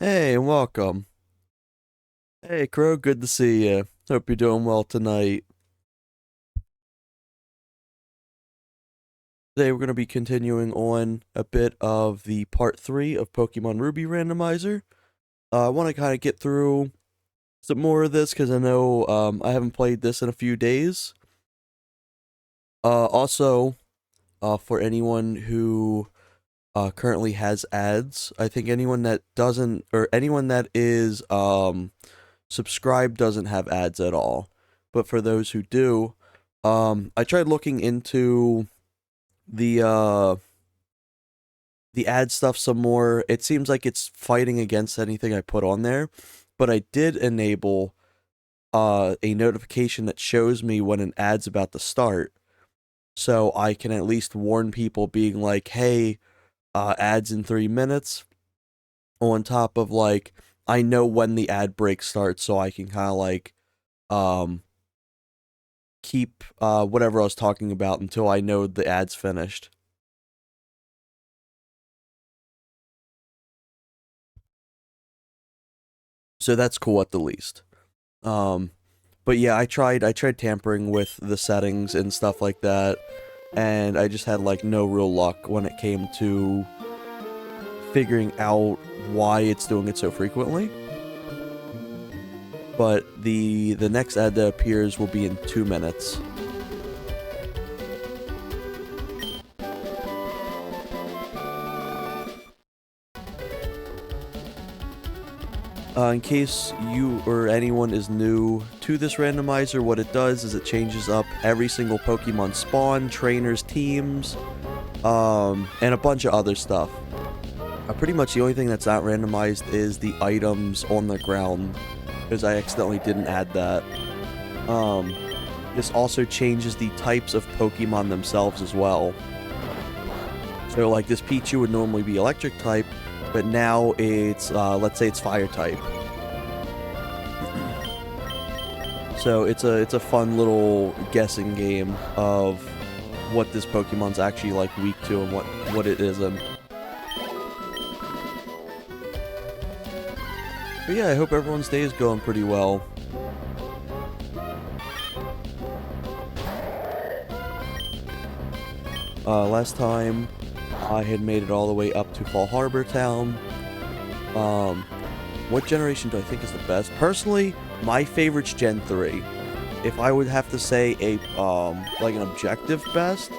Hey, and welcome. Hey, Crow, good to see you. Hope you're doing well tonight. Today, we're going to be continuing on a bit of the part 3 of Pokemon Ruby Randomizer. I want to kind of get through some more of this because I know I haven't played this in a few days. Also, for anyone who currently has ads, I think anyone that doesn't, or anyone that is subscribed doesn't have ads at all. But for those who do, I tried looking into the uh the ad stuff some more. It seems like it's fighting against anything I put on there, but I did enable a notification that shows me when an ad's about to start, so I can at least warn people, being like, "Hey, ads in 3 minutes." On top of, like, I know when the ad break starts, so I can kind of like um keep whatever I was talking about until I know the ad's finished. So that's cool at the least. Um, but yeah, I tried tampering with the settings and stuff like that, and I just had like no real luck when it came to figuring out why it's doing it so frequently. But the next ad that appears will be in 2 minutes. In case you or anyone is new to this randomizer, what it does is it changes up every single Pokemon spawn, trainers, teams, and a bunch of other stuff. Pretty much the only thing that's not randomized is the items on the ground, because I accidentally didn't add that. This also changes the types of Pokemon themselves as well. So like this Pichu would normally be electric type, but now it's, let's say it's fire type. So it's a fun little guessing game of what this Pokemon's actually like weak to and what it isn't. But yeah, I hope everyone's day is going pretty well. Last time I had made it all the way up to Fall Harbor Town. What generation do I think is the best? Personally, my favorite's Gen 3. If I would have to say a like an objective best,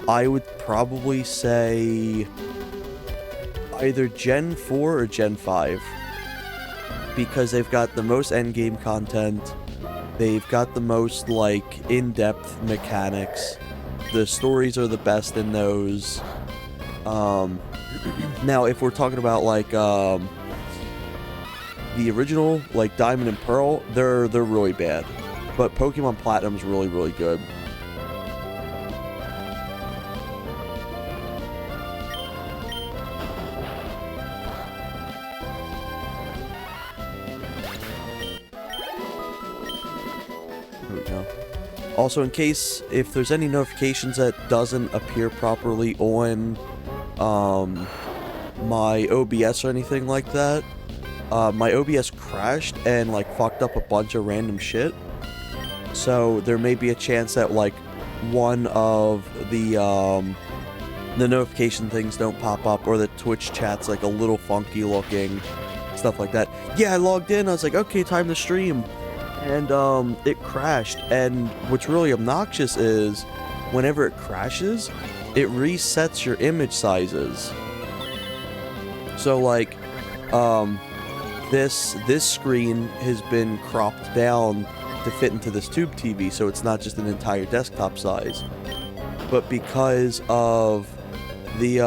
I would probably say either Gen 4 or Gen 5. Because they've got the most endgame content, they've got the most, like, in-depth mechanics, the stories are the best in those. Now, if we're talking about, like, the original, like, Diamond and Pearl, they're really bad. But Pokemon Platinum's really, really good. There we go. Also, in case if there's any notifications that doesn't appear properly on my OBS or anything like that, my OBS crashed and like fucked up a bunch of random shit. So there may be a chance that like one of the notification things don't pop up, or the Twitch chat's like a little funky looking, stuff like that. Yeah, I logged in, I was like, okay, time to stream. And it crashed, and what's really obnoxious is whenever it crashes, it resets your image sizes. So like this screen has been cropped down to fit into this tube TV, so it's not just an entire desktop size. But because of the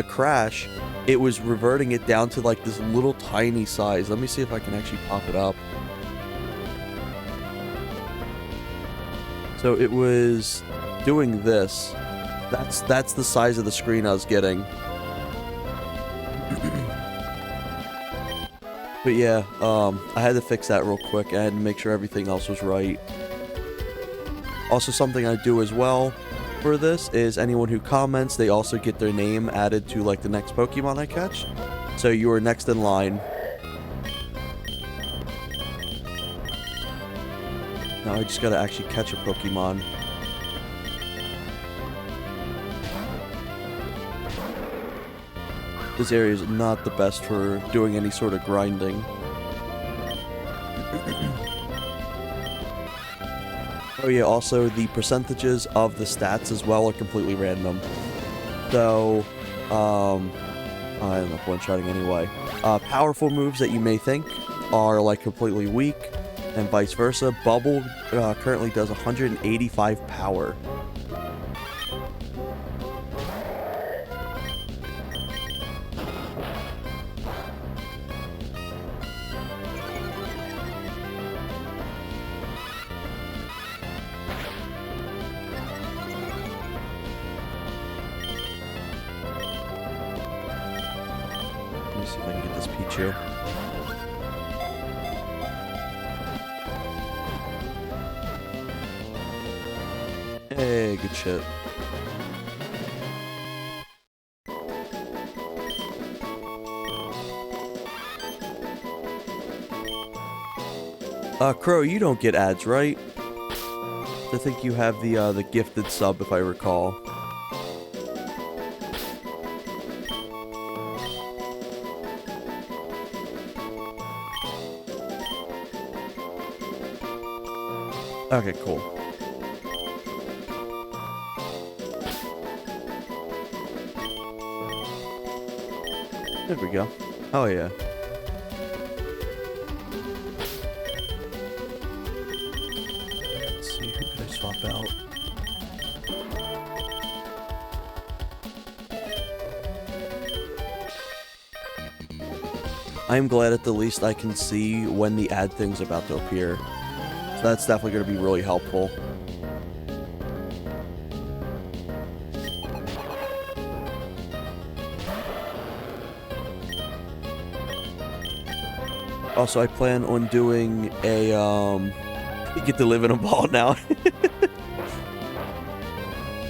crash, it was reverting it down to like this little tiny size. Let me see if I can actually pop it up. So it was doing this. That's the size of the screen I was getting. But yeah, I had to fix that real quick. I had to make sure everything else was right. Also, something I do as well for this is anyone who comments, they also get their name added to like the next Pokemon I catch. So you are next in line. Now I just gotta actually catch a Pokemon. This area is not the best for doing any sort of grinding. Oh yeah, also the percentages of the stats as well are completely random. So, I end up one-shotting anyway. Powerful moves that you may think are like completely weak, and vice versa. Bubble currently does 185 power. Let me see if I can get this Pichu. Hey, good shit. Crow, you don't get ads, right? I think you have the gifted sub, if I recall. Okay, cool. There we go. Oh yeah. Let's see, who can I swap out? I'm glad at the least I can see when the ad thing's about to appear. So that's definitely going to be really helpful. Also, I plan on doing a, you get to live in a ball now.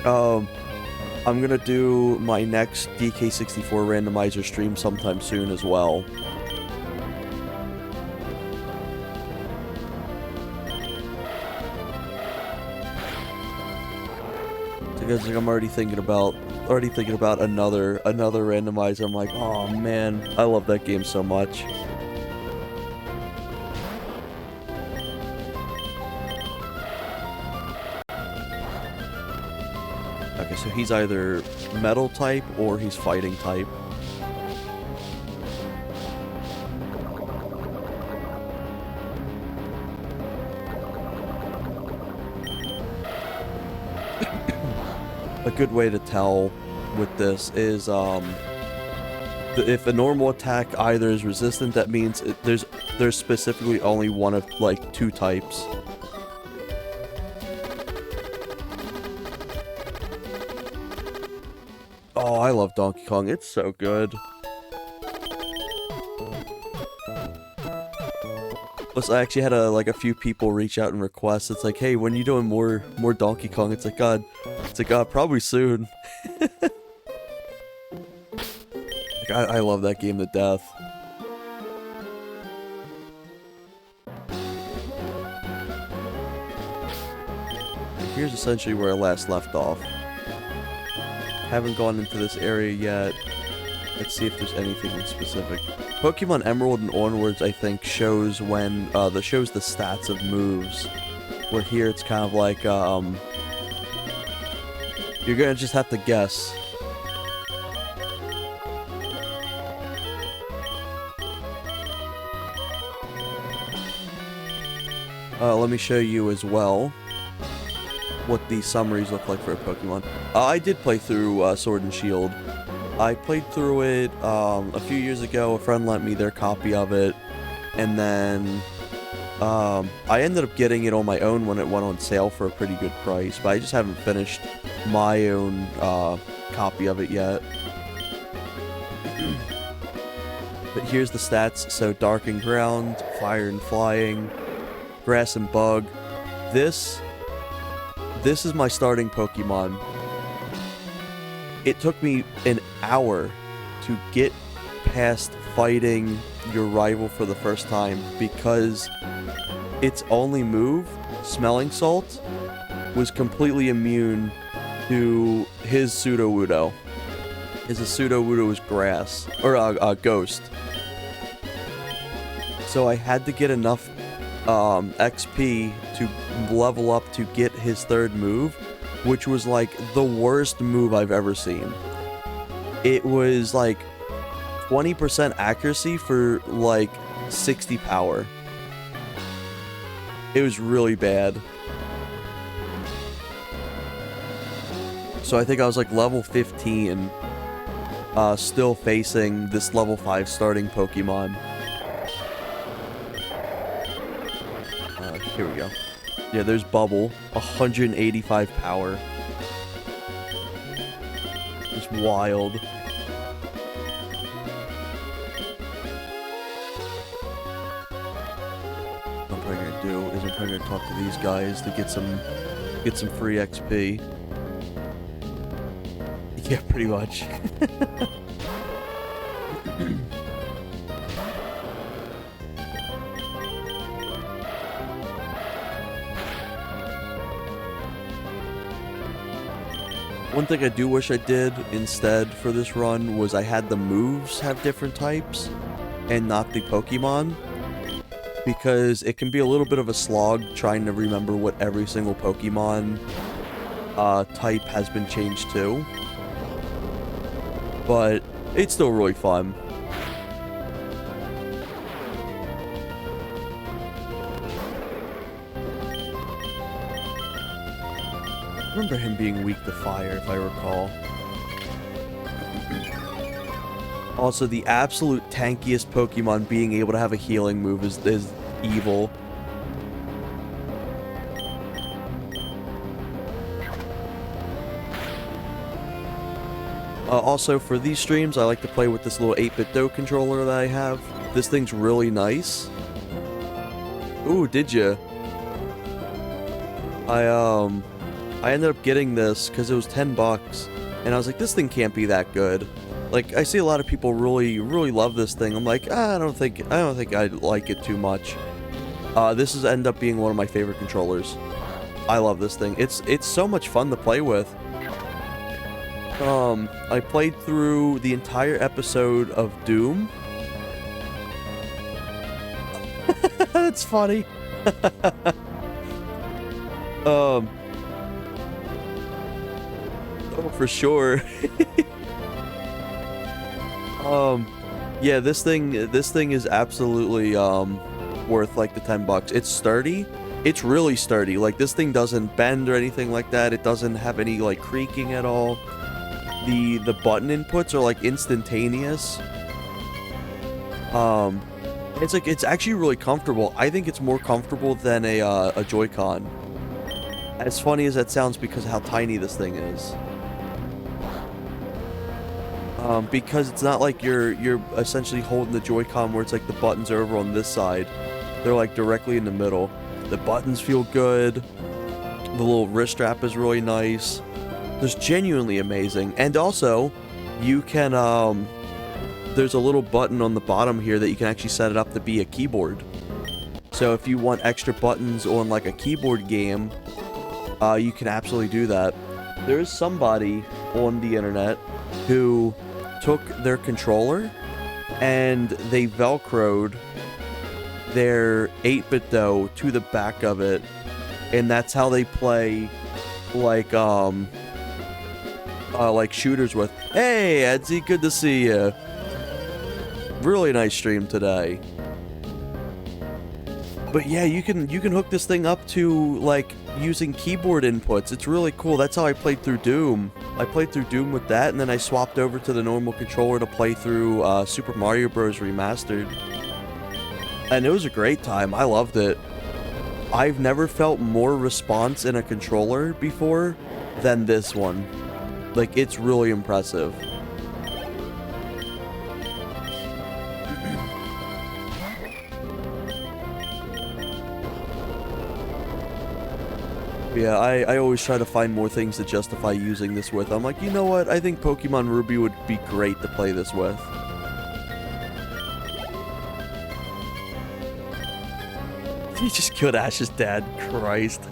I'm gonna do my next DK64 randomizer stream sometime soon as well. Because like, I'm already thinking about another randomizer. I'm like, oh man, I love that game so much. Okay, so he's either metal type or he's fighting type. A good way to tell with this is if a normal attack either is resistant, that means there's specifically only one of like two types. Oh, I love Donkey Kong. It's so good. Plus, I actually had a few people reach out and request. It's like, hey, when you doing more Donkey Kong? It's like, God, probably soon. Like, I love that game to death. Here's essentially where I last left off. Haven't gone into this area yet. Let's see if there's anything in specific. Pokemon Emerald and onwards, I think, shows when shows the stats of moves. Where here it's kind of like you're gonna just have to guess. Let me show you as well what the summaries look like for a Pokemon. I did play through Sword and Shield. I played through it a few years ago. A friend lent me their copy of it, and then I ended up getting it on my own when it went on sale for a pretty good price, but I just haven't finished my own copy of it yet. But here's the stats. So Dark and Ground, Fire and Flying, Grass and Bug. This is my starting Pokemon. it took me an hour to get past fighting your rival for the first time because its only move, Smelling Salt, was completely immune to his Sudowoodo. His Sudowoodo was grass, or ghost. So I had to get enough XP to level up to get his third move, which was like the worst move I've ever seen. It was like 20% accuracy for like 60 power. It was really bad. So I think I was like level 15, still facing this level 5 starting Pokemon. Here we go. Yeah, there's Bubble, 185 power. It's wild. What I'm probably gonna do is I'm probably gonna talk to these guys to get some free XP. Yeah, pretty much. One thing I do wish I did instead for this run was I had the moves have different types and not the Pokemon, because it can be a little bit of a slog trying to remember what every single Pokemon type has been changed to. But it's still really fun. I remember him being weak to fire, if I recall. Also, the absolute tankiest Pokemon being able to have a healing move is evil. Also, for these streams, I like to play with this little 8-bit Do controller that I have. This thing's really nice. Ooh, did ya? I ended up getting this because it was $10, and I was like, this thing can't be that good. Like, I see a lot of people really love this thing. I'm like, I don't think I like it too much. This has ended up being one of my favorite controllers. I love this thing. It's so much fun to play with. I played through the entire episode of Doom. That's funny. Oh, for sure. Yeah, this thing is absolutely worth like the $10. It's sturdy. It's really sturdy. Like, this thing doesn't bend or anything like that. It doesn't have any like creaking at all. The button inputs are like instantaneous. It's actually really comfortable. I think it's more comfortable than a Joy-Con. As funny as that sounds, because of how tiny this thing is. Because it's not like you're essentially holding the Joy-Con where it's like the buttons are over on this side. They're like directly in the middle. The buttons feel good. The little wrist strap is really nice. It's genuinely amazing. And also, you can, there's a little button on the bottom here that you can actually set it up to be a keyboard. So if you want extra buttons on like a keyboard game, you can absolutely do that. There is somebody on the internet who took their controller and they velcroed their 8-bit Do to the back of it, and that's how they play like shooters with. Hey, Edsy, good to see you. Really nice stream today. But yeah, you can hook this thing up to like using keyboard inputs. It's really cool. That's how I played through Doom. I played through Doom with that, and then I swapped over to the normal controller to play through Super Mario Bros. Remastered. And it was a great time. I loved it. I've never felt more response in a controller before than this one. Like, it's really impressive. Yeah, I always try to find more things to justify using this with. I'm like, you know what? I think Pokemon Ruby would be great to play this with. He just killed Ash's dad. Christ.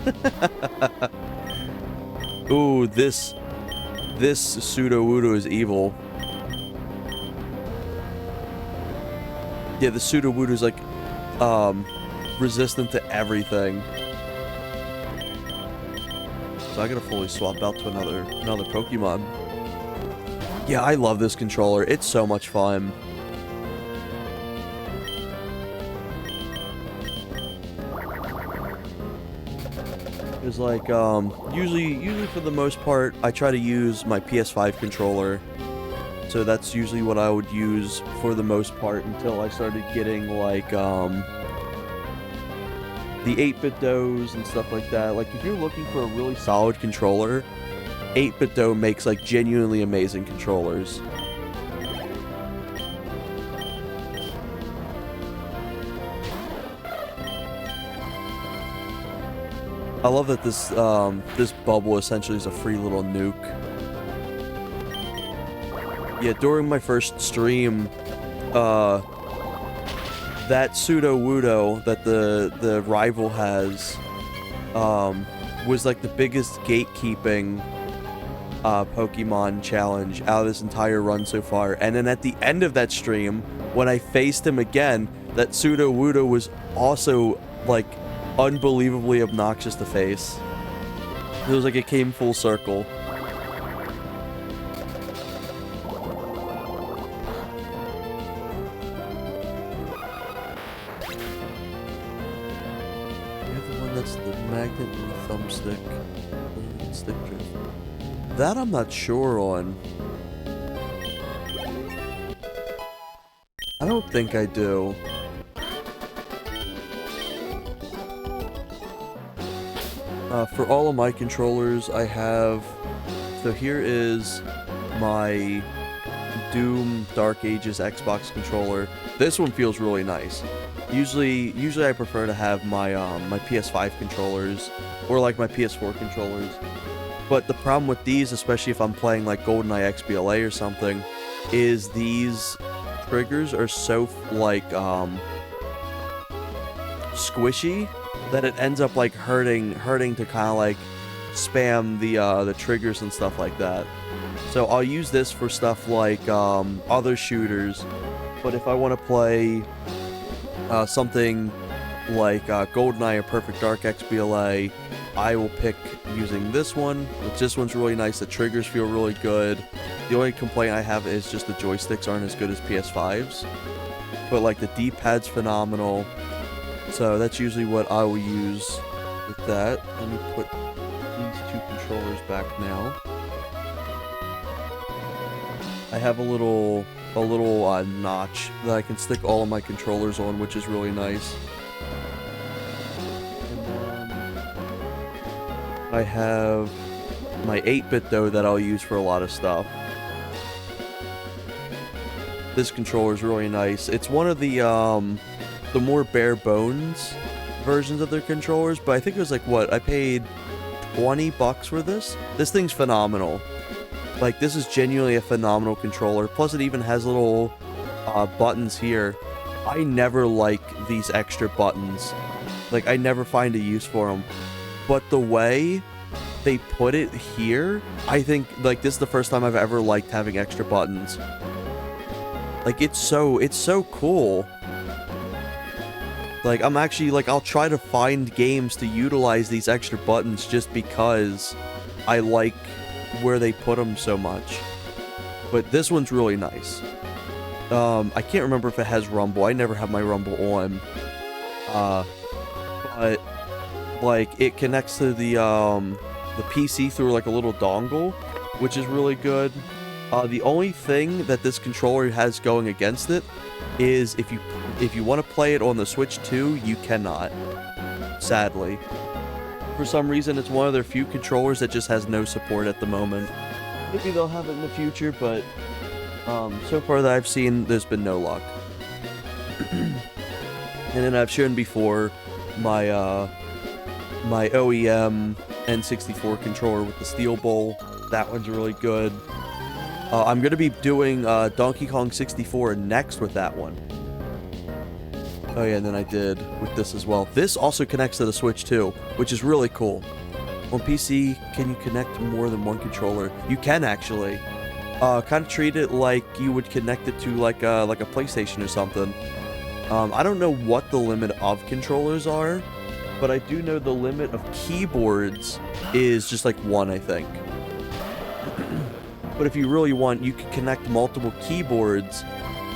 Ooh, this Sudowoodo is evil. Yeah, the Sudowoodo is like, resistant to everything. So I gotta fully swap out to another Pokemon. Yeah, I love this controller. It's so much fun. It's like, usually for the most part, I try to use my PS5 controller. So that's usually what I would use for the most part until I started getting, like, the 8-bit does and stuff like that. Like, if you're looking for a really solid controller, 8-bit do makes, like, genuinely amazing controllers. I love that this this bubble essentially is a free little nuke. Yeah, during my first stream, that Sudowoodo that the rival has, was like the biggest gatekeeping Pokemon challenge out of this entire run so far. And then at the end of that stream, when I faced him again, that Sudowoodo was also like unbelievably obnoxious to face. It was like it came full circle. That's the magnet and the thumbstick. Stick drift. That I'm not sure on. I don't think I do. For all of my controllers, I have... So here is my Doom Dark Ages Xbox controller. This one feels really nice. Usually I prefer to have my my PS5 controllers or like my PS4 controllers. But the problem with these, especially if I'm playing like GoldenEye XBLA or something, is these triggers are so like squishy that it ends up like hurting to kind of like spam the triggers and stuff like that. So I'll use this for stuff like other shooters, but if I want to play something like GoldenEye or Perfect Dark XBLA, I will pick using this one, which this one's really nice. The triggers feel really good. The only complaint I have is just the joysticks aren't as good as PS5's, but like the D-pad's phenomenal. So that's usually what I will use with that. Let me put these two controllers back now. I have a little notch that I can stick all of my controllers on, which is really nice. And then I have my 8-bit though that I'll use for a lot of stuff. This controller is really nice. It's one of the more bare bones versions of their controllers, but I think it was like, what, I paid $20 for this? This thing's phenomenal. Like, this is genuinely a phenomenal controller. Plus, it even has little buttons here. I never like these extra buttons. Like, I never find a use for them. But the way they put it here, I think, like, this is the first time I've ever liked having extra buttons. Like, it's so cool. Like, I'm actually, like, I'll try to find games to utilize these extra buttons just because I like where they put them so much. But this one's really nice. I can't remember if it has Rumble. I never have my Rumble on. But, like, it connects to the PC through, like, a little dongle, which is really good. The only thing that this controller has going against it is if you want to play it on the Switch 2, you cannot. Sadly. For some reason, it's one of their few controllers that just has no support at the moment. Maybe they'll have it in the future, but so far that I've seen, there's been no luck. And then I've shown before my my OEM N64 controller with the steel bowl. That one's really good. I'm going to be doing Donkey Kong 64 next with that one. Oh yeah, and then I did with this as well. This also connects to the Switch too, which is really cool. On PC, can you connect more than one controller? You can actually. Kind of treat it like you would connect it to like a PlayStation or something. I don't know what the limit of controllers are, but I do know the limit of keyboards is just like one, I think. But if you really want, you can connect multiple keyboards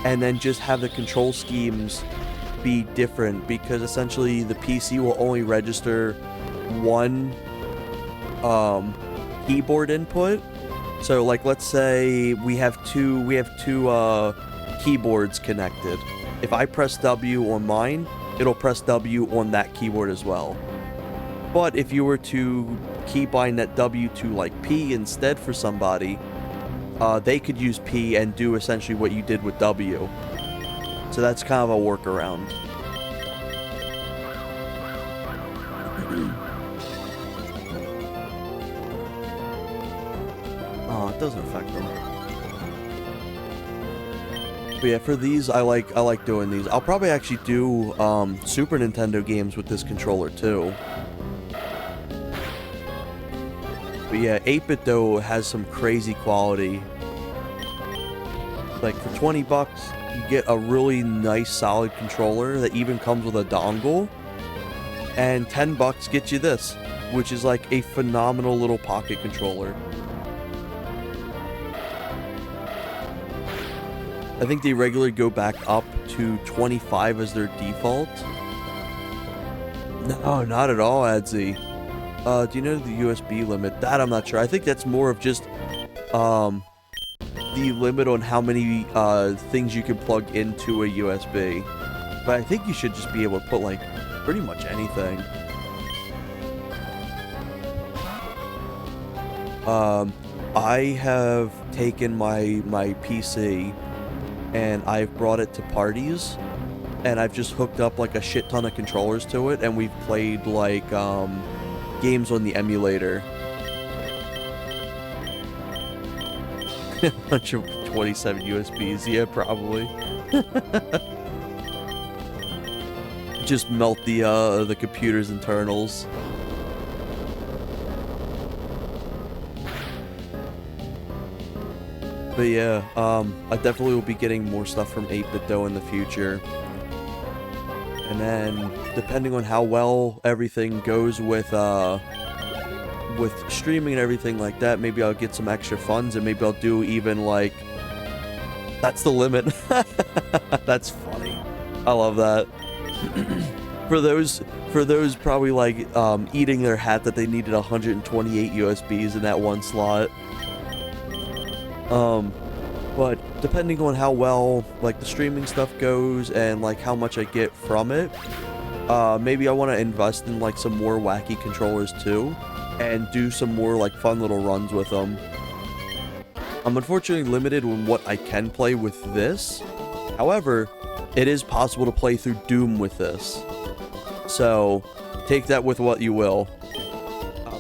and then just have the control schemes be different, because essentially the PC will only register one keyboard input. So like, let's say we have two keyboards connected. If I press W on mine, it'll press W on that keyboard as well. But if you were to keybind that W to like P instead for somebody, they could use P and do essentially what you did with W. So that's kind of a workaround. Oh, it doesn't affect them. But yeah, for these, I like doing these. I'll probably actually do Super Nintendo games with this controller too. But yeah, 8-bit though has some crazy quality. Like for 20 bucks, you get a really nice solid controller that even comes with a dongle. And 10 bucks gets you this, which is like a phenomenal little pocket controller. I think they regularly go back up to 25 as their default. No, not at all, Adzi. Do you know the USB limit? That I'm not sure. I think that's more of just the limit on how many things you can plug into a USB. But I think you should just be able to put like pretty much anything. I have taken my PC and I've brought it to parties, and I've just hooked up like a shit ton of controllers to it, and we've played like games on the emulator. A bunch of 27 USBs, yeah, probably. Just melt the computer's internals. But yeah, I definitely will be getting more stuff from 8-bit though in the future. And then, depending on how well everything goes with streaming and everything like that, maybe I'll get some extra funds, and maybe I'll do even like... That's the limit. That's funny. I love that. For those probably like eating their hat that they needed 128 USBs in that one slot. But depending on how well like the streaming stuff goes and like how much I get from it, maybe I want to invest in like some more wacky controllers too, and do some more like fun little runs with them. I'm unfortunately limited on what I can play with this. However, it is possible to play through Doom with this. So take that with what you will.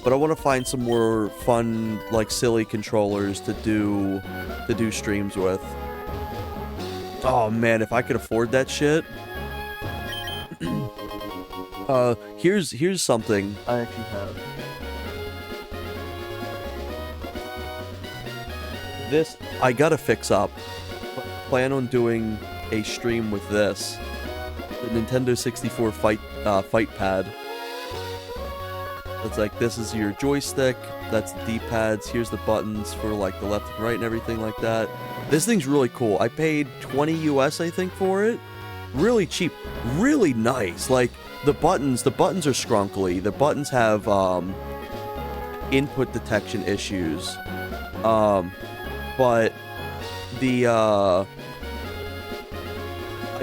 But I want to find some more fun, like silly controllers to do streams with. Oh man, if I could afford that shit. Here's something I actually have. This I gotta fix up. Plan on doing a stream with this. The Nintendo 64 fight pad. It's like, this is your joystick, that's the D-pads, here's the buttons for like the left and right and everything like that. This thing's really cool. I paid 20 US I think for it. Really cheap, really nice. Like the buttons are scrunkly. The buttons have input detection issues. But the I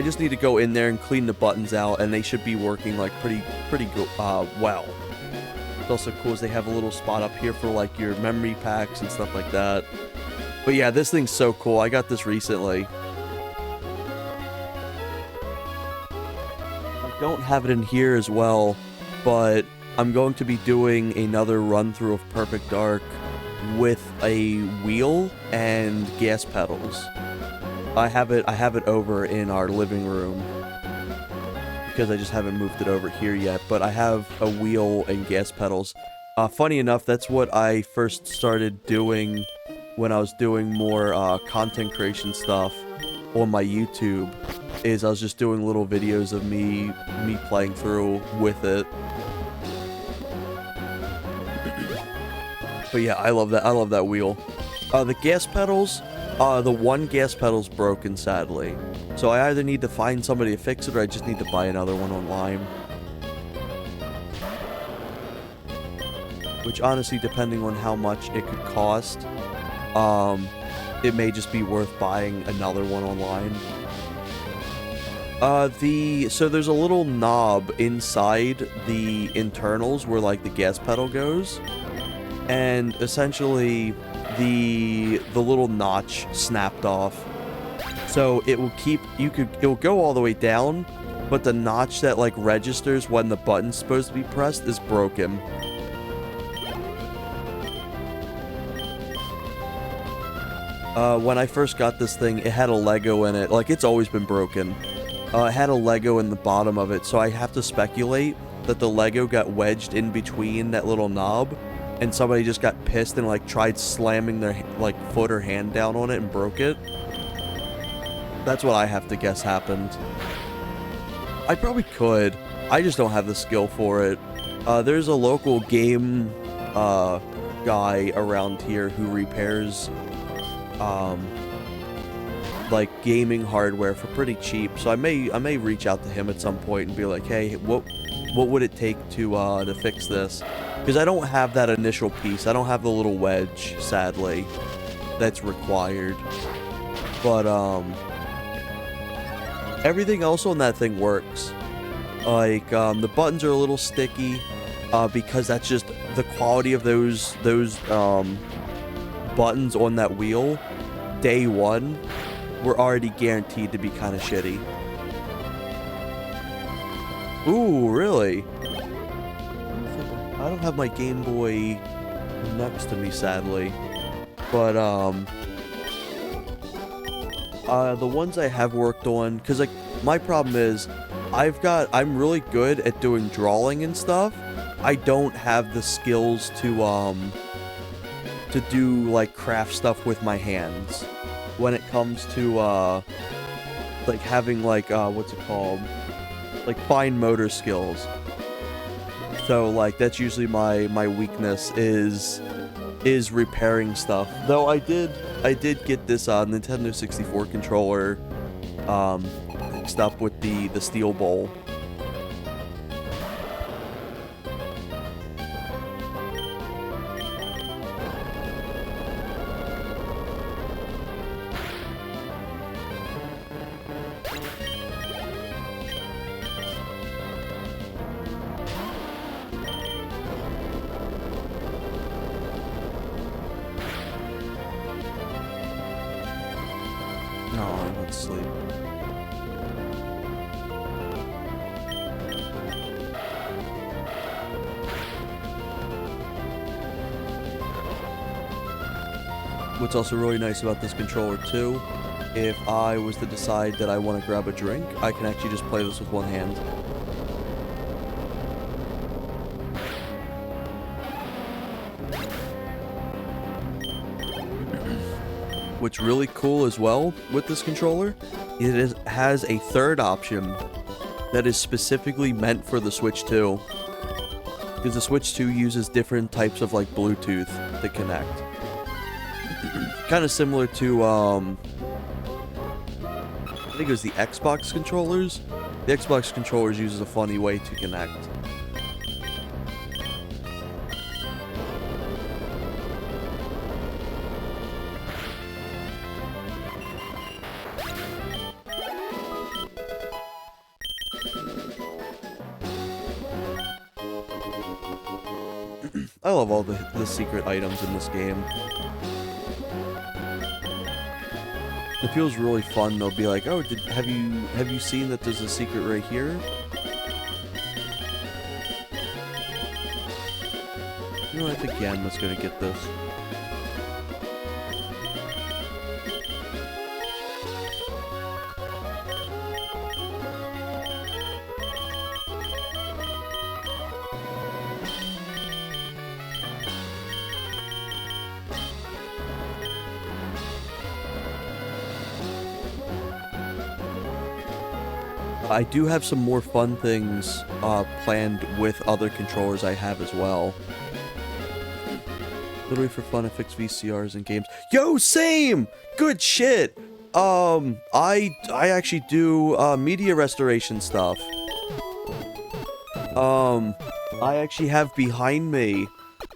just need to go in there and clean the buttons out, and they should be working like pretty good, well. It's also cool is they have a little spot up here for like your memory packs and stuff like that. But yeah, this thing's so cool. I got this recently. I don't have it in here as well, but I'm going to be doing another run through of Perfect Dark with a wheel and gas pedals. I have it over in our living room because I just haven't moved it over here yet, but I have a wheel and gas pedals. Funny enough, that's what I first started doing when I was doing more content creation stuff on my YouTube, is I was just doing little videos of me playing through with it. But yeah, I love that wheel. The gas pedals, the one gas pedal's broken, sadly. So I either need to find somebody to fix it, or I just need to buy another one online. Which honestly, depending on how much it could cost, it may just be worth buying another one online. So there's a little knob inside the internals where like the gas pedal goes, and essentially the little notch snapped off. So it will it will go all the way down, but the notch that like registers when the button's supposed to be pressed is broken. When I first got this thing, it had a Lego in it. Like, it's always been broken. It had a Lego in the bottom of it, so I have to speculate that the Lego got wedged in between that little knob, and somebody just got pissed and, like, tried slamming their, like, foot or hand down on it and broke it. That's what I have to guess happened. I probably could. I just don't have the skill for it. There's a local game guy around here who repairs like gaming hardware for pretty cheap, so I may reach out to him at some point and be like, hey, what would it take to fix this? Because I don't have that initial piece. I don't have the little wedge, sadly, that's required. But everything else on that thing works. Like the buttons are a little sticky because that's just the quality of those buttons on that wheel. Day one were already guaranteed to be kind of shitty. Ooh, really? I don't have my Game Boy next to me, sadly. But, the ones I have worked on, because, like, my problem is, I'm really good at doing drawing and stuff. I don't have the skills to do, like, craft stuff with my hands. When it comes to, like, having, like, what's it called? Like, fine motor skills. So, like, that's usually my weakness is repairing stuff. Though I did get this, Nintendo 64 controller, mixed up with the steel bowl. No, I went to sleep. What's also really nice about this controller too, if I was to decide that I want to grab a drink, I can actually just play this with one hand. What's really cool as well with this controller, has a third option that is specifically meant for the Switch 2. Because the Switch 2 uses different types of like Bluetooth to connect. Kind of similar to, I think it was the Xbox controllers. The Xbox controllers uses a funny way to connect. I love all the secret items in this game. It feels really fun. They'll be like, "Oh, have you seen that there's a secret right here?" You know, I think Yanma's gonna get this. I do have some more fun things planned with other controllers I have as well. Literally for fun, I fix VCRs and games. Yo, same! Good shit! I actually do media restoration stuff. I actually have behind me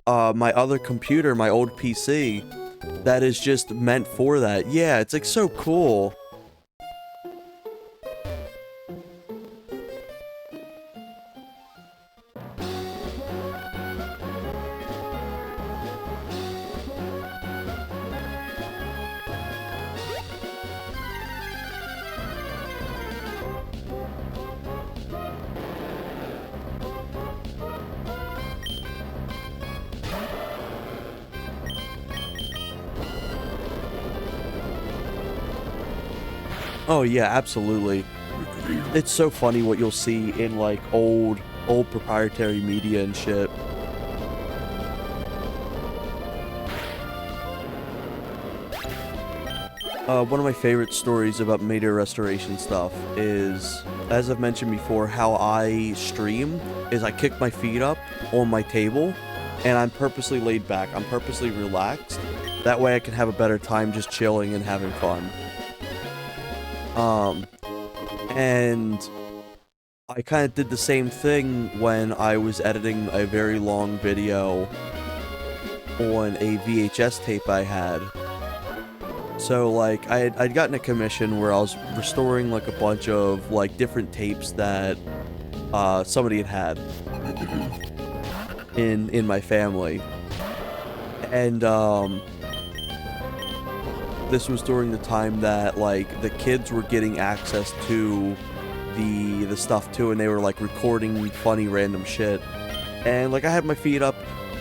my other computer, my old PC, that is just meant for that. Yeah, it's like so cool. Oh yeah, absolutely. It's so funny what you'll see in like old proprietary media and shit. One of my favorite stories about media restoration stuff is, as I've mentioned before, how I stream is I kick my feet up on my table and I'm purposely laid back. I'm purposely relaxed. That way I can have a better time just chilling and having fun. And I kind of did the same thing when I was editing a very long video on a VHS tape I had. So, like, I'd gotten a commission where I was restoring, like, a bunch of, like, different tapes that, somebody had in my family. And, this was during the time that, like, the kids were getting access to the stuff, too, and they were, like, recording funny random shit. And, like, I had my feet up.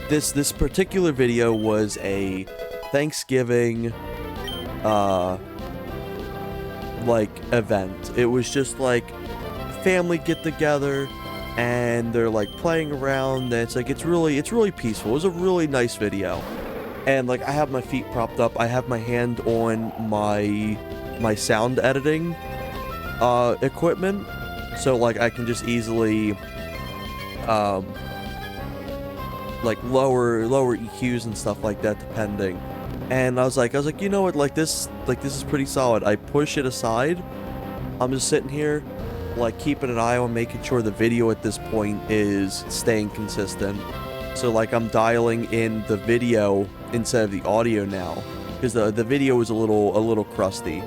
This particular video was a Thanksgiving, like, event. It was just, like, family get-together, and they're, like, playing around, and it's, like, it's really peaceful. It was a really nice video. And, like, I have my feet propped up, I have my hand on my sound editing, equipment, so, like, I can just easily, like, lower EQs and stuff like that, depending. And I was like, you know what, like, this is pretty solid. I push it aside, I'm just sitting here, like, keeping an eye on making sure the video at this point is staying consistent. So, like, I'm dialing in the video instead of the audio now, because the video was a little crusty.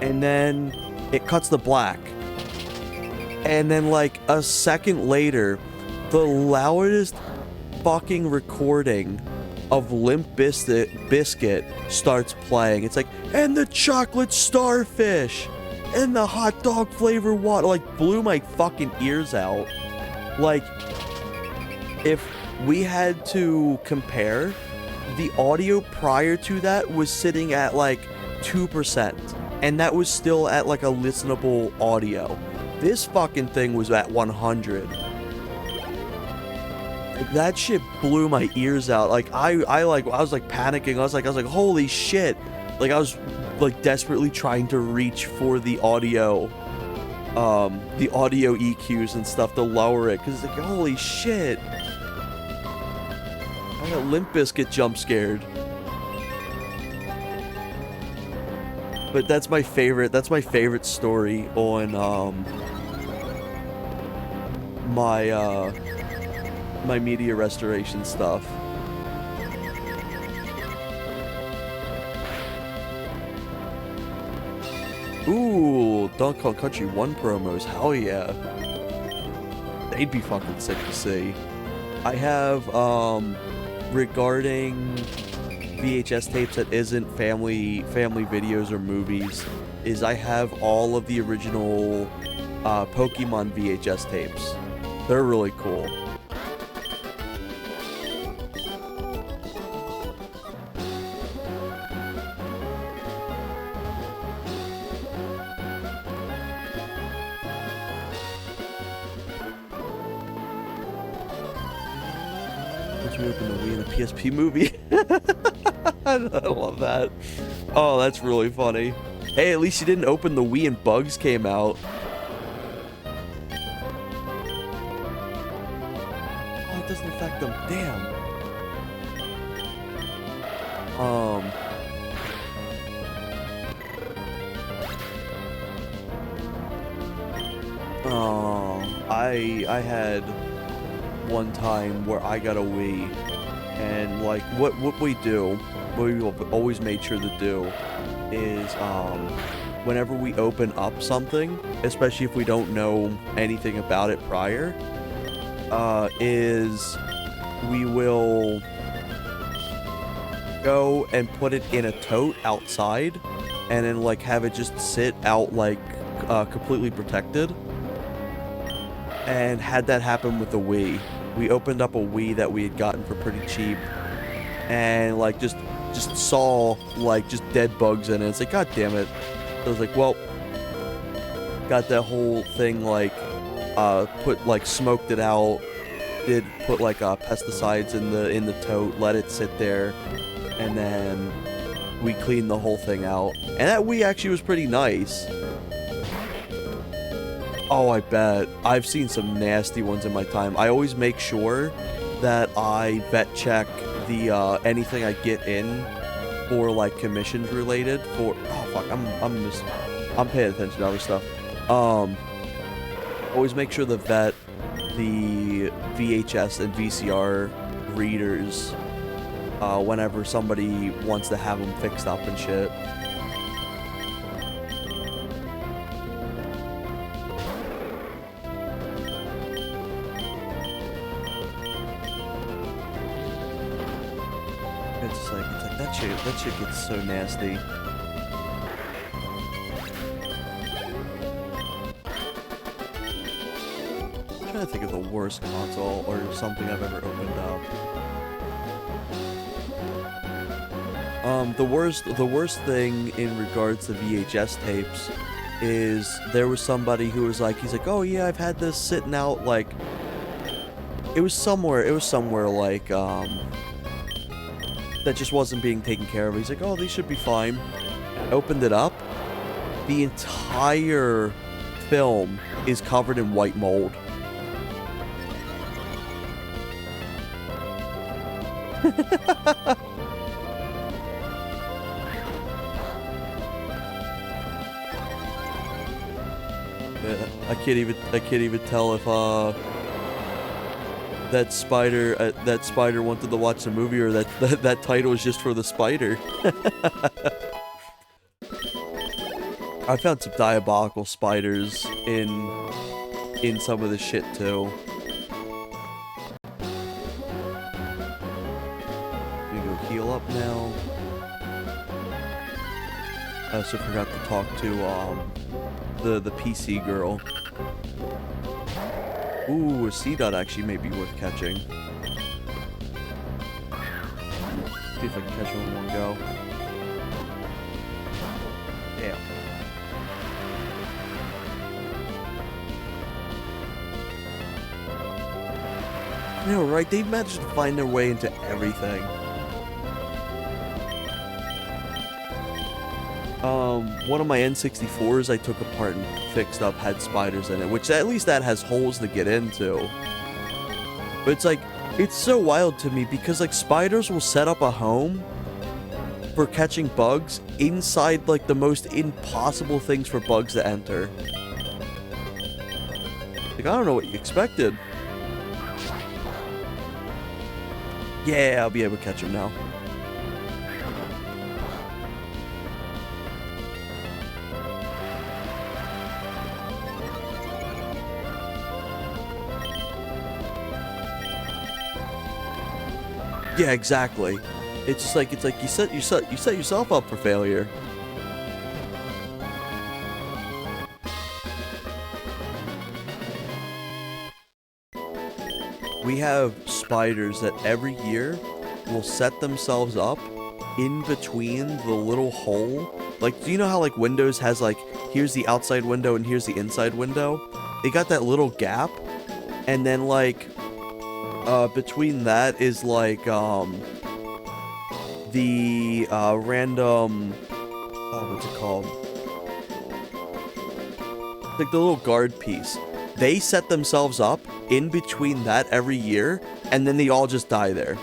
And then it cuts to black. And then, like, a second later, the loudest fucking recording of Limp Bizkit starts playing. It's like, and the chocolate starfish, and the hot dog flavor water, like, blew my fucking ears out. Like, if we had to compare, the audio prior to that was sitting at, like, 2%, and that was still at, like, a listenable audio. This fucking thing was at 100. That shit blew my ears out. Like, I was like panicking. I was like, holy shit. Like, I was like desperately trying to reach for the audio EQs and stuff to lower it, because it's like, holy shit. I got Limp Bizkit jump scared. But that's my favorite story on my media restoration stuff. Ooh, Donkey Kong Country 1 promos, hell yeah. They'd be fucking sick to see. I have, regarding VHS tapes that isn't family videos or movies, is I have all of the original Pokemon VHS tapes. They're really cool. Once we open the Wii in a PSP movie. I love that. Oh, that's really funny. Hey, at least you didn't open the Wii and bugs came out. Oh, it doesn't affect them. Damn. I had one time where I got a Wii, and like what we do, what we always made sure to do is whenever we open up something, especially if we don't know anything about it prior, is we will go and put it in a tote outside, and then like have it just sit out like completely protected. And had that happen with the Wii. We opened up a Wii that we had gotten for pretty cheap, and like just saw like just dead bugs in it. It's like, god damn it. So I was like, well, got that whole thing like smoked it out, did put like pesticides in the tote, let it sit there, and then we cleaned the whole thing out. And that Wii actually was pretty nice. Oh, I bet. I've seen some nasty ones in my time. I always make sure that I vet check the anything I get in for like commissions related for. Oh fuck, I'm paying attention to other stuff. Always make sure to vet the VHS and VCR readers whenever somebody wants to have them fixed up and shit. It's like that shit gets so nasty. I'm trying to think of the worst console or something I've ever opened up. The worst thing in regards to VHS tapes is there was somebody who was like, he's like, oh yeah, I've had this sitting out like, it was somewhere like that just wasn't being taken care of. He's like, oh, these should be fine. I opened it up. The entire film is covered in white mold. I can't even tell if that spider wanted to watch the movie, or that title is just for the spider. I found some diabolical spiders in some of the shit too. We go heal up now. I also forgot to talk to the PC girl. Ooh, a C-Dot actually may be worth catching. See if I can catch one in one go. Damn. I know, right? They've managed to find their way into everything. One of my N64s I took apart and fixed up had spiders in it, which at least that has holes to get into. But it's like, it's so wild to me because like spiders will set up a home for catching bugs inside like the most impossible things for bugs to enter. Like, I don't know what you expected. Yeah, I'll be able to catch him now. Yeah, exactly. It's just like, you set yourself up for failure. We have spiders that every year will set themselves up in between the little hole. Like, do you know how like Windows has like, here's the outside window and here's the inside window? They got that little gap, and then like Between that is like the random, what's it called? Like the little guard piece. They set themselves up in between that every year, and then they all just die there.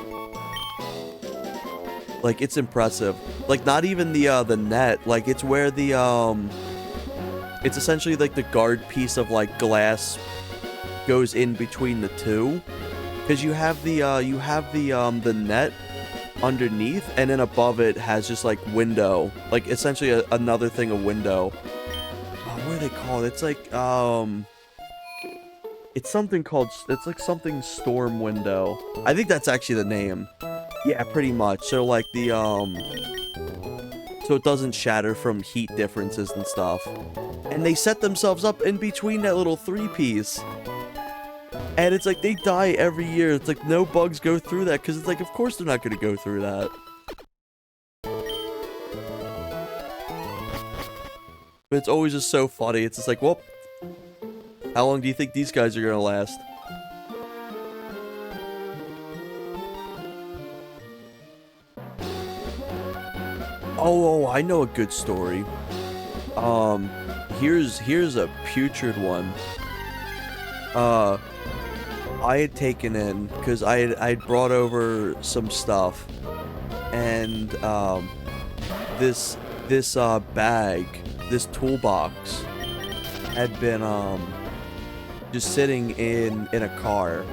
Like, it's impressive. Like, not even the net. Like, it's where the it's essentially like the guard piece of like glass goes in between the two, because you have the net underneath, and then above it has just like window, like essentially another thing of window. What are they called? It's like it's something called, it's like something storm window. I think that's actually the name. Yeah, pretty much. So like the so it doesn't shatter from heat differences and stuff. And they set themselves up in between that little 3-piece. And it's like they die every year. It's like no bugs go through that, because it's like, of course they're not going to go through that. But it's always just so funny. It's just like, well, how long do you think these guys are going to last? Oh, I know a good story. Here's a putrid one. I had taken in, because I'd brought over some stuff, and this bag, this toolbox, had been just sitting in a car,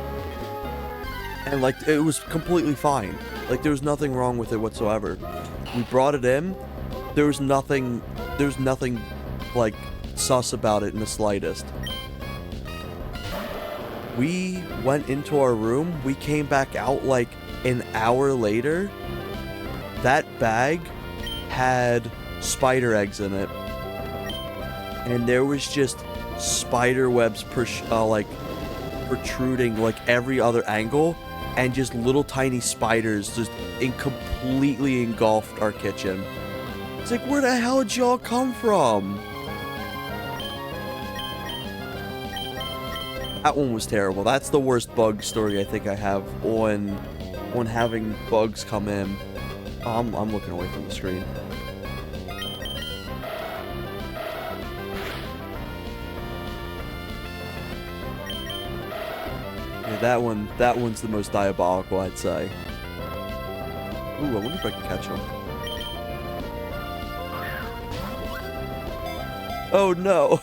and like it was completely fine. Like there was nothing wrong with it whatsoever. We brought it in. There was nothing like sus about it in the slightest. We went into our room. We came back out like an hour later. That bag had spider eggs in it, and there was just spider webs like protruding like every other angle, and just little tiny spiders just completely engulfed our kitchen. It's like, where the hell did y'all come from? That one was terrible. That's the worst bug story I think I have on having bugs come in. Oh, I'm looking away from the screen. Yeah, that one's the most diabolical, I'd say. Ooh, I wonder if I can catch him. Oh no!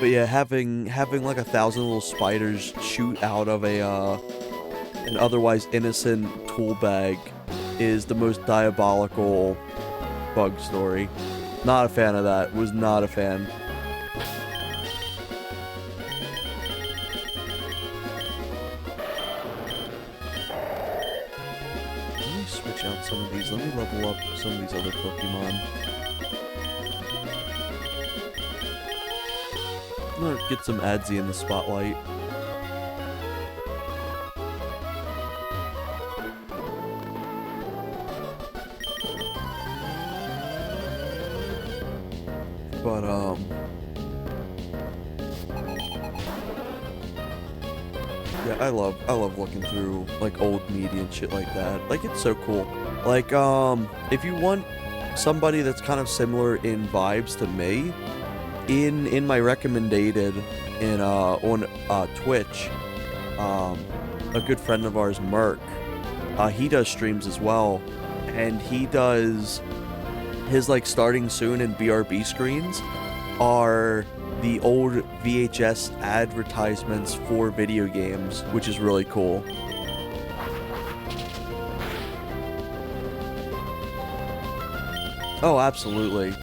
But yeah, having like 1,000 little spiders shoot out of an otherwise innocent tool bag is the most diabolical bug story. Not a fan of that. Was not a fan. Let me switch out some of these. Let me level up some of these other Pokemon. I'm gonna get some Adzy in the spotlight. But yeah, I love looking through like old media and shit like that. Like, it's so cool. Like if you want somebody that's kind of similar in vibes to me, in my recommended on Twitch, a good friend of ours, Merc, he does streams as well, and he does his like starting soon and BRB screens are the old VHS advertisements for video games, which is really cool. Oh, absolutely.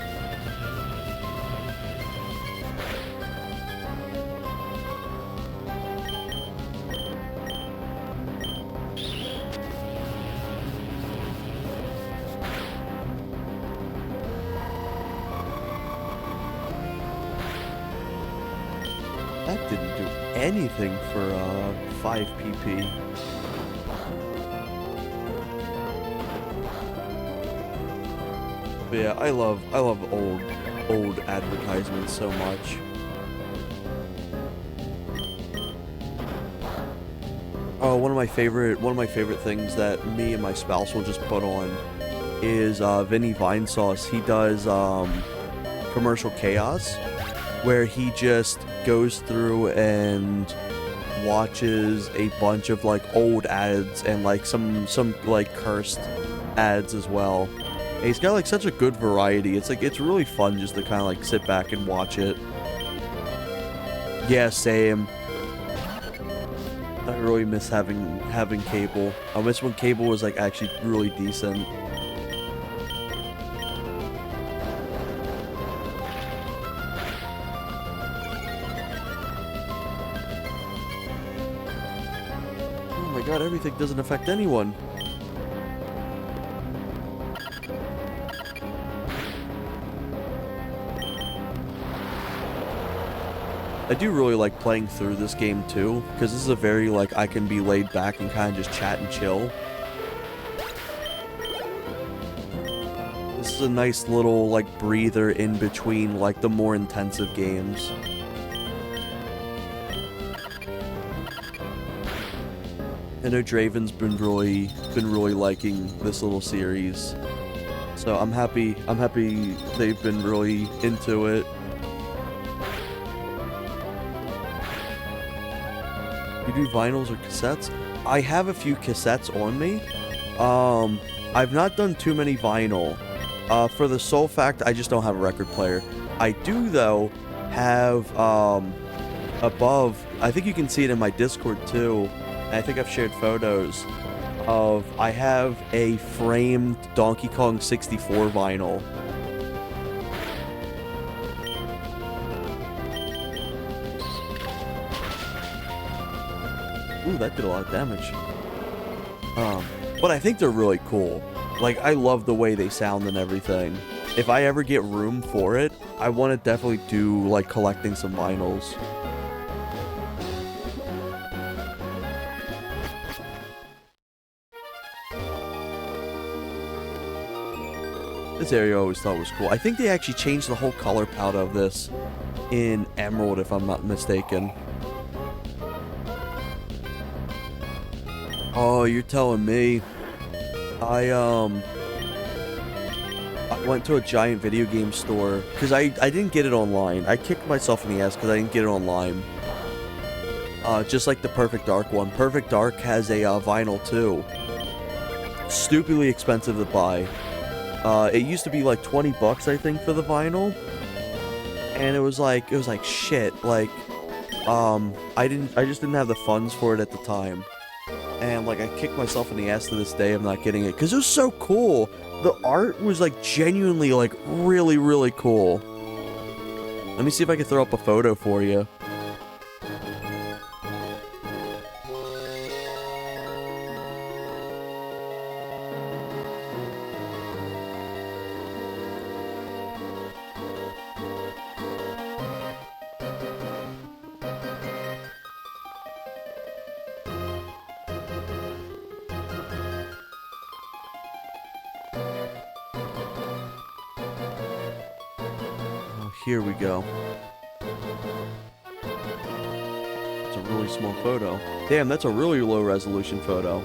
That didn't do anything for 5 PP. But yeah, I love old old advertisements so much. Oh, one of my favorite things that me and my spouse will just put on is Vinny Vinesauce. He does Commercial Chaos, where he just goes through and watches a bunch of like old ads and like some like cursed ads as well. And he's got like such a good variety. It's really fun just to kind of like sit back and watch it. Yeah, same. I really miss having cable. I miss when cable was like actually really decent. Oh my god, everything doesn't affect anyone. I do really like playing through this game too, because this is a very, like, I can be laid back and kind of just chat and chill. This is a nice little, like, breather in between, like, the more intensive games. I know Draven's been really liking this little series. So I'm happy they've been really into it. You do vinyls or cassettes? I have a few cassettes on me. I've not done too many vinyl. For the sole fact, I just don't have a record player. I do, though, have, above, I think you can see it in my Discord, too. And I think I've shared photos of, I have a framed Donkey Kong 64 vinyl. Ooh, that did a lot of damage. But I think they're really cool. Like, I love the way they sound and everything. If I ever get room for it, I want to definitely do, like, collecting some vinyls. This area I always thought was cool. I think they actually changed the whole color palette of this in Emerald, if I'm not mistaken. Oh, you're telling me. I went to a giant video game store because I didn't get it online. I kicked myself in the ass because I didn't get it online. Just like the Perfect Dark one. Perfect Dark has a vinyl too. Stupidly expensive to buy. It used to be like 20 bucks, I think, for the vinyl. And it was like shit. Like, I just didn't have the funds for it at the time. And, like, I kick myself in the ass to this day of not getting it. Because it was so cool. The art was, like, genuinely, like, really, really cool. Let me see if I can throw up a photo for you. Here we go. It's a really small photo. Damn, that's a really low resolution photo.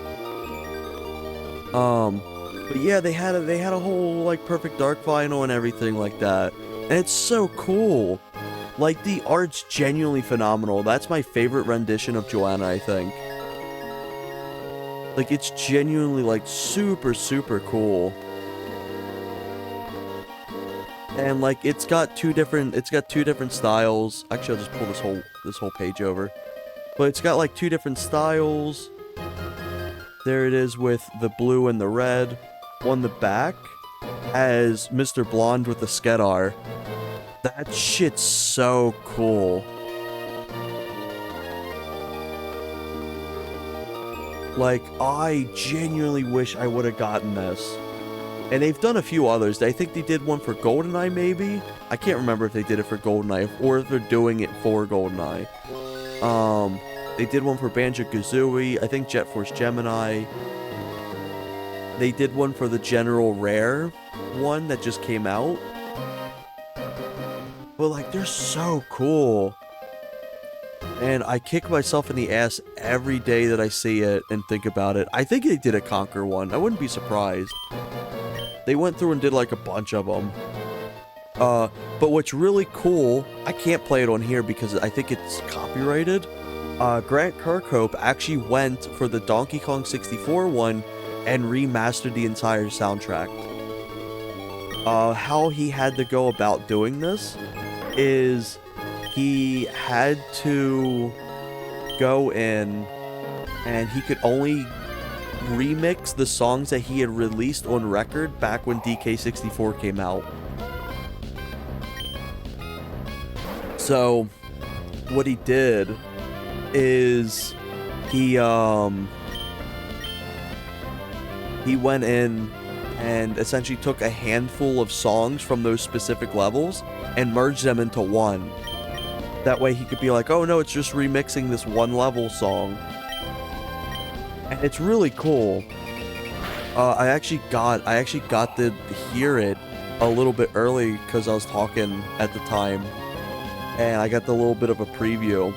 But yeah, they had a whole like Perfect Dark vinyl and everything like that. And it's so cool. Like, the art's genuinely phenomenal. That's my favorite rendition of Joanna, I think. Like, it's genuinely like super, super cool. And like it's got two different styles. Actually, I'll just pull this whole page over. But it's got like two different styles. There it is with the blue and the red. On the back has Mr. Blonde with the Skedar. That shit's so cool. Like, I genuinely wish I would have gotten this. And they've done a few others. I think they did one for GoldenEye, maybe? I can't remember if they did it for GoldenEye or if they're doing it for GoldenEye. They did one for Banjo-Kazooie. I think Jet Force Gemini. They did one for the General Rare one that just came out. But like, they're so cool. And I kick myself in the ass every day that I see it and think about it. I think they did a Conquer one. I wouldn't be surprised. They went through and did like a bunch of them. But what's really cool, I can't play it on here because I think it's copyrighted. Grant Kirkhope actually went for the Donkey Kong 64 one and remastered the entire soundtrack. How he had to go about doing this is he had to go in and he could only remix the songs that he had released on record back when DK64 came out. So what he did is he went in and essentially took a handful of songs from those specific levels and merged them into one. That way he could be like, oh no, it's just remixing this one level song. And it's really cool. I actually got to hear it a little bit early because I was talking at the time. And I got the little bit of a preview.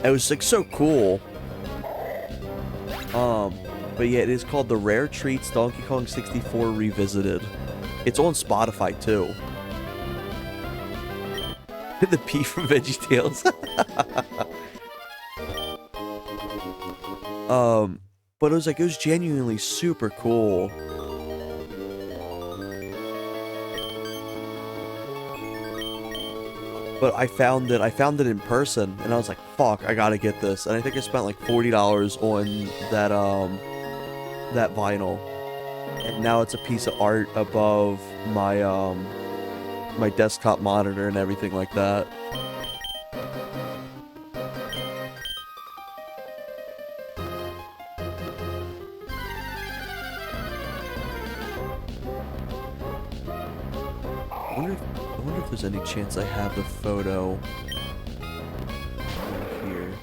It was like so cool. But yeah, it is called The Rare Treats Donkey Kong 64 Revisited. It's on Spotify too. The P from VeggieTales. But it was genuinely super cool. But I found it in person, and I was like, fuck, I gotta get this. And I think I spent like $40 on that vinyl. And now it's a piece of art above my my desktop monitor and everything like that. I wonder if there's any chance I have the photo over here.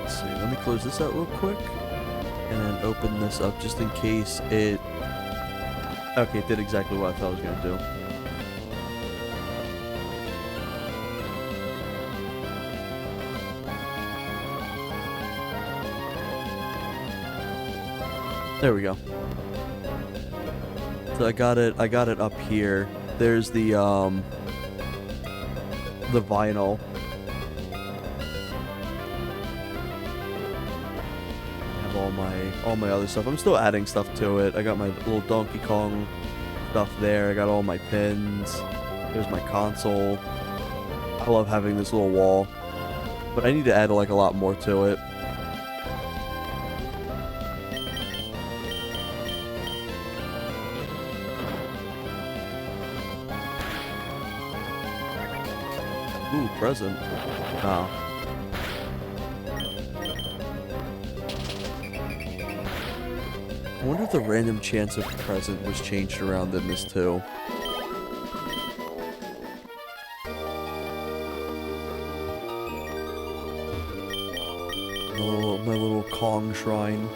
Let's see, let me close this out real quick and then open this up just in case it... Okay, it did exactly what I thought it was going to do. There we go. So I got it up here. There's the vinyl. I have all my other stuff. I'm still adding stuff to it. I got my little Donkey Kong stuff there. I got all my pins. There's my console. I love having this little wall. But I need to add like a lot more to it. Ooh, present. Oh. I wonder if the random chance of present was changed around in this too. My little Kong shrine.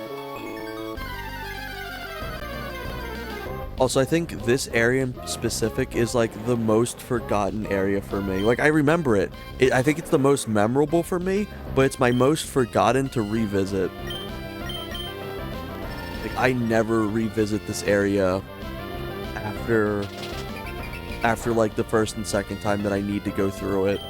Also, I think this area in specific is like the most forgotten area for me. Like, I remember it. I think it's the most memorable for me, but it's my most forgotten to revisit. Like, I never revisit this area after like the first and second time that I need to go through it.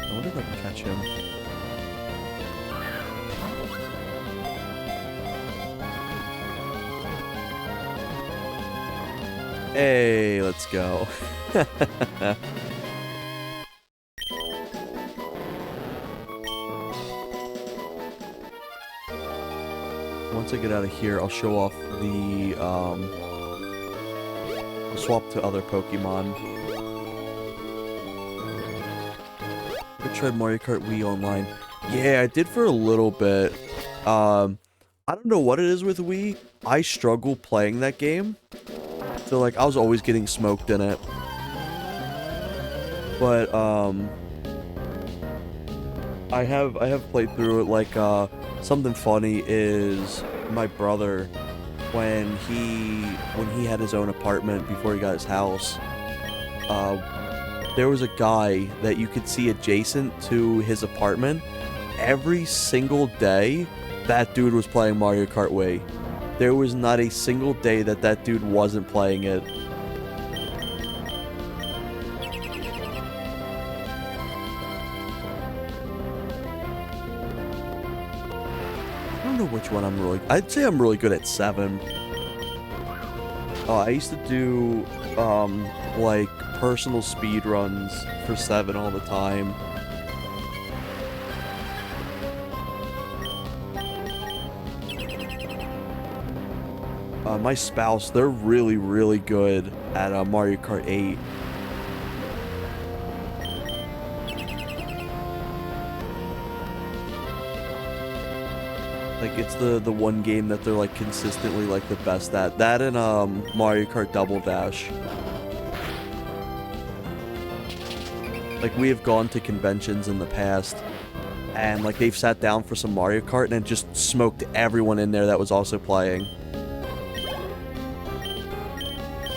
I wonder if I can catch him. Hey, let's go. Once I get out of here, I'll show off the, I'll swap to other Pokemon. I tried Mario Kart Wii Online. Yeah, I did for a little bit. I don't know what it is with Wii. I struggle playing that game. So like I was always getting smoked in it. But I have played through it. Like something funny is my brother, when he had his own apartment before he got his house, there was a guy that you could see adjacent to his apartment. Every single day, that dude was playing Mario Kart Wii. There was not a single day that that dude wasn't playing it. I don't know which one I'm really... I'd say I'm really good at 7. I used to do, like, personal speed runs for 7 all the time. My spouse, they're really, really good at Mario Kart 8. Like, it's the one game that they're, like, consistently, like, the best at. That and, Mario Kart Double Dash. Like, we have gone to conventions in the past, and, like, they've sat down for some Mario Kart and just smoked everyone in there that was also playing.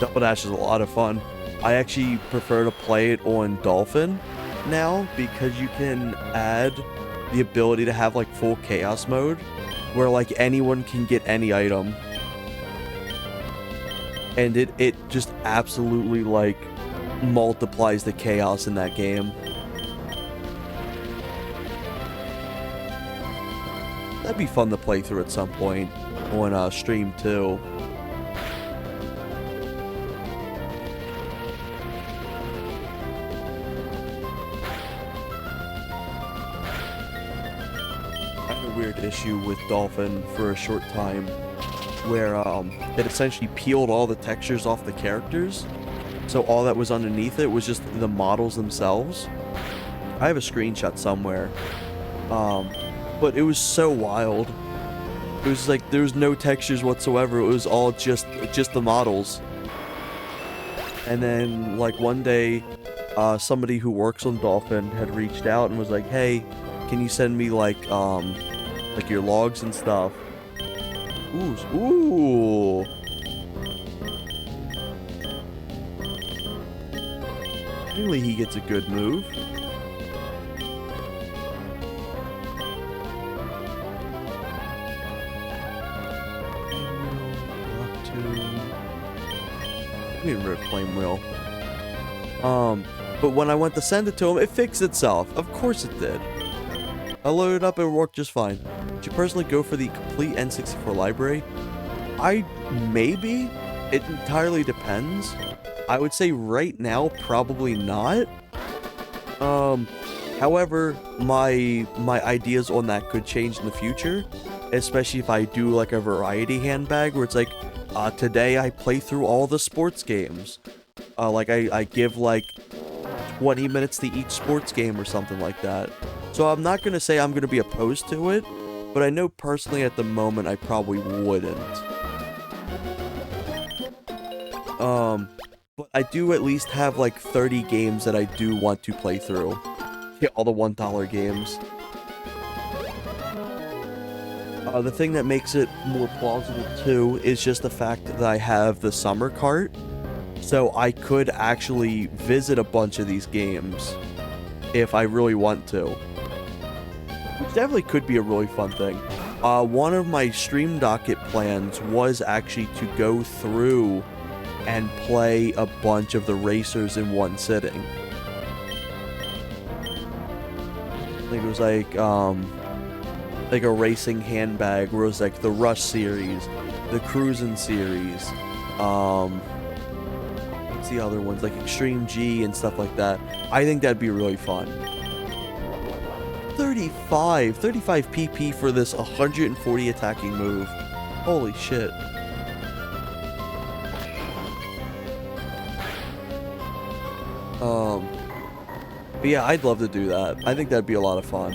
Double Dash is a lot of fun. I actually prefer to play it on Dolphin now, because you can add the ability to have, like, full chaos mode, where, like, anyone can get any item. And it just absolutely, like, multiplies the chaos in that game. That'd be fun to play through at some point on stream too. I had a weird issue with Dolphin for a short time, where it essentially peeled all the textures off the characters. So all that was underneath it was just the models themselves. I have a screenshot somewhere. But it was so wild. It was like there was no textures whatsoever. It was all just the models. And then like one day, somebody who works on Dolphin had reached out and was like, "Hey, can you send me like your logs and stuff?" Ooh. Really, he gets a good move. I didn't remember Flame Wheel. But when I went to send it to him, it fixed itself. Of course it did. I loaded it up and it worked just fine. Would you personally go for the complete N64 library? Maybe. It entirely depends. I would say right now, probably not. However, my ideas on that could change in the future, especially if I do like a variety handbag where it's like, today I play through all the sports games. Like I give like 20 minutes to each sports game or something like that. So I'm not gonna say I'm gonna be opposed to it, but I know personally at the moment I probably wouldn't. But I do at least have like 30 games that I do want to play through. Yeah, all the $1 games. The thing that makes it more plausible too is just the fact that I have the summer cart. So I could actually visit a bunch of these games if I really want to. Which definitely could be a really fun thing. One of my stream docket plans was actually to go through and play a bunch of the racers in one sitting. I think it was like a racing handbag where it was like the Rush series, the Cruisin' series, what's the other ones, like Extreme G and stuff like that. I think that'd be really fun. 35 PP for this 140 attacking move. Holy shit. But yeah, I'd love to do that. I think that'd be a lot of fun.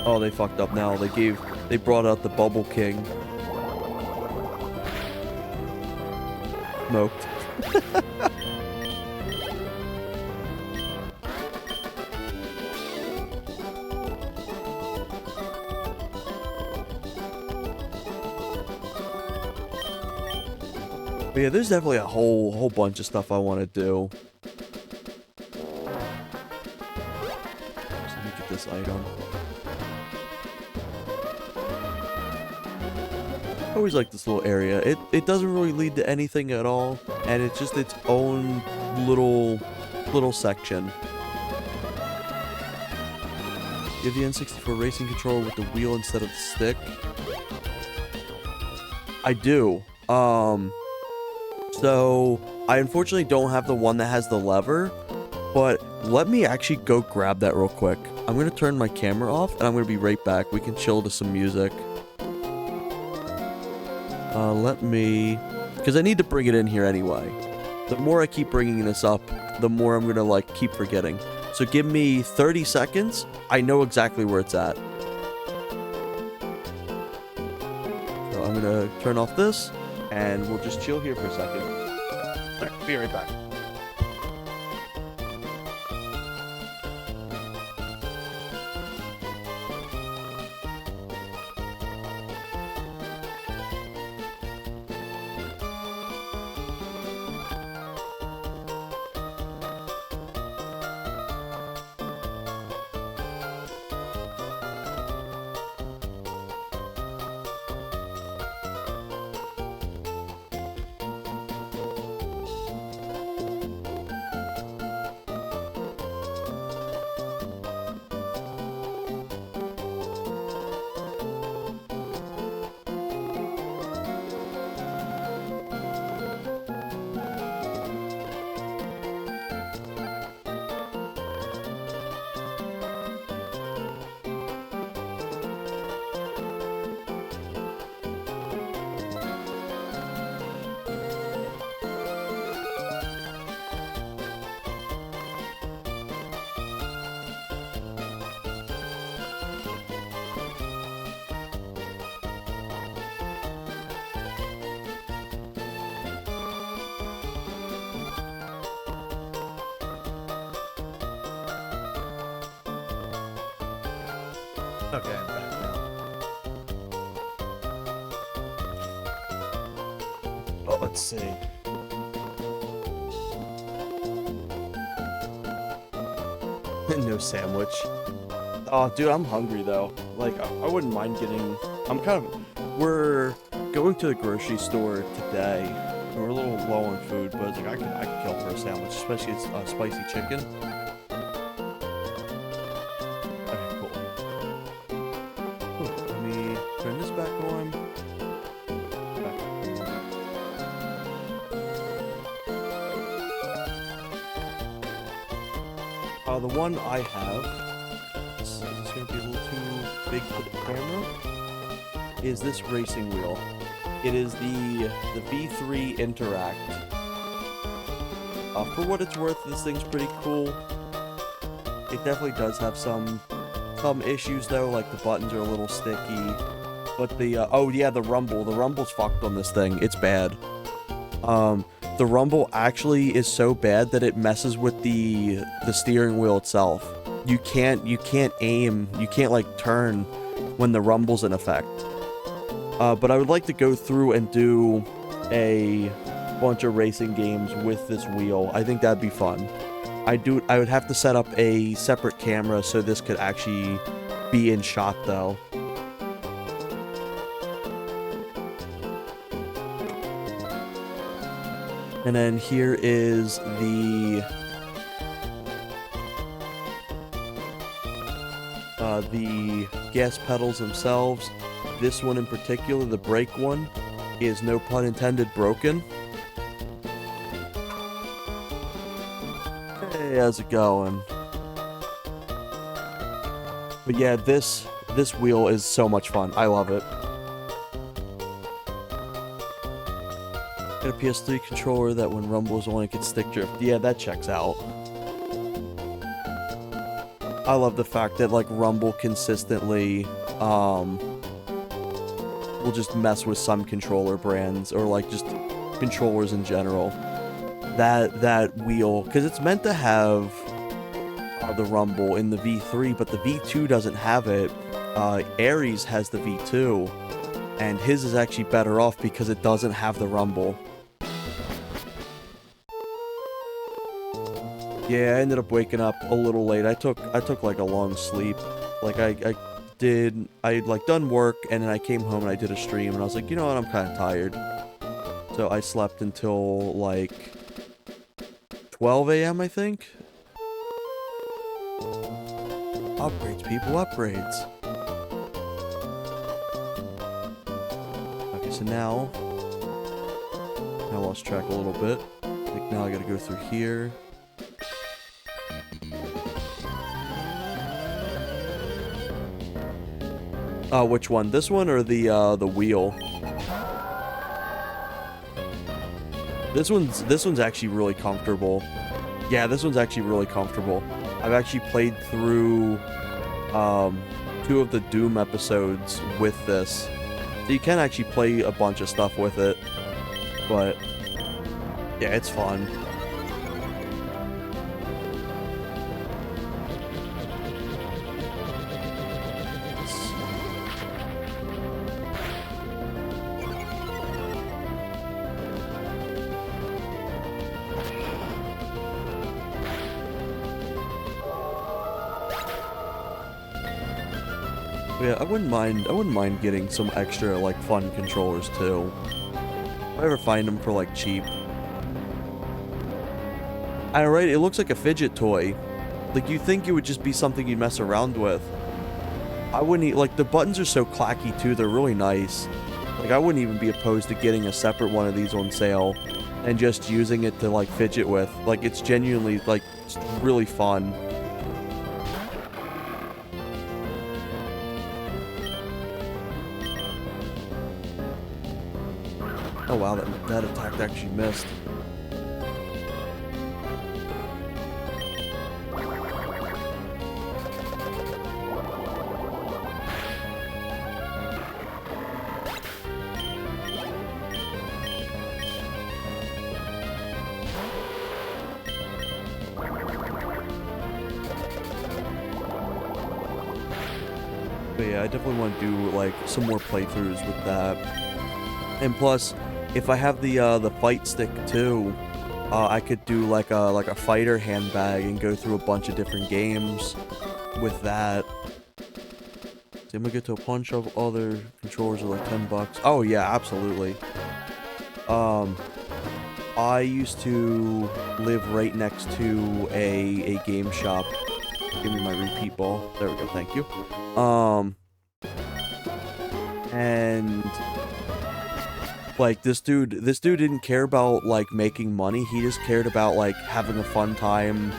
Oh, they fucked up now. They brought out the Bubble King. Smoked. But yeah, there's definitely a whole bunch of stuff I want to do. So let me get this item. I always like this little area. It doesn't really lead to anything at all, and it's just its own little section. You have the N64 racing controller with the wheel instead of the stick. I do. So I unfortunately don't have the one that has the lever, but let me actually go grab that real quick. I'm gonna turn my camera off and I'm gonna be right back. We can chill to some music. Because I need to bring it in here anyway. The more I keep bringing this up, the more I'm gonna like keep forgetting. So give me 30 seconds. I know exactly where it's at. So I'm gonna turn off this and we'll just chill here for a second. Alright, be right back. Okay, I'm back now. Oh, let's see. No sandwich. Oh, dude, I'm hungry though. Like, I wouldn't mind getting. We're going to the grocery store today. And we're a little low on food, but it's like I could kill for a sandwich, especially it's spicy chicken. Turn this back on. The one I have, this is going to be a little too big for the camera, is this racing wheel. It is the V3 Interact. For what it's worth, this thing's pretty cool. It definitely does have some issues though, like the buttons are a little sticky. But oh yeah, the rumble's fucked on this thing. It's bad. The rumble actually is so bad that it messes with the steering wheel itself. You can't aim, you can't like turn when the rumble's in effect. But I would like to go through and do a bunch of racing games with this wheel. I think that'd be fun. I would have to set up a separate camera so this could actually be in shot though. And then here is the gas pedals themselves. This one in particular, the brake one, is no pun intended broken. Hey, how's it going? But yeah, this wheel is so much fun. I love it. Got a PS3 controller that when rumbles on it gets stick drift. Yeah, that checks out. I love the fact that, like, Rumble consistently, will just mess with some controller brands, or, like, just controllers in general. That wheel, because it's meant to have the Rumble in the V3, but the V2 doesn't have it. Ares has the V2, and his is actually better off because it doesn't have the Rumble. Yeah, I ended up waking up a little late. I took like a long sleep. Like I like done work, and then I came home and I did a stream, and I was like, you know what, I'm kind of tired. So I slept until like 12 a.m. I think. Upgrades, people, upgrades. Okay, so now I lost track a little bit. I think now I gotta go through here. Which one? This one or the wheel? This one's actually really comfortable. Yeah, this one's actually really comfortable. I've actually played through 2 of the Doom episodes with this. So you can actually play a bunch of stuff with it. But yeah, it's fun. Yeah, I wouldn't mind getting some extra, like, fun controllers, too. If I ever find them for, like, cheap. Alright, it looks like a fidget toy. Like, you think it would just be something you'd mess around with. I wouldn't, like, the buttons are so clacky, too, they're really nice. Like, I wouldn't even be opposed to getting a separate one of these on sale, and just using it to, like, fidget with. Like, it's genuinely, like, it's really fun. Oh wow, that attack actually missed. But yeah, I definitely want to do, like, some more playthroughs with that. And plus, if I have the fight stick too, I could do like a fighter handbag and go through a bunch of different games with that. So I'm gonna get to a bunch of other controllers are like $10. Oh yeah, absolutely. I used to live right next to a game shop. Give me my repeat ball. There we go. Thank you. And like, this dude didn't care about, like, making money. He just cared about, like, having a fun time,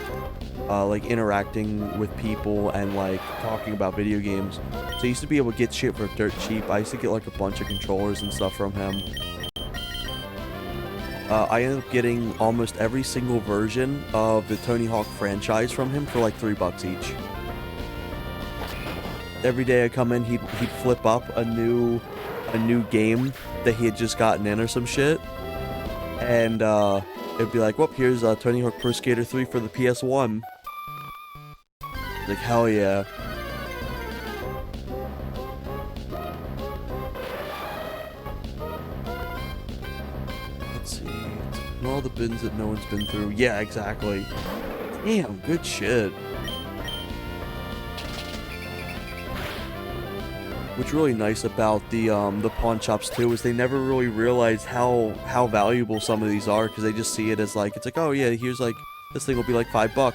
like, interacting with people and, like, talking about video games. So he used to be able to get shit for dirt cheap. I used to get, like, a bunch of controllers and stuff from him. I ended up getting almost every single version of the Tony Hawk franchise from him for, like, $3 each. Every day I come in, he'd flip up a new game that he had just gotten in or some shit, and it'd be like, whoop, here's Tony Hawk Pro Skater 3 for the PS1. Like, hell yeah. Let's see, all the bins that no one's been through. Yeah, exactly. Damn, good shit. What's really nice about the pawn shops too is they never really realize how valuable some of these are, because they just see it as like, it's like, oh yeah, here's like, this thing will be like $5.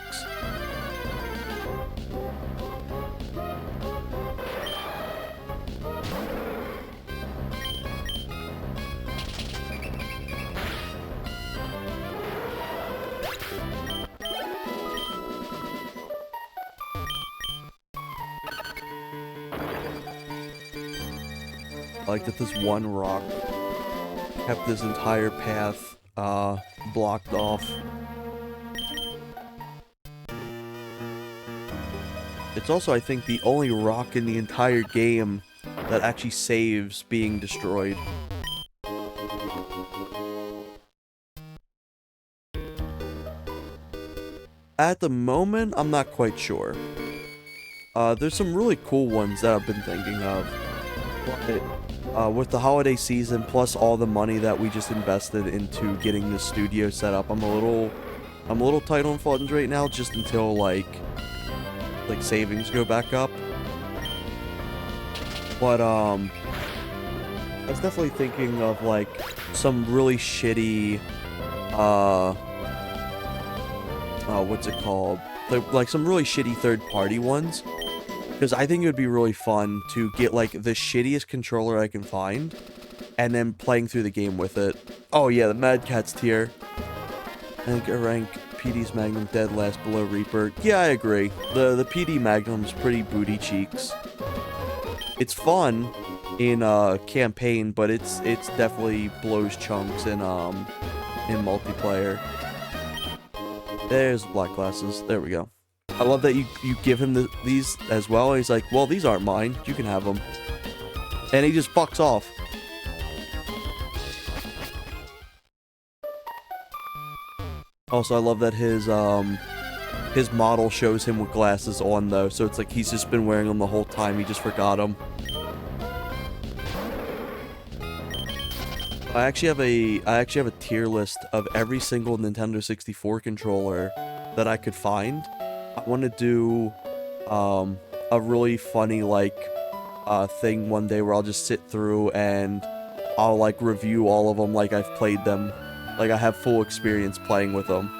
I like that this one rock kept this entire path blocked off. It's also, I think, the only rock in the entire game that actually saves being destroyed. At the moment, I'm not quite sure. There's some really cool ones that I've been thinking of. But, with the holiday season, plus all the money that we just invested into getting the studio set up, I'm a little tight on funds right now, just until, like savings go back up. But, I was definitely thinking of, like, some really shitty, what's it called? Like some really shitty third-party ones. Because I think it would be really fun to get, like, the shittiest controller I can find, and then playing through the game with it. Oh yeah, the Mad Catz tier. I think I rank PD's Magnum dead last below Reaper. Yeah, I agree. The PD Magnum's pretty booty cheeks. It's fun in campaign, but it's definitely blows chunks in multiplayer. There's black glasses. There we go. I love that you give him these as well. And he's like, well, these aren't mine. You can have them. And he just fucks off. Also, I love that his model shows him with glasses on, though. So it's like he's just been wearing them the whole time. He just forgot them. I actually have a tier list of every single Nintendo 64 controller that I could find. I want to do a really funny thing one day where I'll just sit through and I'll like review all of them like I've played them, like I have full experience playing with them.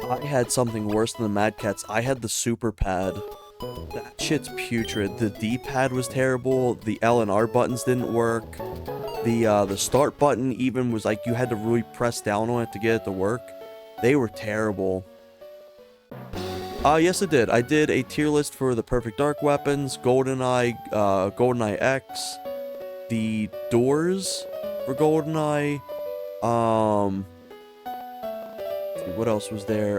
I had something worse than the Mad Catz. I had the Super Pad. That shit's putrid. The D-pad was terrible. The L and R buttons didn't work. The start button even was like you had to really press down on it to get it to work. They were terrible. Yes, I did. I did a tier list for the Perfect Dark weapons, GoldenEye, GoldenEye X, the doors for GoldenEye. What else was there?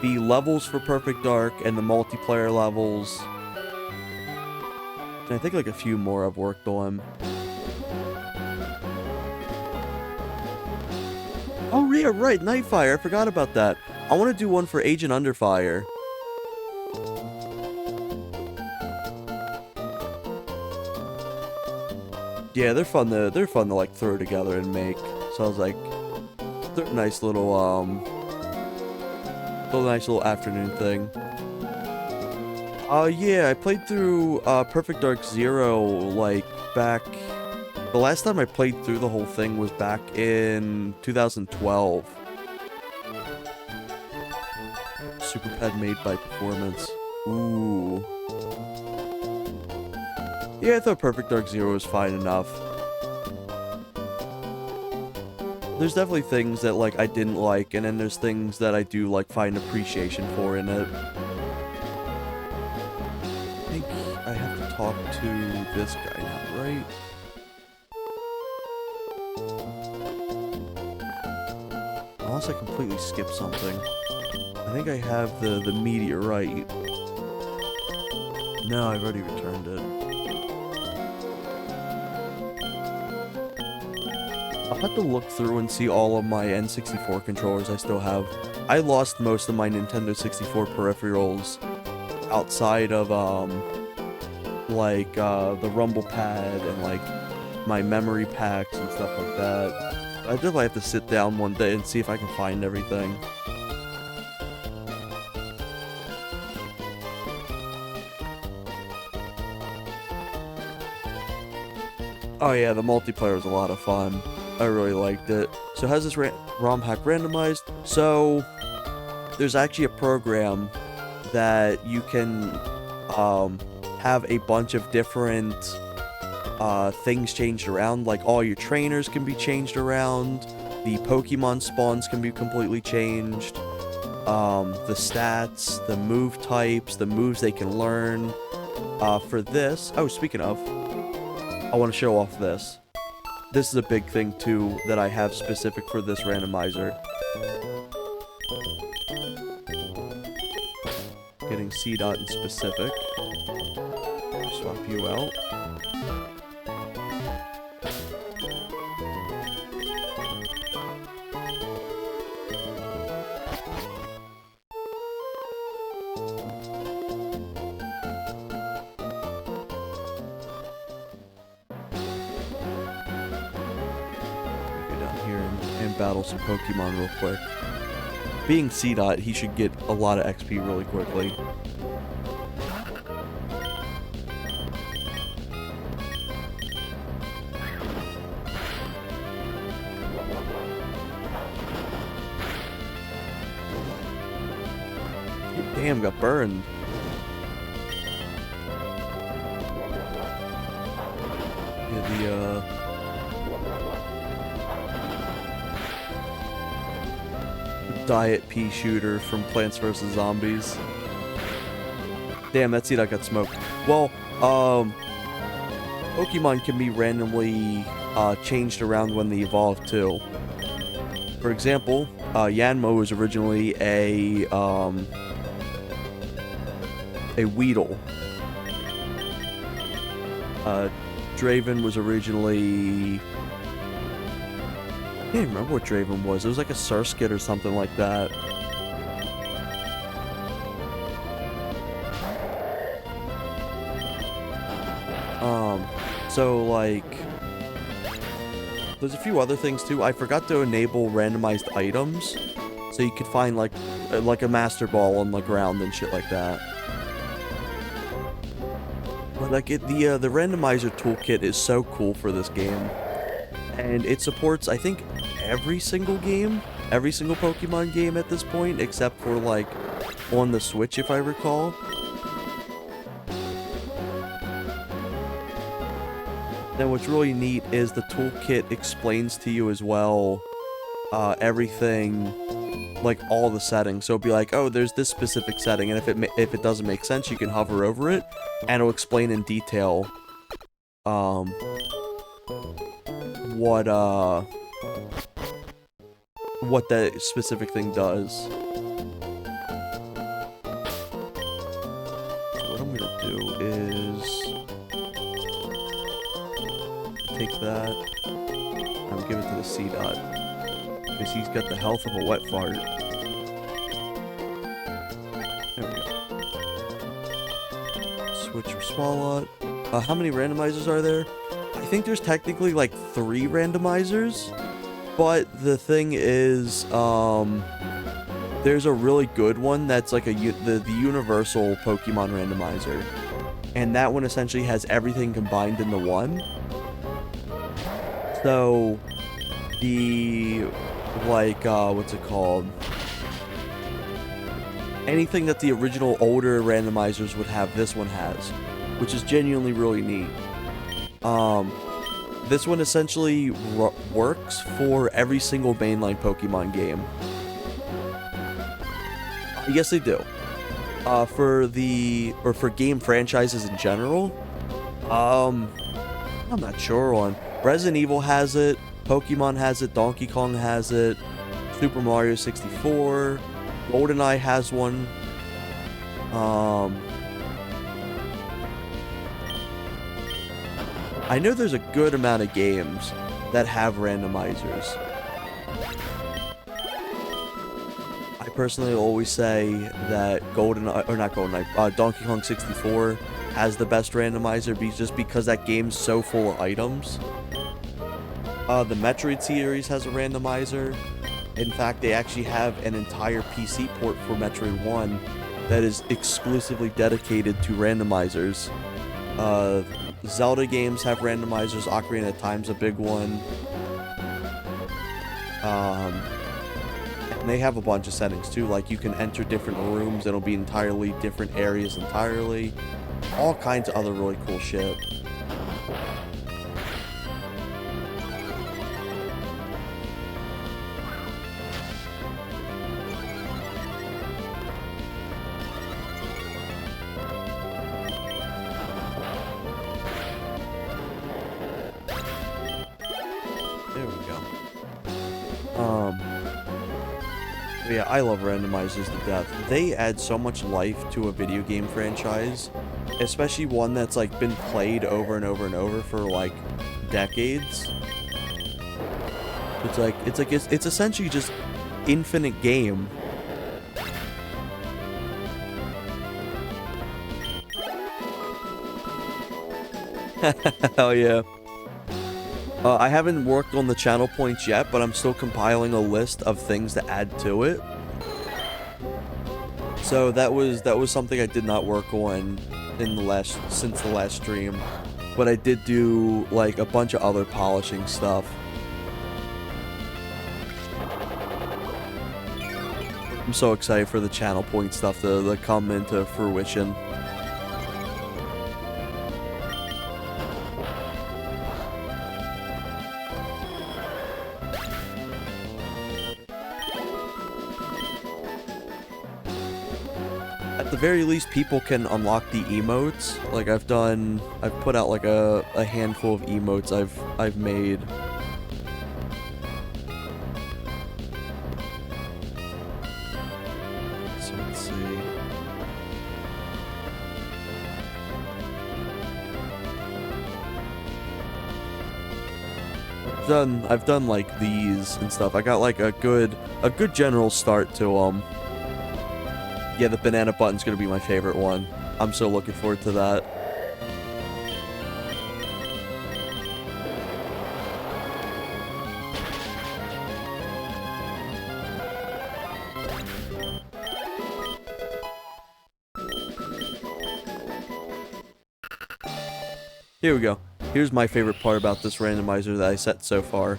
The levels for Perfect Dark and the multiplayer levels. And I think like a few more I've worked on. Oh yeah, right, Nightfire. I forgot about that. I want to do one for Agent Underfire. Yeah, they're fun to like throw together and make. So I was like, they're a nice little afternoon thing. Yeah, I played through Perfect Dark Zero like back. The last time I played through the whole thing was back in 2012. Super Pad made by Performance. Ooh. Yeah, I thought Perfect Dark Zero was fine enough. There's definitely things that like I didn't like, and then there's things that I do like find appreciation for in it. I think I have to talk to this guy now, right? Unless I completely skip something. I think I have the meteorite. No, I've already returned it. I'll have to look through and see all of my N64 controllers I still have. I lost most of my Nintendo 64 peripherals outside of, the rumble pad and, like, my memory packs and stuff like that. I definitely have to sit down one day and see if I can find everything. Oh yeah, the multiplayer was a lot of fun. I really liked it. So how's this ROM hack randomized? So there's actually a program that you can have a bunch of different things changed around. Like all your trainers can be changed around. The Pokemon spawns can be completely changed. The stats, the move types, the moves they can learn. For this, oh, speaking of, I want to show off this. this is a big thing too that I have specific for this randomizer. Getting C dot in specific. Swap you out. Battle some Pokemon real quick. Being C dot, he should get a lot of XP really quickly. Damn, got burned. Yeah, Diet Pea Shooter from Plants vs. Zombies. Damn, that seed I got smoked. Well, Pokemon can be randomly changed around when they evolve too. For example, Yanmo was originally a Weedle. Draven was originally... I can't even remember what Draven was. It was like a Surskit or something like that. So like, there's a few other things too. I forgot to enable randomized items, so you could find like a Master Ball on the ground and shit like that. But like the randomizer toolkit is so cool for this game, and it supports, I think, every single Pokemon game at this point, except for like on the Switch, if I recall. Then what's really neat is the toolkit explains to you as well everything, like all the settings. So it'll be like, oh, there's this specific setting, and if it doesn't make sense, you can hover over it, and it'll explain in detail what that specific thing does. So what I'm gonna do is take that and give it to the C dot, because he's got the health of a wet fart. There we go. Switch for Swalot. How many randomizers are there? I think there's technically like 3 randomizers, but the thing is, there's a really good one that's like the universal Pokemon randomizer, and that one essentially has everything combined into one. So, what's it called? Anything that the original older randomizers would have, this one has, which is genuinely really neat. This one essentially works for every single mainline Pokemon game. Yes, they do. For game franchises in general, I'm not sure on. Resident Evil has it, Pokemon has it, Donkey Kong has it, Super Mario 64, GoldenEye has one. I know there's a good amount of games that have randomizers. I personally always say that Donkey Kong 64 has the best randomizer, just because that game's so full of items. The Metroid series has a randomizer. In fact, they actually have an entire PC port for Metroid 1 that is exclusively dedicated to randomizers. Zelda games have randomizers. Ocarina of Time's a big one. And they have a bunch of settings too, like you can enter different rooms, it'll be entirely different areas entirely. All kinds of other really cool shit. Yeah, I love randomizers to death. They add so much life to a video game franchise, especially one that's like been played over and over and over for like decades. It's essentially just infinite game. Hell yeah. I haven't worked on the channel points yet, but I'm still compiling a list of things to add to it. So that was something I did not work on since the last stream, but I did do like a bunch of other polishing stuff. I'm so excited for the channel point stuff to come into fruition. At the very least, people can unlock the emotes. Like I've put out like a handful of emotes I've made. So let's see. I've done like these and stuff. I got like a good general start to them. Yeah, the banana button's gonna be my favorite one. I'm so looking forward to that. Here we go. Here's my favorite part about this randomizer that I set so far.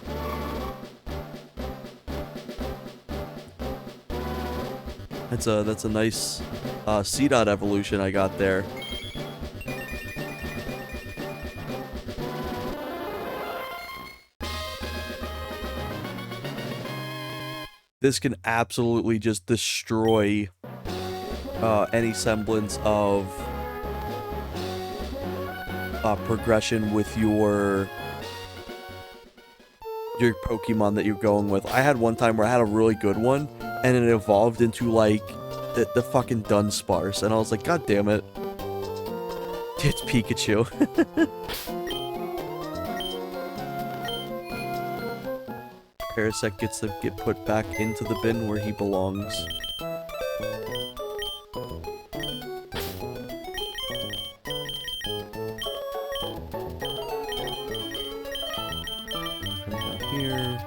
That's a nice C-dot evolution I got there. This can absolutely just destroy any semblance of progression with your Pokemon that you're going with. I had one time where I had a really good one, and it evolved into, like, the fucking Dunsparce, and I was like, god damn it. It's Pikachu. Parasect gets to get put back into the bin where he belongs. Here.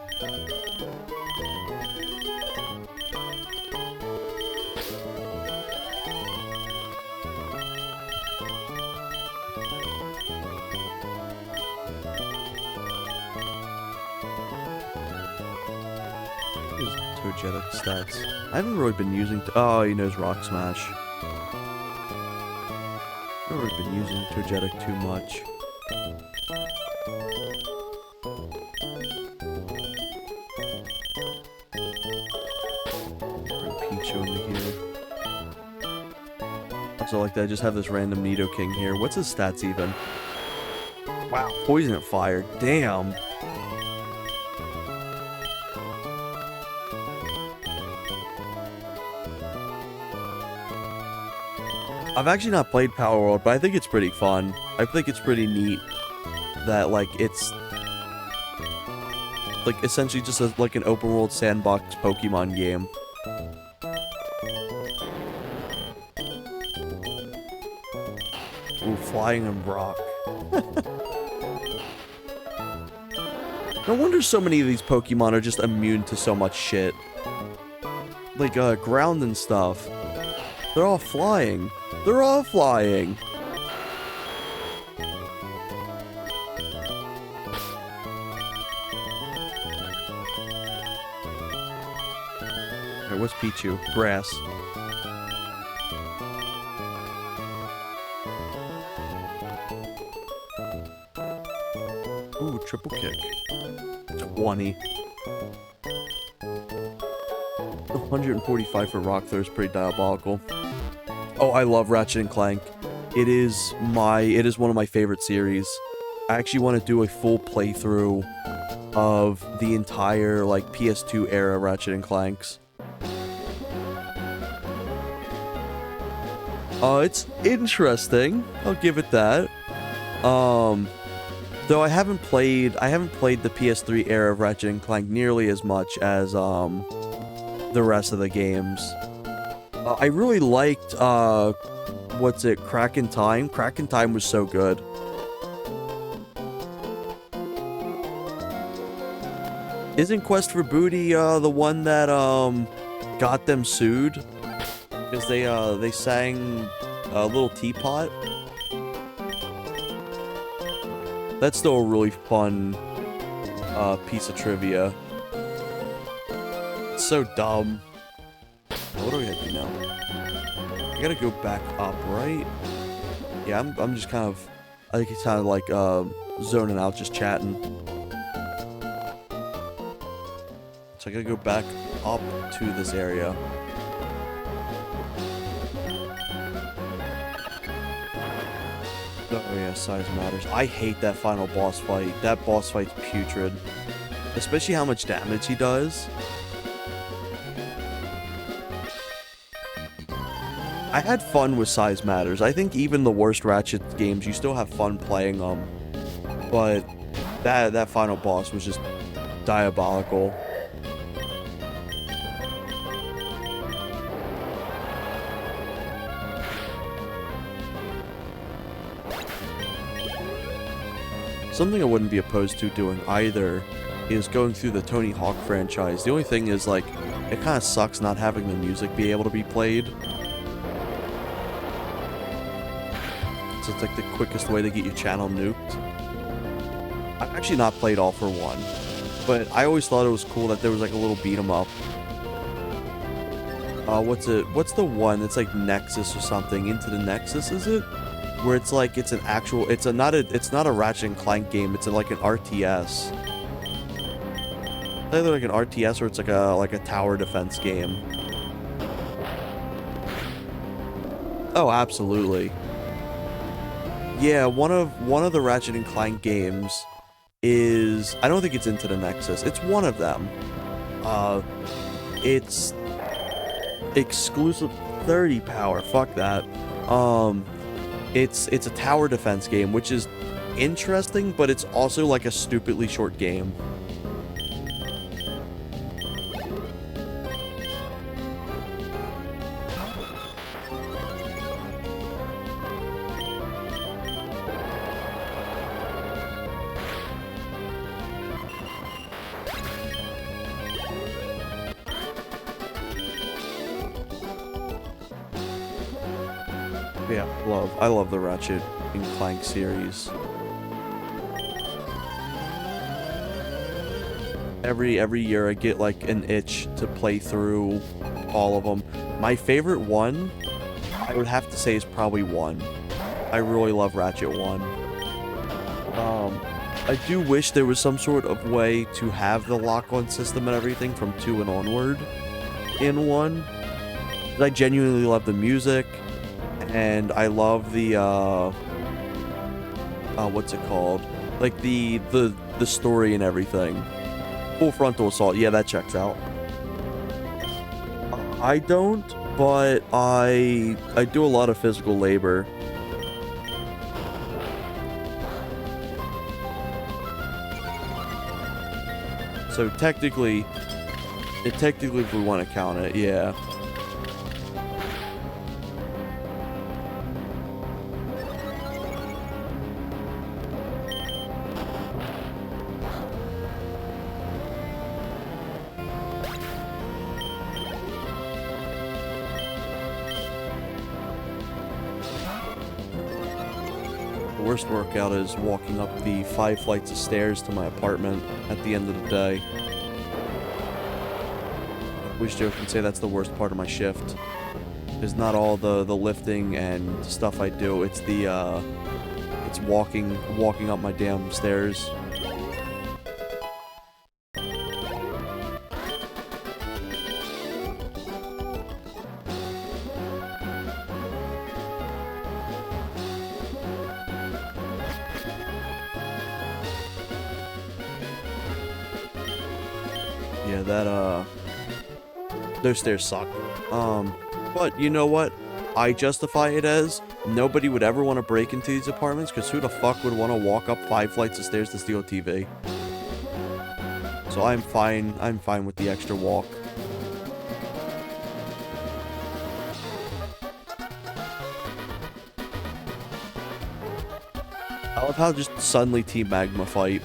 Togetic stats. I haven't really been using. Oh, he knows Rock Smash. I've never really been using Togetic too much. Bring Pichu into here. Also, like that, I just have this random Nidoking here. What's his stats even? Wow, Poison and Fire. Damn. I've actually not played Power World, but I think it's pretty fun. I think it's pretty neat that, like, it's like essentially just like an open world sandbox Pokemon game. Ooh, Flying and Rock. No wonder so many of these Pokemon are just immune to so much shit. Like, ground and stuff. They're all flying. They're all flying. Alright, what's Pichu? Grass. Ooh, triple kick. 20. 145 for Rock Throw is pretty diabolical. Oh, I love Ratchet and Clank. It is one of my favorite series. I actually want to do a full playthrough of the entire, like, PS2 era Ratchet and Clanks. It's interesting. I'll give it that. Though I haven't played the PS3 era of Ratchet and Clank nearly as much as the rest of the games. I really liked what's it, Crack in Time? Crack in Time was so good. Isn't Quest for Booty the one that got them sued? Because they sang Little Teapot? That's still a really fun piece of trivia. It's so dumb. What do we have to do now? I gotta go back up, right? Yeah, I'm just kind of, I think it's kind of like zoning out, just chatting. So I gotta go back up to this area. Oh yeah, size matters. I hate that final boss fight. That boss fight's putrid. Especially how much damage he does. I had fun with Size Matters. I think even the worst Ratchet games, you still have fun playing them. But that final boss was just diabolical. Something I wouldn't be opposed to doing either is going through the Tony Hawk franchise. The only thing is, like, it kind of sucks not having the music be able to be played. So it's like the quickest way to get your channel nuked. I've actually not played All for One, but I always thought it was cool that there was like a little beat 'em up. What's the one? It's like Nexus or something. Into the Nexus, is it? Where it's like it's an actual, it's not a Ratchet and Clank game. It's like an RTS. It's either like an RTS or it's like a tower defense game. Oh, absolutely. Yeah, one of the Ratchet and Clank games is, I don't think it's Into the Nexus. It's one of them. It's exclusive 30 power. Fuck that. It's a tower defense game, which is interesting, but it's also like a stupidly short game. Yeah, I love the Ratchet and Clank series. Every year I get like an itch to play through all of them. My favorite one, I would have to say, is probably 1. I really love Ratchet 1. I do wish there was some sort of way to have the lock-on system and everything from 2 and onward in 1. I genuinely love the music. And I love the, what's it called? Like, the story and everything. Full Frontal Assault, yeah, that checks out. I don't, but I do a lot of physical labor. So technically, if we want to count it, yeah. Worst workout is walking up the 5 flights of stairs to my apartment at the end of the day. I wish Joe can say that's the worst part of my shift. It's not all the lifting and stuff I do, it's the it's walking up my damn stairs. Yeah, those stairs suck. But you know what? I justify it as nobody would ever want to break into these apartments, because who the fuck would want to walk up 5 flights of stairs to steal a TV? So I'm fine with the extra walk. I love how just suddenly Team Magma fight.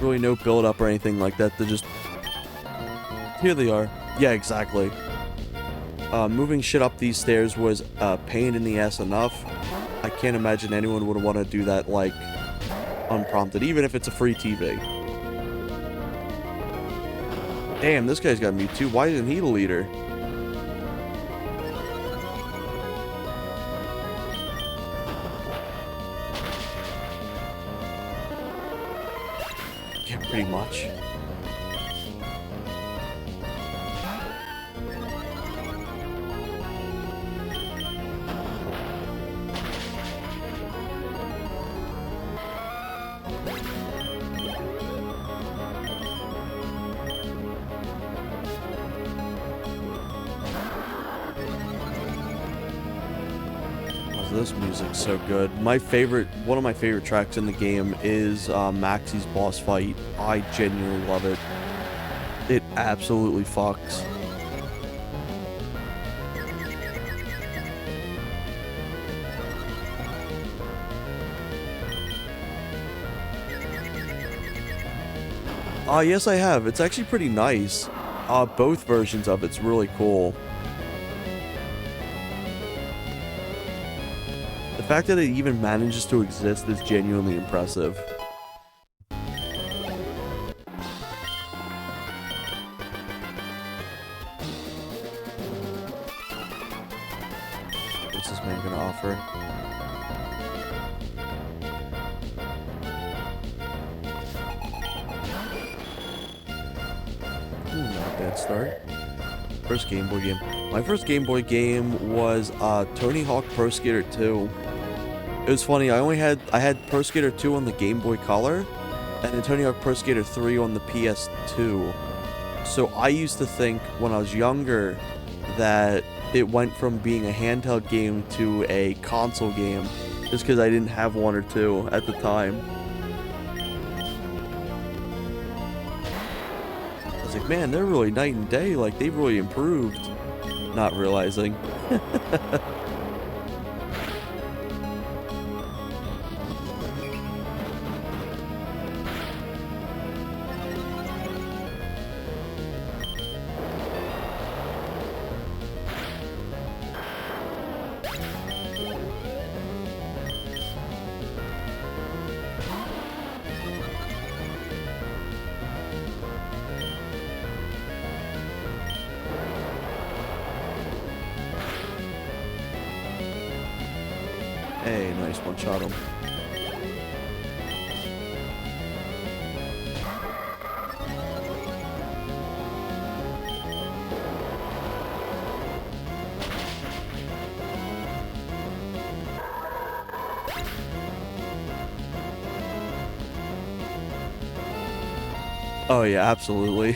Really no build up or anything like that, they're just... Here they are. Yeah, exactly. Moving shit up these stairs was a pain in the ass enough. I can't imagine anyone would want to do that, like, unprompted, even if it's a free TV. Damn, this guy's got Mewtwo. Why isn't he the leader? Yeah, pretty much. This music's so good. One of my favorite tracks in the game is Maxie's boss fight. I genuinely love it. It absolutely fucks. Yes I have. It's actually pretty nice. Both versions of it's really cool. The fact that it even manages to exist is genuinely impressive. What's this man gonna offer? Not a bad start. First Game Boy game. My first Game Boy game was Tony Hawk Pro Skater 2. It was funny, I had Pro Skater 2 on the Game Boy Color, and then Tony Hawk Pro Skater 3 on the PS2. So I used to think, when I was younger, that it went from being a handheld game to a console game, just because I didn't have one or two at the time. I was like, man, they're really night and day, like, they've really improved. Not realizing. Hey, nice, one shot him. Oh yeah, absolutely.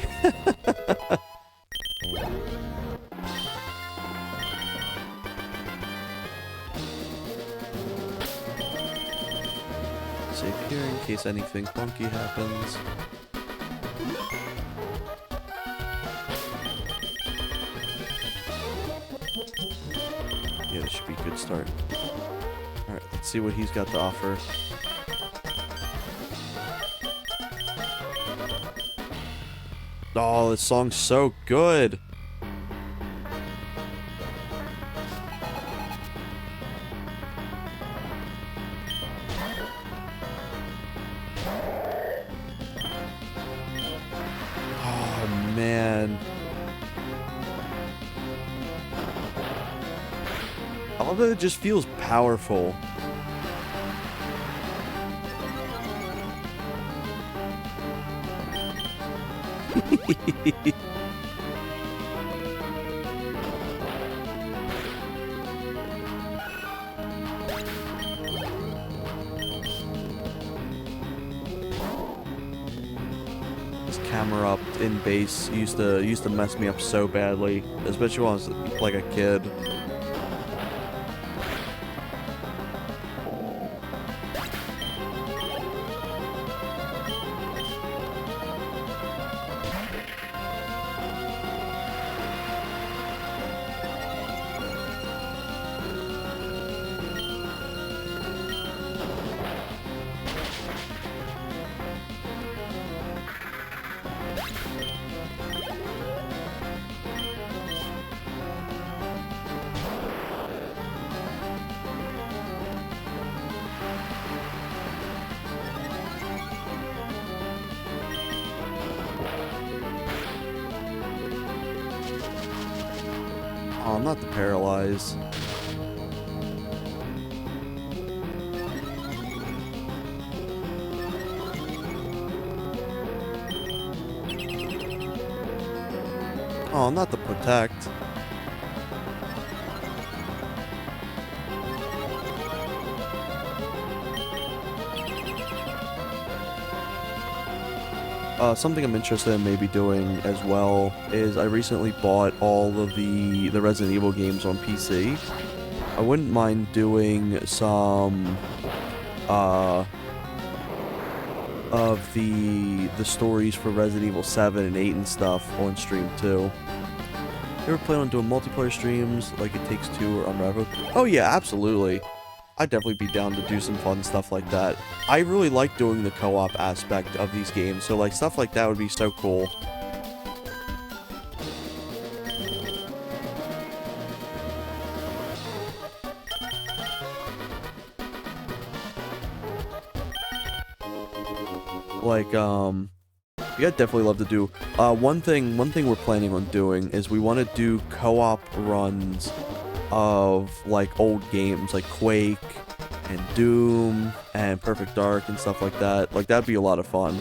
Save here in case anything funky happens. Yeah, this should be a good start. Alright, let's see what he's got to offer. Oh, this song's so good! Oh, man. All of it just feels powerful. This camera up in base used to mess me up so badly, especially when I was like a kid. Oh, not the paralyze. Oh, not the protect. Something I'm interested in maybe doing as well is I recently bought all of the Resident Evil games on PC. I wouldn't mind doing some of the stories for Resident Evil 7 and 8 and stuff on stream too. You ever plan on doing multiplayer streams like It Takes Two or Unraveled? Oh yeah, absolutely. I'd definitely be down to do some fun stuff like that. I really like doing the co-op aspect of these games, so like stuff like that would be so cool. Like, yeah, I'd definitely love to do. One thing we're planning on doing is we want to do co-op runs of like old games like Quake and Doom and Perfect Dark and stuff like that. Like, that'd be a lot of fun.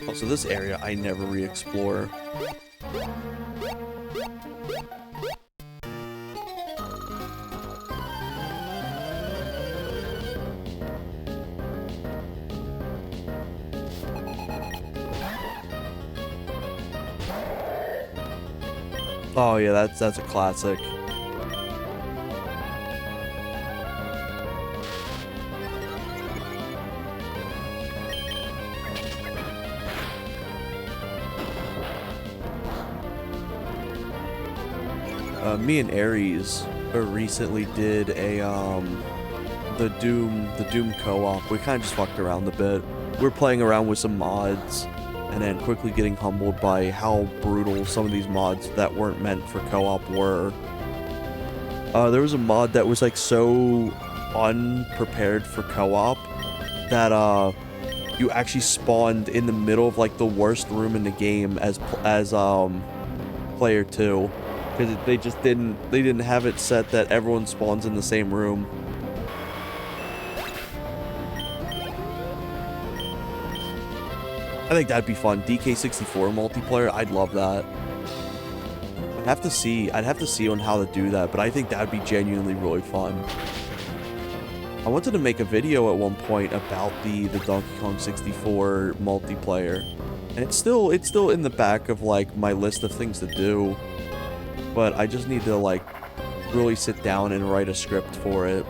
Also, this area I never re-explore. Oh yeah, that's a classic. Me and Aries recently did a the Doom co-op. We kind of just fucked around a bit. We're playing around with some mods, and then quickly getting humbled by how brutal some of these mods that weren't meant for co-op were. There was a mod that was like so unprepared for co-op that you actually spawned in the middle of like the worst room in the game as player 2, because they didn't have it set that everyone spawns in the same room. I think that'd be fun. DK64 multiplayer, I'd love that. I'd have to see on how to do that, but I think that'd be genuinely really fun. I wanted to make a video at one point about the Donkey Kong 64 multiplayer, and it's still in the back of like my list of things to do, but I just need to like really sit down and write a script for it.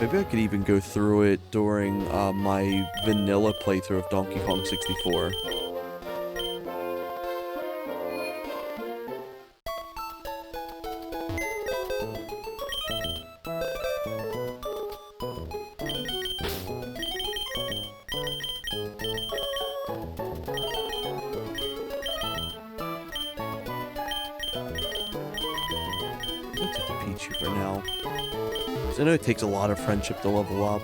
Maybe I could even go through it during my vanilla playthrough of Donkey Kong 64. take the Pichu for now. 'Cause I know it takes a lot of friendship to level up.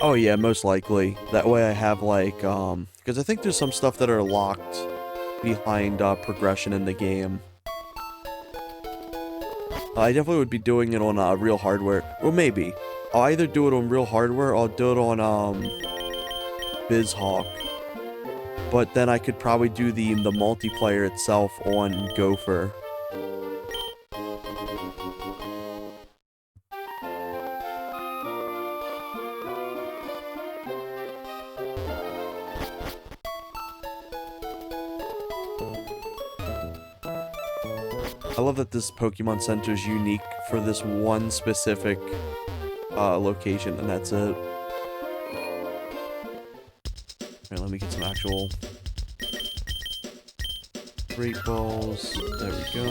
Oh yeah, most likely. That way I have like, because I think there's some stuff that are locked behind progression in the game. I definitely would be doing it on real hardware. Well, maybe. I'll either do it on real hardware or I'll do it on BizHawk. But then I could probably do the multiplayer itself on Gopher. I love that this Pokemon Center is unique for this one specific location, and that's it. Alright, let me get some actual Great Balls. There we go.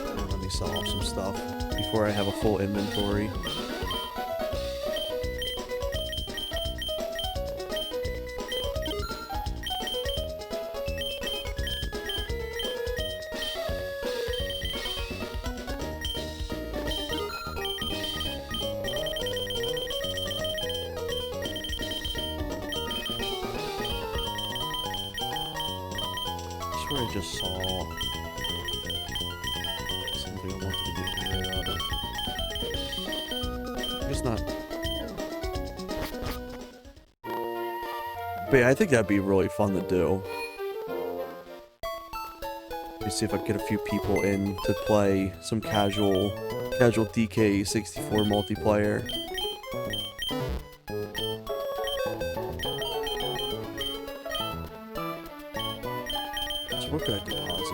And let me sell off some stuff before I have a full inventory. I just saw something I wanted to get rid of. I guess not. But yeah, I think that'd be really fun to do. Let me see if I can get a few people in to play some casual DK64 multiplayer. What could I deposit?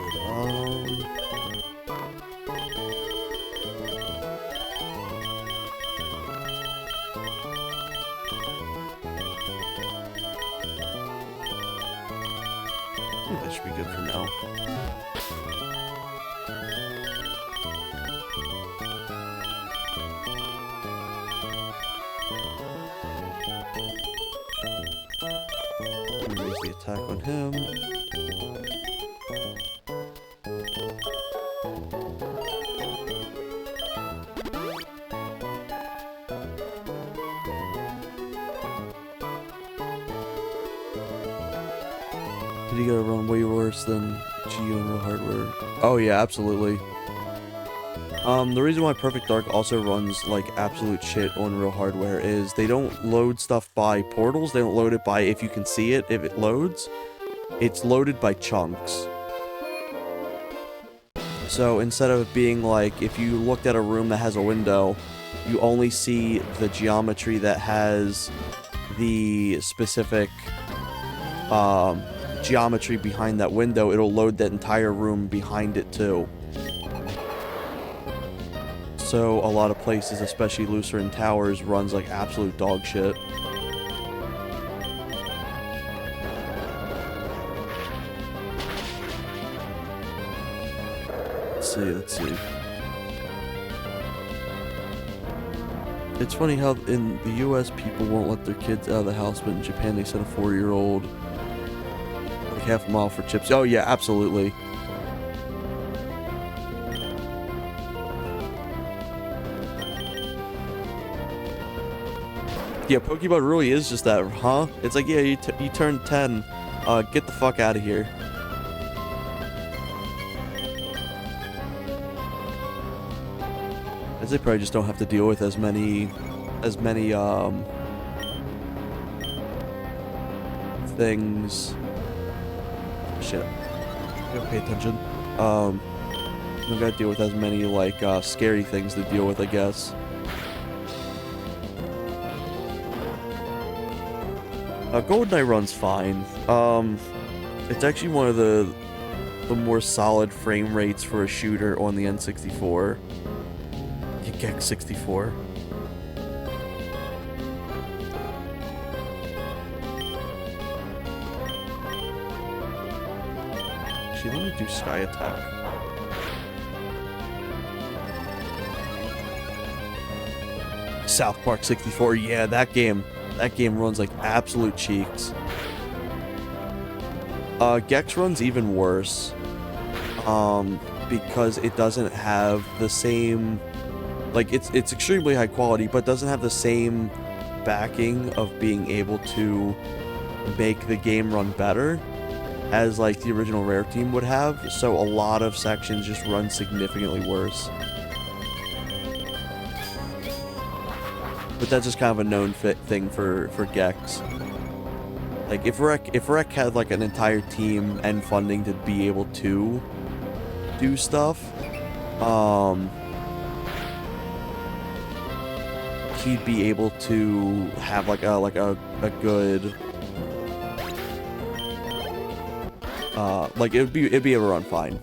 I think that should be good for now. I'm gonna raise the attack on him. You gotta run way worse than G on real hardware. Oh yeah, absolutely. The reason why Perfect Dark also runs like absolute shit on real hardware is they don't load stuff by portals. They don't load it by if you can see it, if it loads. It's loaded by chunks. So instead of it being like, if you looked at a room that has a window, you only see the geometry that has the specific, geometry behind that window, it'll load that entire room behind it too. So a lot of places, especially Lucerne Towers, runs like absolute dog shit. Let's see. It's funny how in the US people won't let their kids out of the house, but in Japan they send a 4-year-old like half a mile for chips. Oh yeah, absolutely. Yeah, Pokemon really is just that, huh? It's like, yeah, you turned 10. Get the fuck out of here. As they probably just don't have to deal with as many things. Shit. You gotta pay attention. You gotta deal with as many, like, scary things to deal with, I guess. GoldenEye runs fine. It's actually one of the more solid frame rates for a shooter on the N64. Gex 64. Actually, let me do Sky Attack. South Park 64, yeah, that game. That game runs like absolute cheeks. Gex runs even worse. Because it doesn't have the same, like, it's extremely high quality, but doesn't have the same backing of being able to make the game run better as like the original Rare team would have, so a lot of sections just run significantly worse. But that's just kind of a known thing for Gex. Like if Rec had like an entire team and funding to be able to do stuff, he'd be able to have like a good like it'd be able to run fine.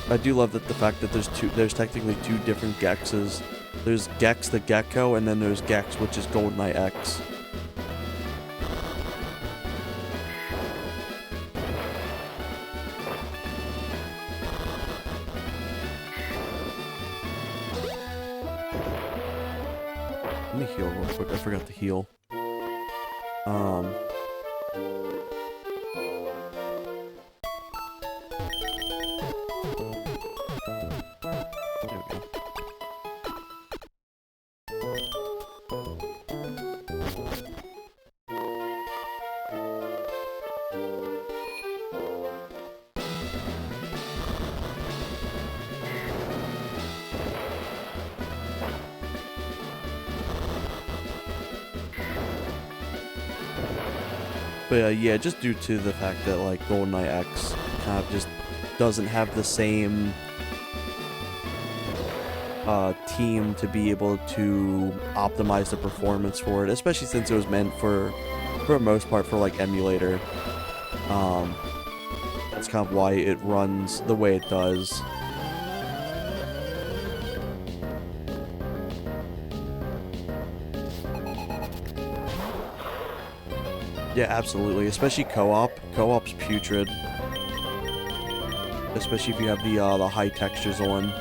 I do love that the fact that there's technically two different Gexes. There's Gex the Gecko, and then there's Gex, which is GoldenEye X. Let me heal real quick. I forgot to heal. But yeah, just due to the fact that like GoldenEye X kind of just doesn't have the same team to be able to optimize the performance for it, especially since it was meant for the most part for like emulator. That's kind of why it runs the way it does. Yeah, absolutely. Especially co-op. Co-op's putrid. Especially if you have the high textures on.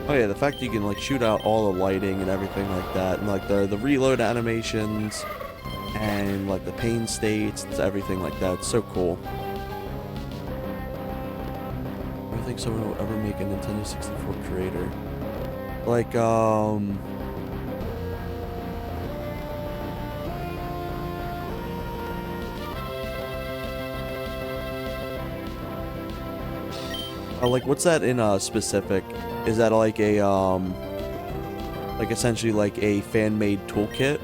Oh yeah, the fact that you can like shoot out all the lighting and everything like that, and like the reload animations, and like the pain states, everything like that, it's so cool. I don't think someone will ever make a Nintendo 64 creator. Like, like what's that in specific? Is that like a like essentially like a fan-made toolkit?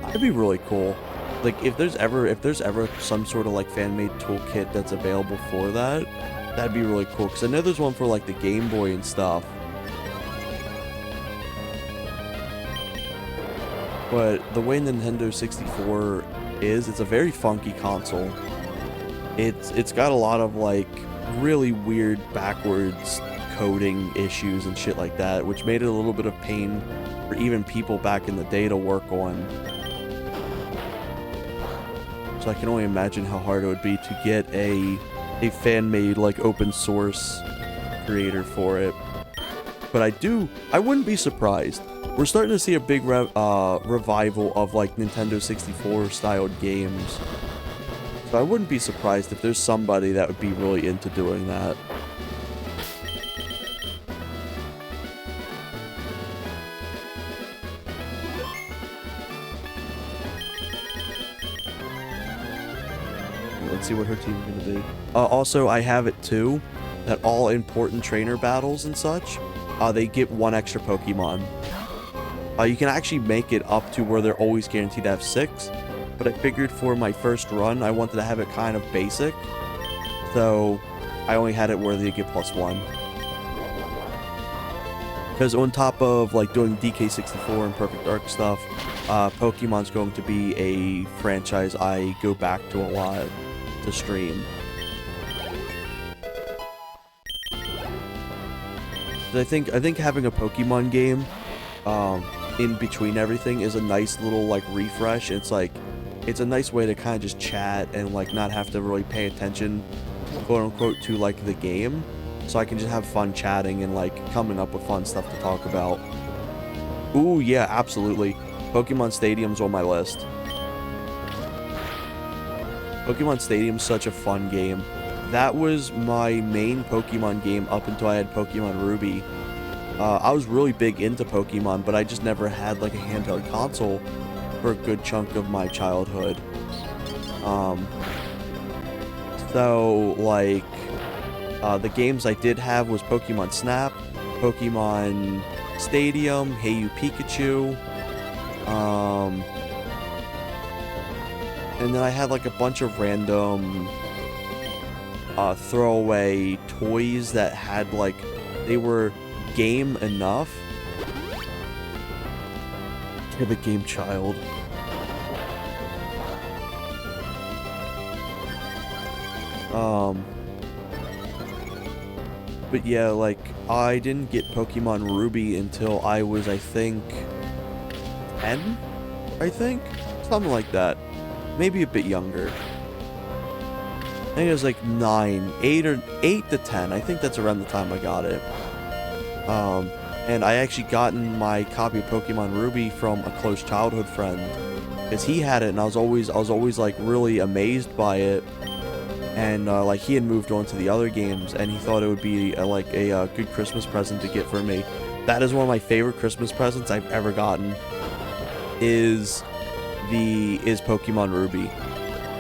That'd be really cool. Like if there's ever some sort of like fan-made toolkit that's available for that, that'd be really cool. Because I know there's one for like the Game Boy and stuff. But the way Nintendo 64 is, it's a very funky console. It's got a lot of like really weird backwards coding issues and shit like that, which made it a little bit of pain for even people back in the day to work on. So I can only imagine how hard it would be to get a fan-made like open source creator for it. But I wouldn't be surprised. We're starting to see a big revival of like Nintendo 64 styled games. So I wouldn't be surprised if there's somebody that would be really into doing that. Let's see what her team's gonna be. Also, I have it too, that all important trainer battles and such, they get one extra Pokemon. You can actually make it up to where they're always guaranteed to have 6, but I figured for my first run, I wanted to have it kind of basic. So, I only had it where they get +1. Because on top of like doing DK64 and Perfect Dark stuff, Pokemon's going to be a franchise I go back to a lot to stream. I think having a Pokemon game in between everything is a nice little like refresh. It's a nice way to kind of just chat and like not have to really pay attention, quote unquote, to like the game. So I can just have fun chatting and like coming up with fun stuff to talk about. Ooh, yeah, absolutely. Pokemon Stadium's on my list. Pokemon Stadium's such a fun game. That was my main Pokemon game up until I had Pokemon Ruby. I was really big into Pokemon, but I just never had like a handheld console for a good chunk of my childhood. So like the games I did have was Pokemon Snap, Pokemon Stadium, Hey You Pikachu, and then I had like a bunch of random throwaway toys that had like, they were game enough. You're the game child. But yeah, like, I didn't get Pokemon Ruby until I was, I think, 10? I think? Something like that. Maybe a bit younger. I think it was like 9, 8 to 10. I think that's around the time I got it. And I actually gotten my copy of Pokemon Ruby from a close childhood friend, because he had it, and I was always like really amazed by it. And like he had moved on to the other games, and he thought it would be like a good Christmas present to get for me. That is one of my favorite Christmas presents I've ever gotten. Is Pokemon Ruby,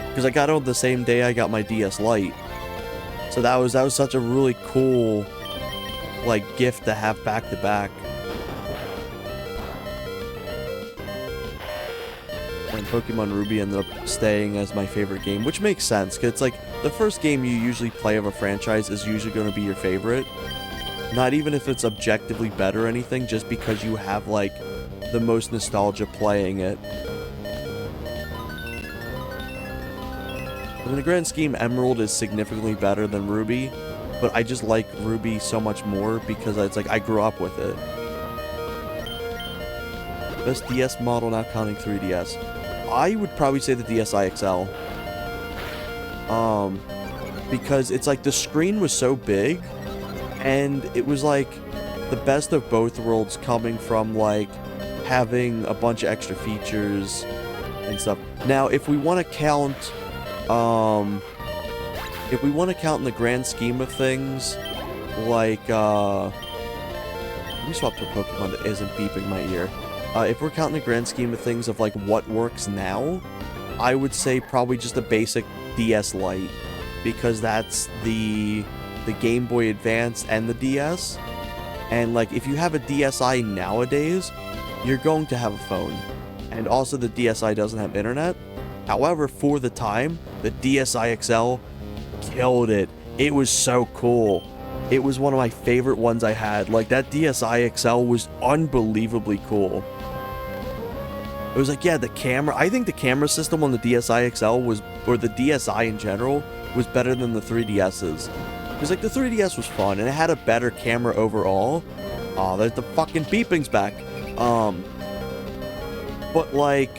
because I got it on the same day I got my DS Lite. So that was such a really cool like gift to have back to back. And Pokemon Ruby ended up staying as my favorite game, which makes sense, because it's like the first game you usually play of a franchise is usually going to be your favorite. Not even if it's objectively better or anything, just because you have like the most nostalgia playing it. In the grand scheme, Emerald is significantly better than Ruby, but I just like Ruby so much more because it's like I grew up with it. Best DS model, not counting 3DS. I would probably say the DSi XL. Because it's like the screen was so big, and it was like the best of both worlds, coming from like having a bunch of extra features and stuff. Now, if we want to count, in the grand scheme of things, like, let me swap to a Pokemon that isn't beeping my ear. If we're counting the grand scheme of things of like what works now, I would say probably just a basic DS Lite, because that's the Game Boy Advance and the DS. And like if you have a DSi nowadays, you're going to have a phone. And also the DSi doesn't have internet. However, for the time, the DSi XL killed it. It was so cool. It was one of my favorite ones I had. Like, that DSi XL was unbelievably cool. It was like, yeah, the camera, I think the camera system on the DSi XL was, or the DSi in general, was better than the 3DS's. Because, like, the 3DS was fun, and it had a better camera overall. Oh, there's the fucking beeping's back. But, like,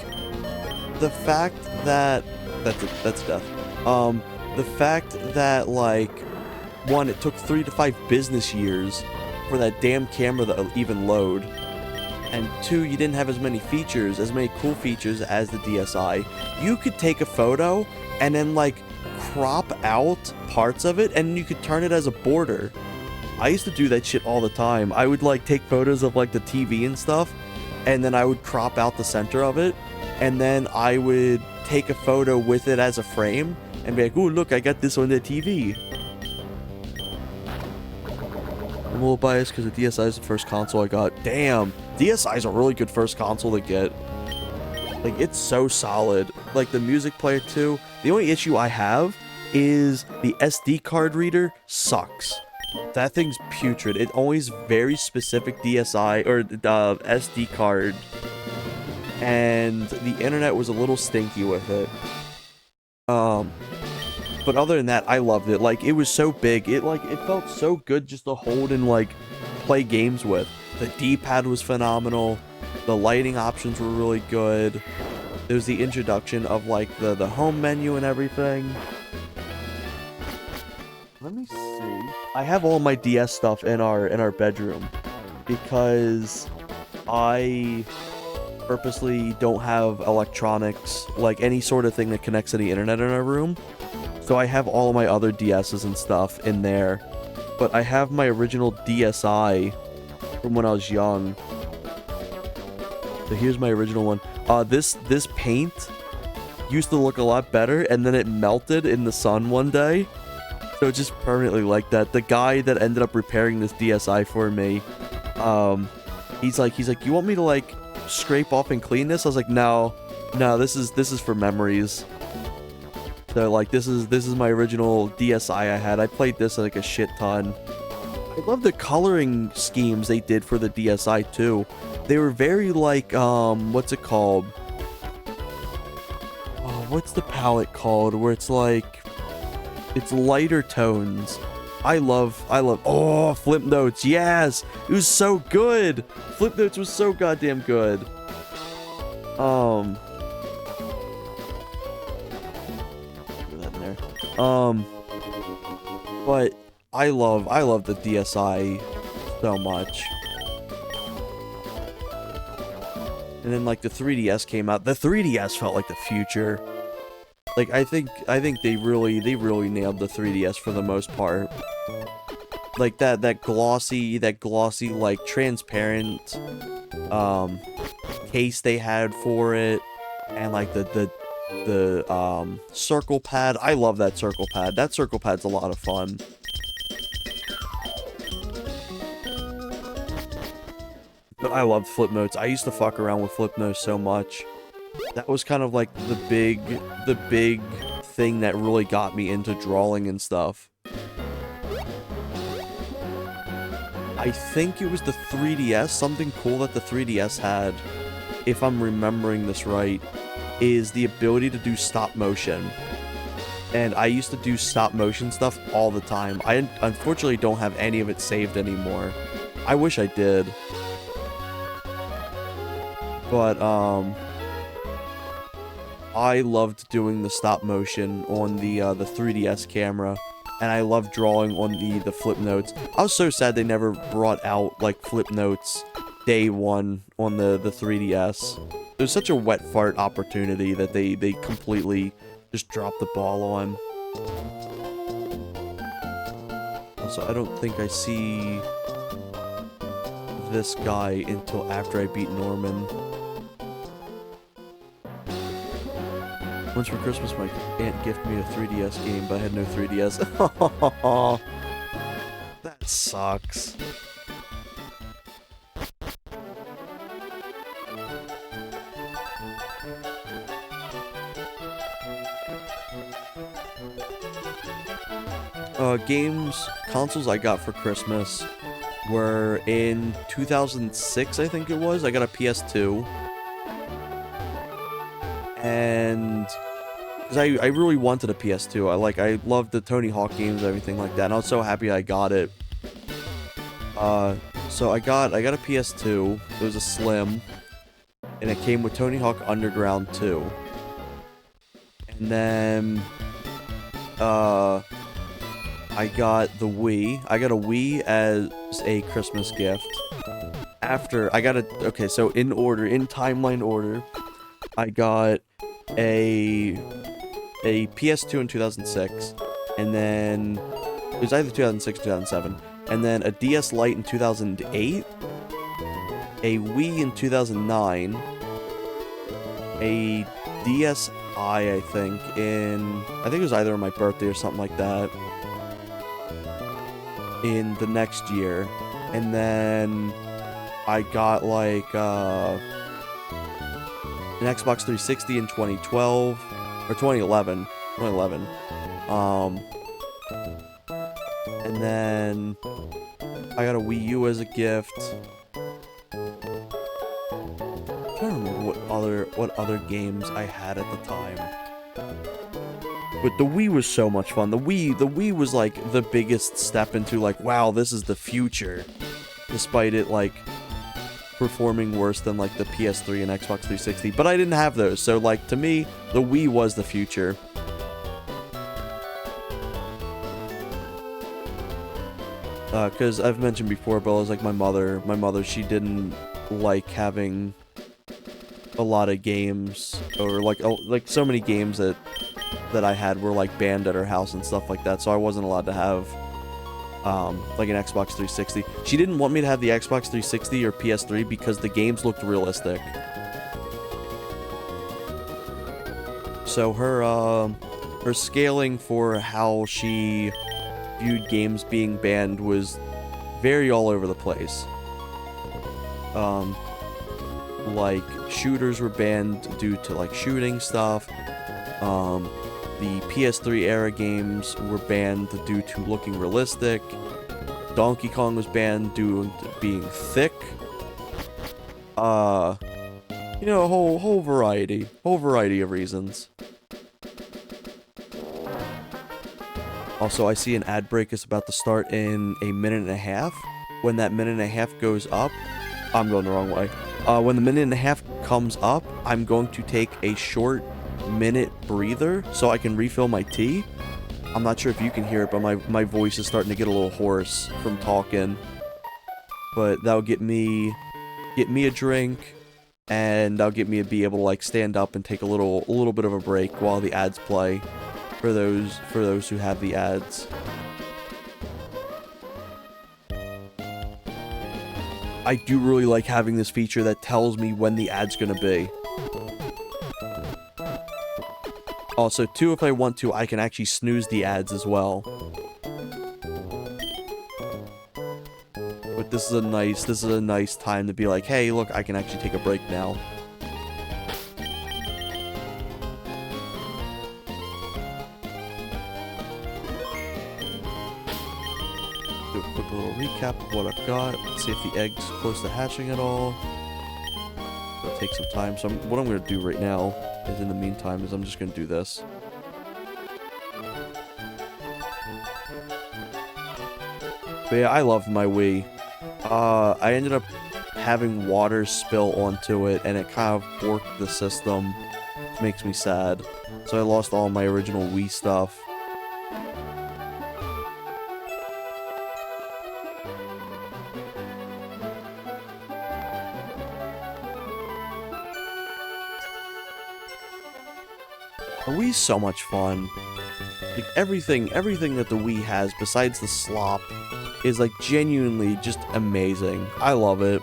the fact that, that's death. The fact that, like, one, it took 3 to 5 business years for that damn camera to even load. And 2, you didn't have as many features, as many cool features as the DSi. You could take a photo and then, like, crop out parts of it, and you could turn it as a border. I used to do that shit all the time. I would, like, take photos of, like, the TV and stuff, and then I would crop out the center of it, and then I would take a photo with it as a frame, and be like, ooh, look, I got this on the TV. I'm a little biased because the DSi is the first console I got. Damn, DSi is a really good first console to get. Like, it's so solid. Like, the music player too. The only issue I have is the SD card reader sucks. That thing's putrid. It always very specific DSI or SD card, and the internet was a little stinky with it. But other than that, I loved it. Like, it was so big. It felt so good just to hold and like play games with. The D-pad was phenomenal. The lighting options were really good. There was the introduction of like the home menu and everything. Let me see. I have all my DS stuff in our bedroom because I purposely don't have electronics, like any sort of thing that connects to the internet in our room. So I have all of my other DSs and stuff in there. But I have my original DSi from when I was young. So here's my original one. This paint used to look a lot better, and then it melted in the sun one day. So it's just permanently like that. The guy that ended up repairing this DSi for me, he's like, you want me to like scrape off and clean this? I was like, no, this is for memories. So like this is my original DSi I had. I played this like a shit ton. I love the coloring schemes they did for the DSi too. They were very like what's it called? Oh, what's the palette called? Where it's like it's lighter tones. I love Flip Notes. Yes, it was so good. Flip Notes was so goddamn good. But I love the DSi so much. And then like the 3DS came out. The 3DS felt like the future. Like I think they really nailed the 3DS for the most part. Like that glossy like transparent case they had for it, and like the circle pad. I love that circle pad. That circle pad's a lot of fun. But I loved Flip Notes. I used to fuck around with Flip Notes so much. That was kind of like the big thing that really got me into drawing and stuff. I think it was the 3DS. Something cool that the 3DS had, if I'm remembering this right, is the ability to do stop motion. And I used to do stop motion stuff all the time. I unfortunately don't have any of it saved anymore. I wish I did. But I loved doing the stop motion on the 3DS camera, and I loved drawing on the Flip Notes. I was so sad they never brought out like Flip Notes day one on the 3DS. It was such a wet fart opportunity that they completely just dropped the ball on. Also, I don't think I see this guy until after I beat Norman. Once for Christmas, my aunt gifted me a 3DS game, but I had no 3DS. That sucks. Consoles I got for Christmas were in 2006, I think it was. I got a PS2. And because I really wanted a PS2. I loved the Tony Hawk games and everything like that, and I was so happy I got it. So I got a PS2. It was a Slim, and it came with Tony Hawk Underground 2. And then I got the Wii. I got a Wii as a Christmas gift. After I got okay, so in timeline order, I got a PS2 in 2006, and then it was either 2006 or 2007, and then a DS Lite in 2008, a Wii in 2009, a DSi I think it was either on my birthday or something like that in the next year, and then I got like an Xbox 360 in 2012 or 2011, And then I got a Wii U as a gift. I'm trying to remember what other games I had at the time. But the Wii was so much fun. The Wii was like the biggest step into like, wow, this is the future. Despite it like performing worse than like the PS3 and Xbox 360. But I didn't have those, so like to me, the Wii was the future. Because I've mentioned before, but I was like my mother, she didn't like having a lot of games, or like so many games that I had were like banned at her house and stuff like that, so I wasn't allowed to have like an Xbox 360. She didn't want me to have the Xbox 360 or PS3 because the games looked realistic. So her scaling for how she viewed games being banned was very all over the place. Like shooters were banned due to like shooting stuff. The PS3 era games were banned due to looking realistic. Donkey Kong was banned due to being thick. You know, a whole variety of reasons. Also, I see an ad break is about to start in a minute and a half. When that minute and a half goes up, I'm going the wrong way. When the minute and a half comes up, I'm going to take a short minute breather so I can refill my tea. I'm not sure if you can hear it, but my voice is starting to get a little hoarse from talking. But that'll get me a drink, and that'll get me to be able to like stand up and take a little bit of a break while the ads play. For those who have the ads. I do really like having this feature that tells me when the ad's gonna be. Also, too, if I want to, I can actually snooze the ads as well. But this is a nice time to be like, hey, look, I can actually take a break now. Do a quick little recap of what I've got. Let's see if the egg's close to hatching at all. It'll take some time. So what I'm going to do right now is, in the meantime, is I'm just going to do this. But yeah, I love my Wii. I ended up having water spill onto it, and it kind of borked the system, which makes me sad. So I lost all my original Wii stuff. The Wii's so much fun. Like, everything that the Wii has, besides the slop, is like genuinely just amazing. I love it.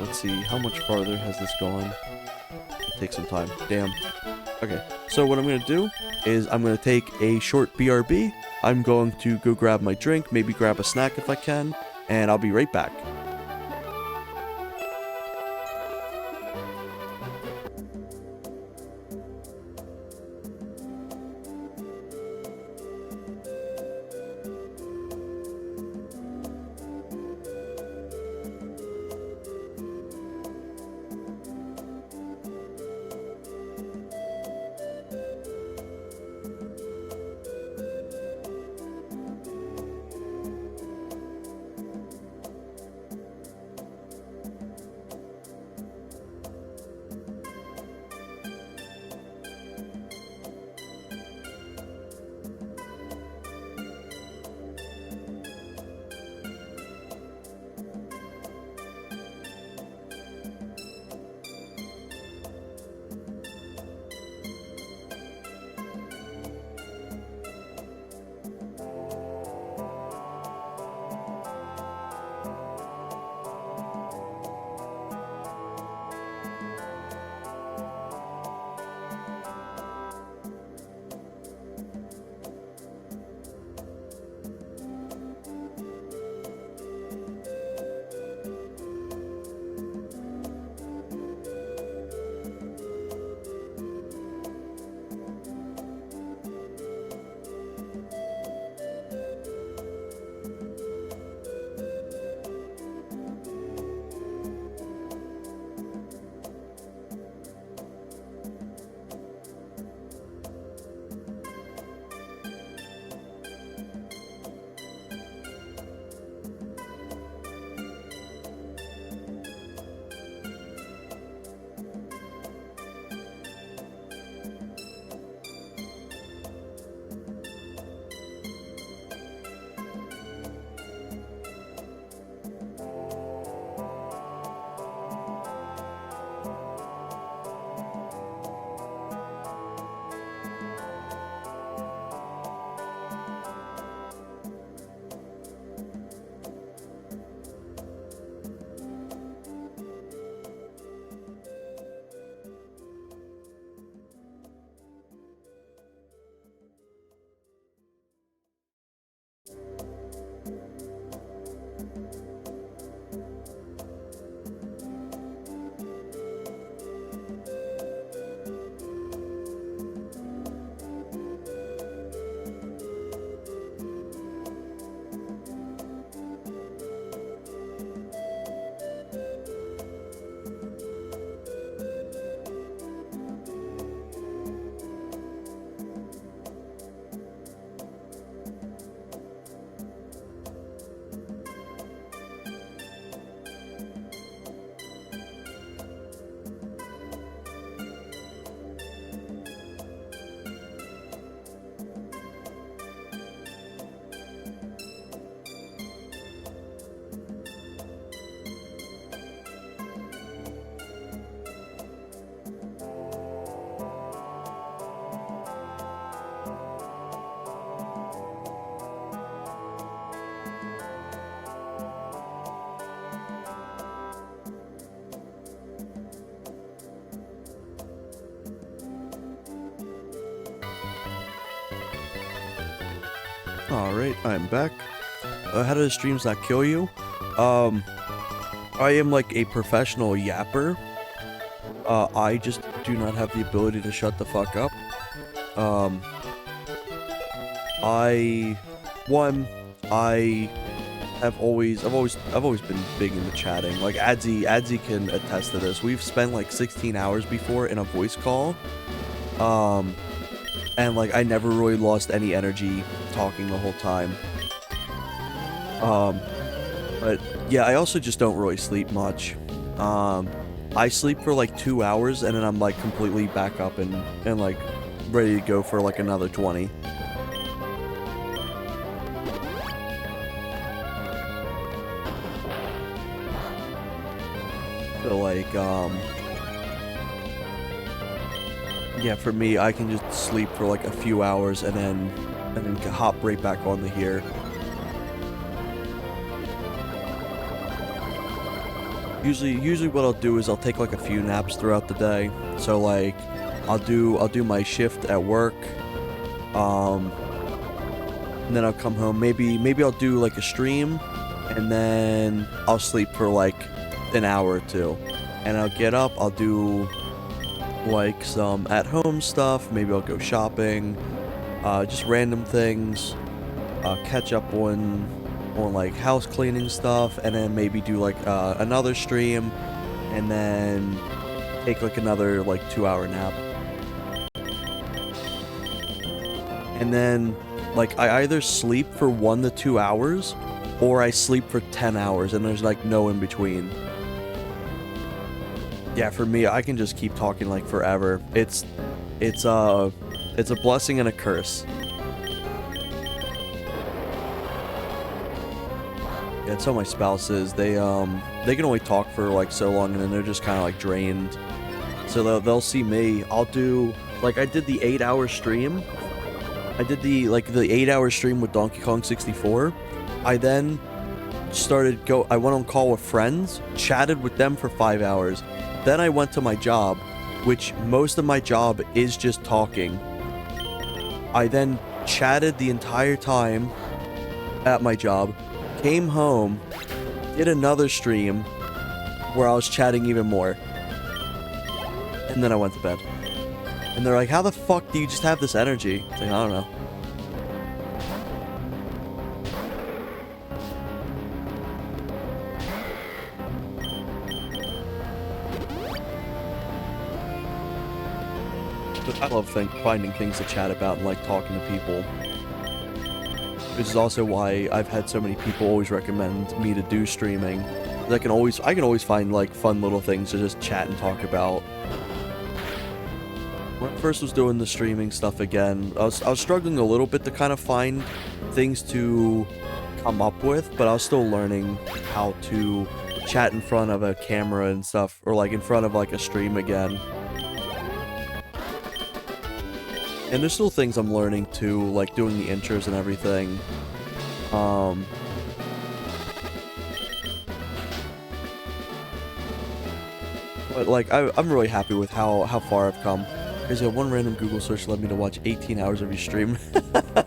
Let's see, how much farther has this gone? It'll take some time. Damn. Okay, so what I'm going to do is I'm going to take a short BRB. I'm going to go grab my drink, maybe grab a snack if I can, and I'll be right back. Alright, I'm back. How do the streams not kill you? I am like a professional yapper. I just do not have the ability to shut the fuck up. I have always been big into chatting. Like Adzi can attest to this. We've spent like 16 hours before in a voice call. And like I never really lost any energy talking the whole time. But yeah, I also just don't really sleep much. I sleep for like 2 hours and then I'm like completely back up and like ready to go for like another 20. So like, yeah, for me, I can just sleep for like a few hours and then hop right back on the here. Usually what I'll do is I'll take like a few naps throughout the day. So like, I'll do my shift at work, and then I'll come home. Maybe I'll do like a stream, and then I'll sleep for like an hour or two, and I'll get up. I'll do like some at-home stuff. Maybe I'll go shopping, just random things. Catch up on like house cleaning stuff, and then maybe do like another stream, and then take like another like 2-hour nap. And then like I either sleep for 1 to 2 hours or I sleep for 10 hours and there's like no in between. Yeah, for me, I can just keep talking like forever. It's a blessing and a curse. Yeah, so my spouse is, they can only talk for like so long and then they're just kind of like drained. So they'll see me. I'll do, like I did the 8-hour stream. I did the 8-hour stream with Donkey Kong 64. I then I went on call with friends, chatted with them for 5 hours. Then I went to my job, which most of my job is just talking. I then chatted the entire time at my job, came home, did another stream where I was chatting even more. And then I went to bed. And they're like, how the fuck do you just have this energy? It's like, I don't know. But I love finding things to chat about and like talking to people. Which is also why I've had so many people always recommend me to do streaming. I can always find like fun little things to just chat and talk about. When I first was doing the streaming stuff again, I was struggling a little bit to kind of find things to come up with, but I was still learning how to chat in front of a camera and stuff, or like in front of like a stream again. And there's still things I'm learning too, like doing the intros and everything. But like, I'm really happy with how far I've come. There's one random Google search led me to watch 18 hours of your stream. I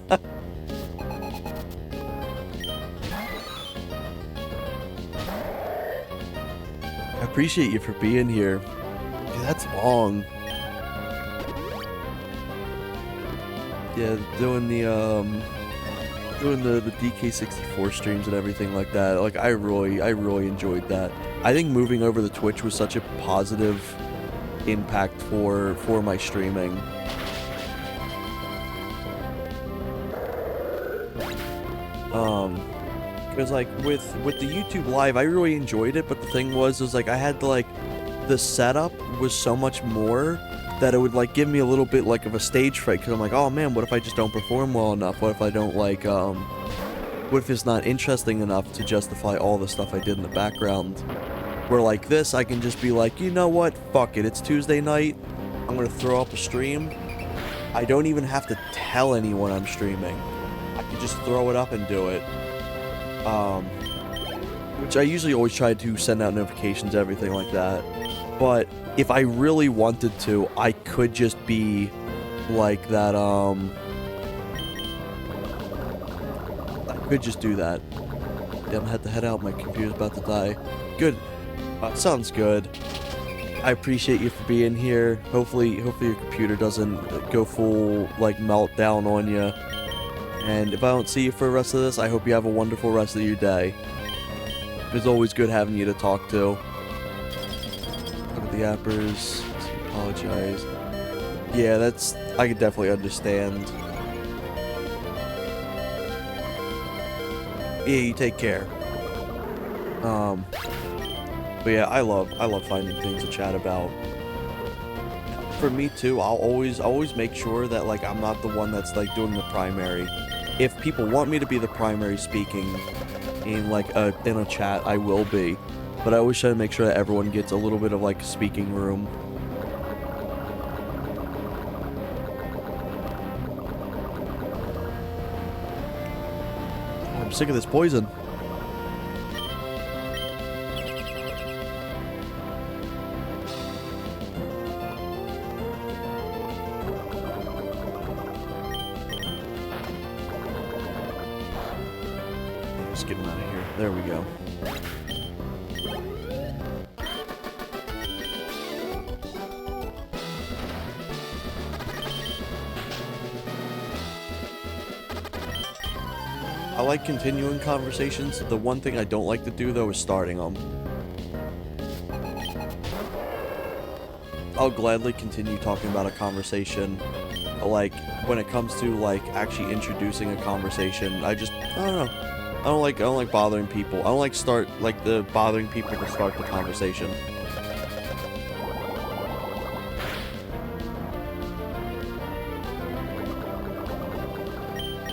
appreciate you for being here. Dude, that's long. Yeah, doing the DK64 streams and everything like that. Like I really enjoyed that. I think moving over to Twitch was such a positive impact for my streaming. Because like with the YouTube Live, I really enjoyed it, but the thing was like I had to like, the setup was so much more that it would like give me a little bit like of a stage fright, because I'm like, oh man, what if I just don't perform well enough? What if I don't like, what if it's not interesting enough to justify all the stuff I did in the background? Where like this, I can just be like, you know what, fuck it, it's Tuesday night, I'm gonna throw up a stream. I don't even have to tell anyone I'm streaming. I can just throw it up and do it. Which I usually always try to send out notifications, everything like that. But if I really wanted to, I could just be like that, could just do that. Yeah, I'm gonna have to head out. My computer's about to die. Good. Sounds good. I appreciate you for being here. Hopefully your computer doesn't go full, like, meltdown on you. And if I don't see you for the rest of this, I hope you have a wonderful rest of your day. It's always good having you to talk to. Look at the appers. Apologize. Yeah, I could definitely understand. Yeah, you take care. But yeah, I love finding things to chat about. For me too, I'll always make sure that, like, I'm not the one that's, like, doing the primary. If people want me to be the primary speaking in, like, in a chat, I will be. But I always try to make sure that everyone gets a little bit of, like, speaking room. I'm sick of this poison. Just get him out of here. There we go. I like continuing conversations. The one thing I don't like to do, though, is starting them. I'll gladly continue talking about a conversation. Like, when it comes to, like, actually introducing a conversation, I don't know. I don't like bothering people. I don't like bothering people to start the conversation.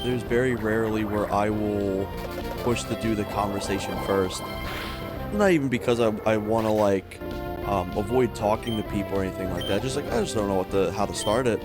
There's very rarely where I will push to do the conversation first. Not even because I want to, like, avoid talking to people or anything like that. Just like, I just don't know how to start it.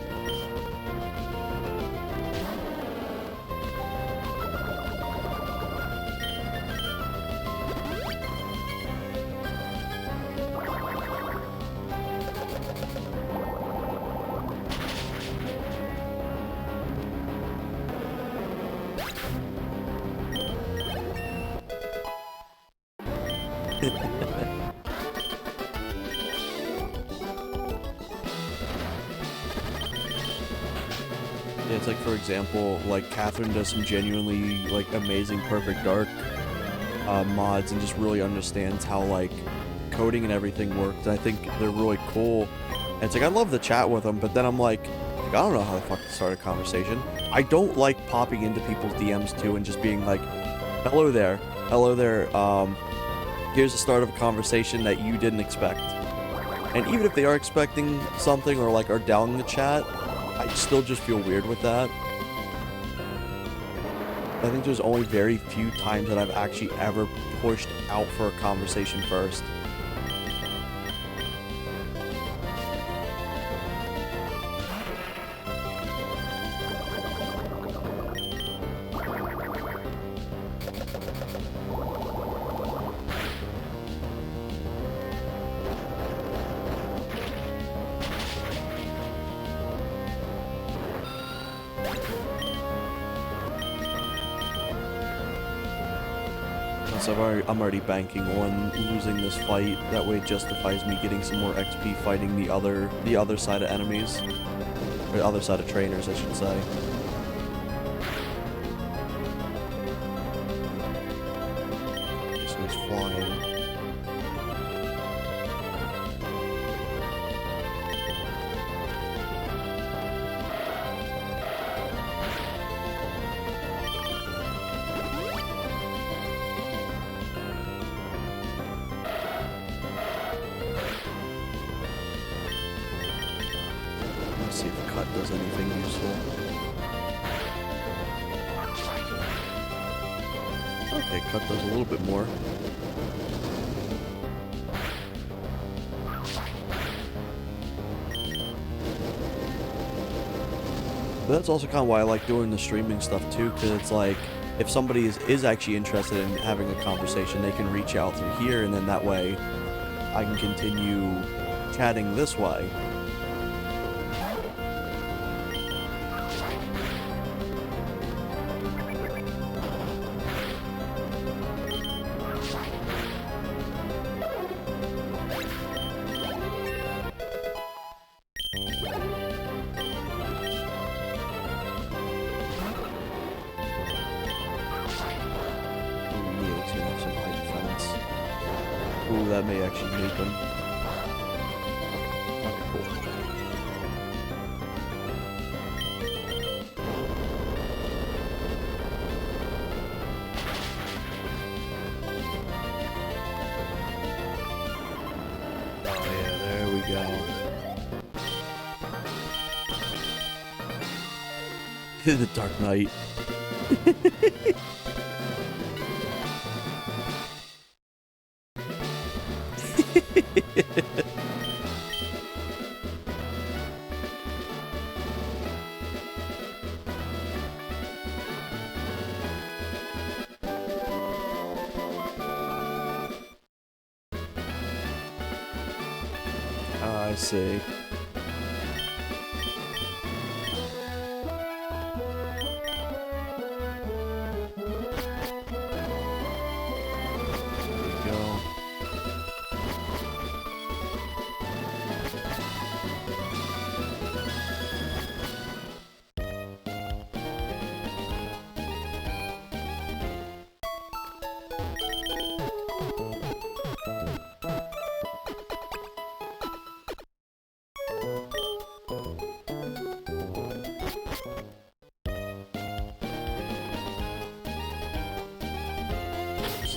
Yeah, it's like, for example, like, Catherine does some genuinely, like, amazing Perfect Dark mods and just really understands how, like, coding and everything works. And I think they're really cool. And it's like, I love to chat with them, but then I'm like, I don't know how the fuck to start a conversation. I don't like popping into people's DMs too and just being like, hello there, here's the start of a conversation that you didn't expect. And even if they are expecting something or, like, are down in the chat, I still just feel weird with that. I think there's only very few times that I've actually ever pushed out for a conversation first. So I'm already banking on losing this fight. That way it justifies me getting some more XP fighting the other side of enemies. Or the other side of trainers, I should say. This one's flying. See if cut does anything useful. Okay, cut does a little bit more. But that's also kind of why I like doing the streaming stuff too, because it's like, if somebody is actually interested in having a conversation, they can reach out through here, and then that way I can continue chatting this way. Ooh, that may actually make him. Okay, cool. Oh yeah, there we go. The Dark Knight. I see.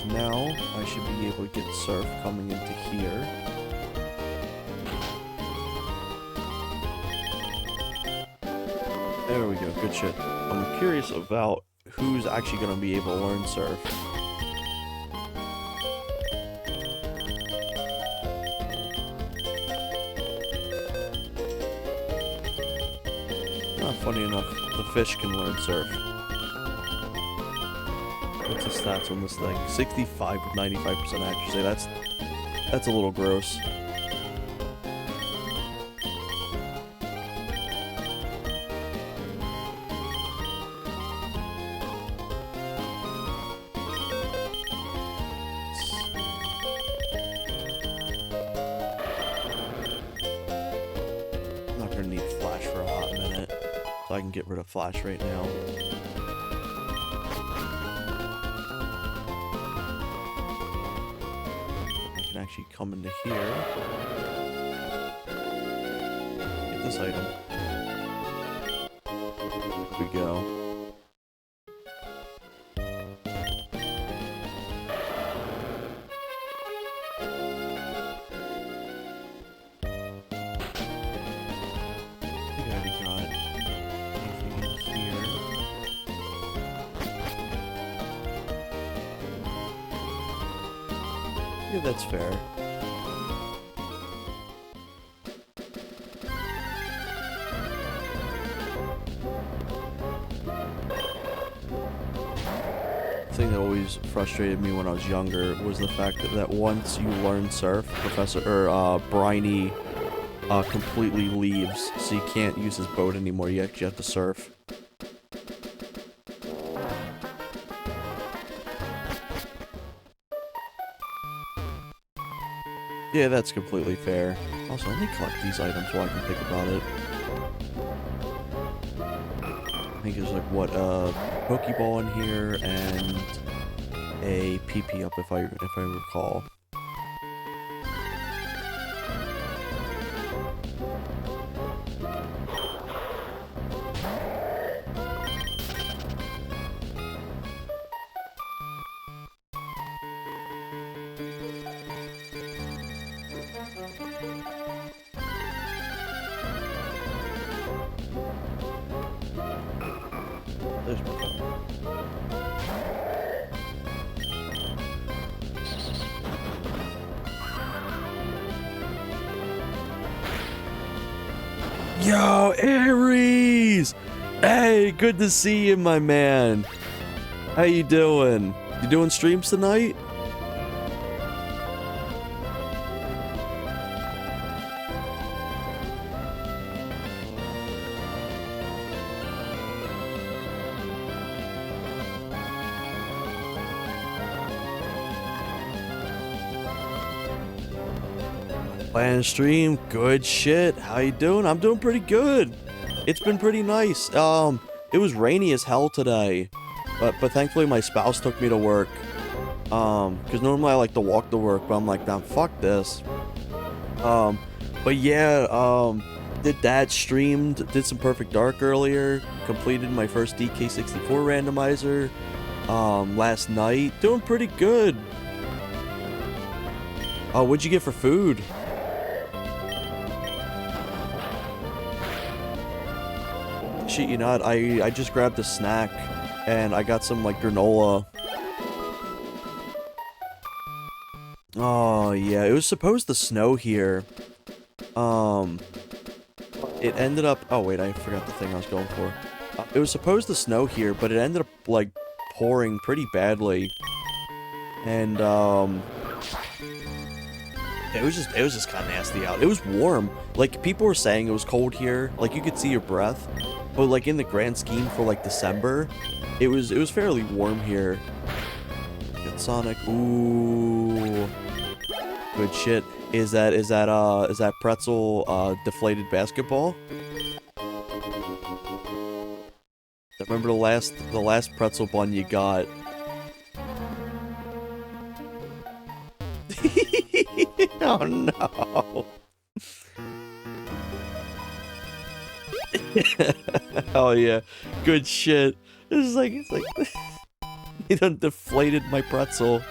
Now I should be able to get Surf coming into here. There we go, good shit. I'm curious about who's actually going to be able to learn Surf. Funny enough, the fish can learn Surf. What's the stats on this thing? 65 with 95% accuracy. That's a little gross. I'm not gonna need Flash for a hot minute, so I can get rid of Flash right now. Actually come into here. Get this item. Here we go. I think I already got anything in here. Yeah, that's fair. The thing that always frustrated me when I was younger was the fact that once you learn Surf, Briny completely leaves, so you can't use his boat anymore. You actually have to surf. Yeah, that's completely fair. Also, let me collect these items while I can think about it. I think there's like, what, a Pokeball in here and a PP up if I recall. There's my phone. Yo, Aries! Hey, good to see you, my man. How you doing? You doing streams tonight? Playing stream, good shit. How you doing? I'm doing pretty good. It's been pretty nice. It was rainy as hell today, but thankfully my spouse took me to work, Because normally I like to walk to work, but I'm like, nah, fuck this. But yeah, did that, streamed, did some Perfect Dark earlier, completed my first DK64 randomizer, last night, doing pretty good. Oh, what'd you get for food? Shit, you not, I just grabbed a snack, and I got some, like, granola. Oh, yeah, it was supposed to snow here. It ended up... Oh, wait, I forgot the thing I was going for. It was supposed to snow here, but it ended up, like, pouring pretty badly. And, it was just kind of nasty out. It was warm. Like, people were saying it was cold here. Like, you could see your breath. But, like, in the grand scheme for, like, December, it was fairly warm here. Good Sonic. Ooh. Good shit. Is that pretzel, deflated basketball? Remember the last pretzel bun you got? Oh no. Oh yeah. Good shit. It's like he done deflated my pretzel.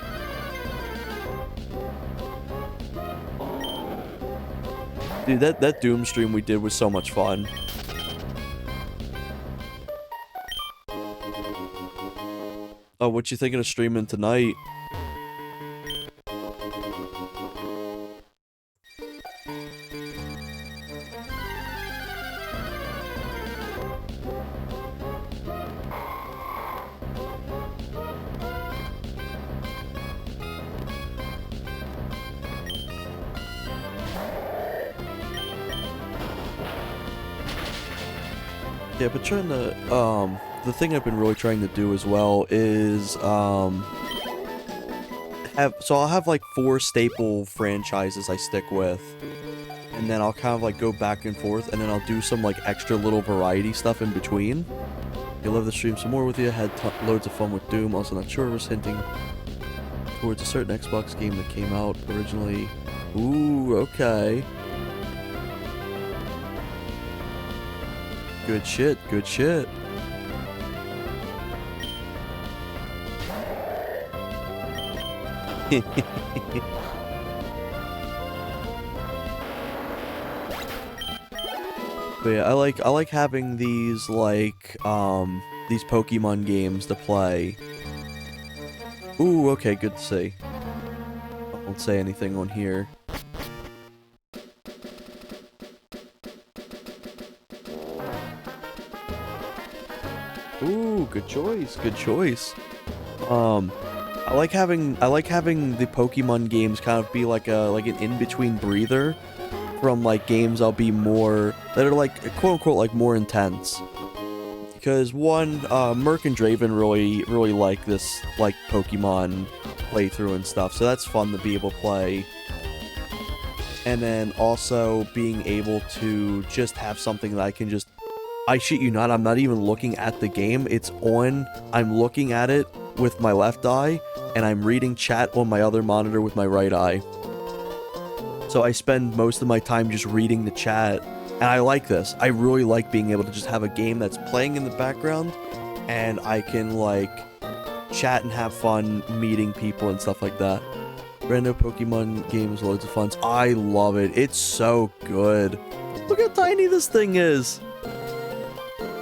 Dude, that Doom stream we did was so much fun. Oh, what you thinking of streaming tonight? Yeah, but trying to, the thing I've been really trying to do as well is, so I'll have like 4 staple franchises I stick with, and then I'll kind of like go back and forth, and then I'll do some like extra little variety stuff in between. You'll love the stream some more with you. Had loads of fun with Doom, also not sure, was hinting towards a certain Xbox game that came out originally. Ooh, okay. Good shit, good shit. But yeah, I like having these like these Pokemon games to play. Ooh, okay, good to see. I won't say anything on here. Ooh, good choice, good choice. I like having the Pokemon games kind of be like an in-between breather from like games I'll be more that are like quote unquote like more intense. Because one, Merc and Draven really like this like Pokemon playthrough and stuff, so that's fun to be able to play. And then also being able to just have something that I can just, I shit you not, I'm not even looking at the game, it's on, I'm looking at it with my left eye, and I'm reading chat on my other monitor with my right eye. So I spend most of my time just reading the chat, and I like this. I really like being able to just have a game that's playing in the background, and I can, like, chat and have fun meeting people and stuff like that. Random Pokemon games, loads of fun. I love it. It's so good. Look how tiny this thing is.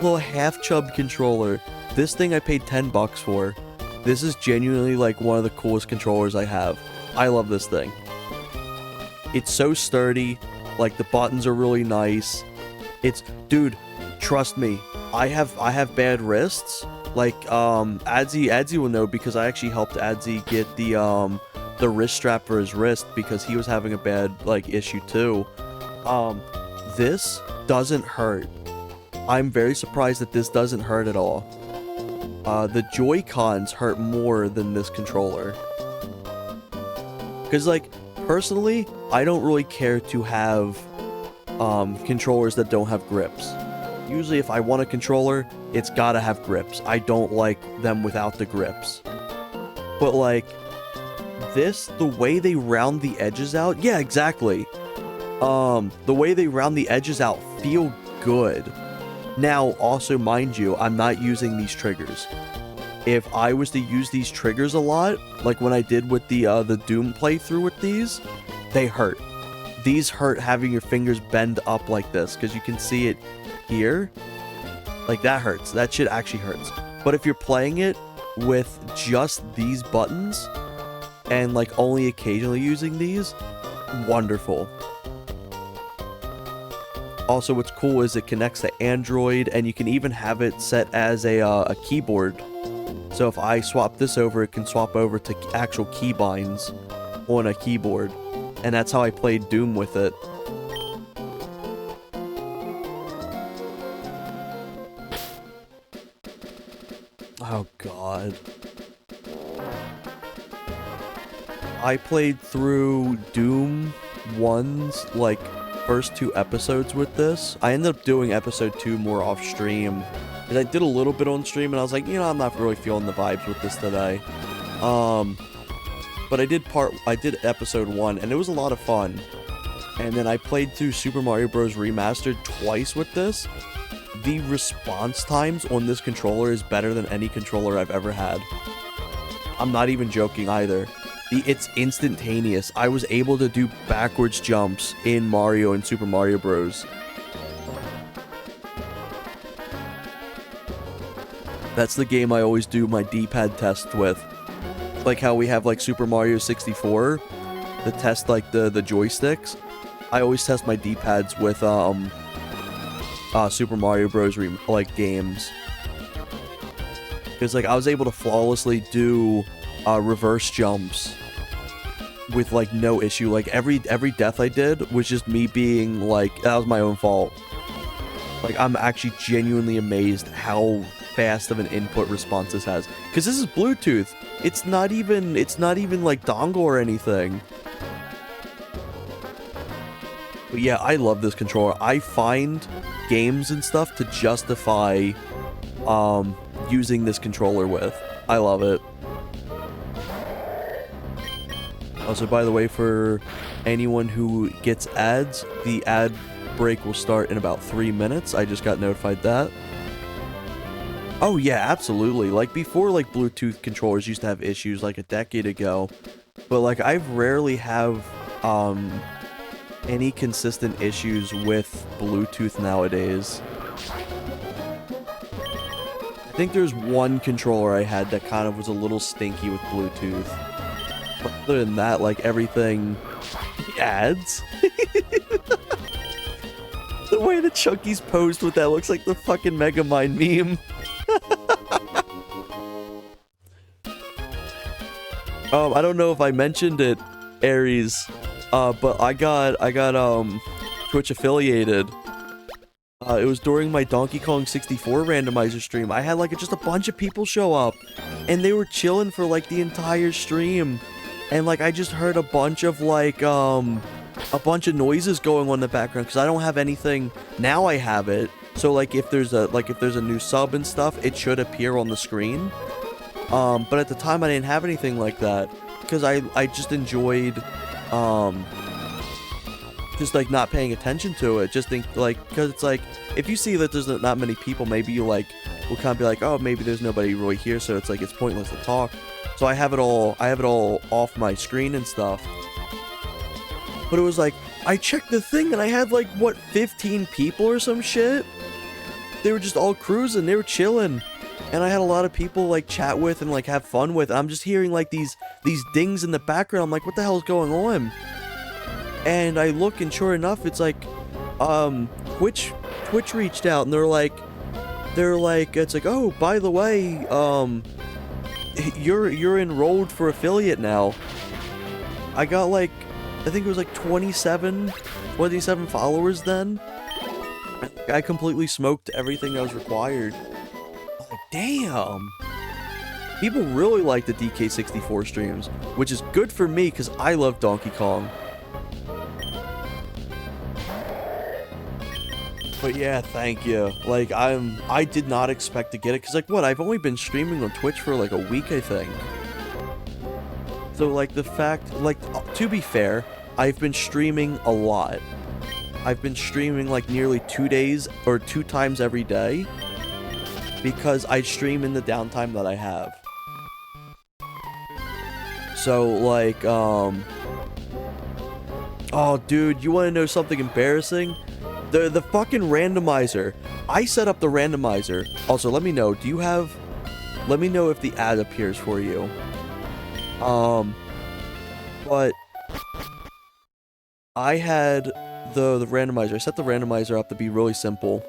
Little half-chub controller. This thing I paid $10 for. This is genuinely like one of the coolest controllers I have. I love this thing. It's so sturdy. Like the buttons are really nice. It's, dude, trust me. I have bad wrists. Like Adzi will know because I actually helped Adzi get the wrist strap for his wrist because he was having a bad like issue too. This doesn't hurt. I'm very surprised that this doesn't hurt at all. The Joy-Cons hurt more than this controller. Because, like, personally, I don't really care to have controllers that don't have grips. Usually, if I want a controller, it's gotta have grips. I don't like them without the grips. But, like, the way they round the edges out, yeah, exactly. The way they round the edges out feel good. Now, also mind you, I'm not using these triggers. If I was to use these triggers a lot, like when I did with the Doom playthrough with these, they hurt. These hurt having your fingers bend up like this, because you can see it here. Like, that hurts. That shit actually hurts. But if you're playing it with just these buttons, and like only occasionally using these, wonderful. Also, what's cool is it connects to Android, and you can even have it set as a keyboard. So if I swap this over, it can swap over to actual keybinds on a keyboard. And that's how I played Doom with it. Oh god. I played through Doom 1's, like, first 2 episodes with this. I ended up doing episode 2 more off stream. Because I did a little bit on stream, and I was like, you know, I'm not really feeling the vibes with this today. But I did episode 1, and it was a lot of fun. And then I played through Super Mario Bros. Remastered twice with this. The response times on this controller is better than any controller I've ever had. I'm not even joking either. It's instantaneous. I was able to do backwards jumps in Mario and Super Mario Bros. That's the game I always do my D-pad test with. Like how we have like Super Mario 64 to test like the joysticks. I always test my D-pads with Super Mario Bros. Like games. Because like I was able to flawlessly do reverse jumps with like no issue. Like every death I did was just me being like, that was my own fault. Like I'm actually genuinely amazed how fast of an input response this has, because this is Bluetooth. It's not even like dongle or anything. But yeah, I love this controller. I find games and stuff to justify using this controller with. I love it. Also, by the way, for anyone who gets ads, the ad break will start in about 3 minutes. I just got notified that. Oh yeah, absolutely. Like before, like Bluetooth controllers used to have issues like a decade ago, but like I rarely have any consistent issues with Bluetooth nowadays. I think there's one controller I had that kind of was a little stinky with Bluetooth. But other than that, like everything... Ads? The way that Chunky's posed with that looks like the fucking Megamind meme. I don't know if I mentioned it, Aries, but I got Twitch affiliated. It was during my Donkey Kong 64 randomizer stream. I had like just a bunch of people show up, and they were chilling for like the entire stream, and like I just heard a bunch of like a bunch of noises going on in the background because I don't have anything. Now I have it, so like if there's a new sub and stuff, it should appear on the screen. But at the time I didn't have anything like that because I just enjoyed just like not paying attention to it. Just think like, because it's like if you see that there's not many people, maybe you like will kind of be like, oh, maybe there's nobody really here, so it's like it's pointless to talk. So I have it all off my screen and stuff. But it was like I checked the thing and I had like what 15 people or some shit. They were just all cruising, they were chilling. And I had a lot of people like chat with and like have fun with. I'm just hearing like these dings in the background. I'm like, what the hell is going on? And I look, and sure enough, it's like, Twitch reached out, and they're like, it's like, oh, by the way, you're enrolled for affiliate now. I got like, I think it was like 27 followers then. I completely smoked everything that was required. Like, damn. People really like the DK64 streams, which is good for me because I love Donkey Kong. But yeah, thank you. Like, I did not expect to get it because, like, what? I've only been streaming on Twitch for like a week, I think. So, like, the fact, like, to be fair, I've been streaming a lot. I've been streaming, like, nearly 2 days, or 2 times every day, because I stream in the downtime that I have. So, like, oh, dude, you want to know something embarrassing? The fucking randomizer. I set up the randomizer. Also, let me know, let me know if the ad appears for you. But I had the randomizer. I set the randomizer up to be really simple.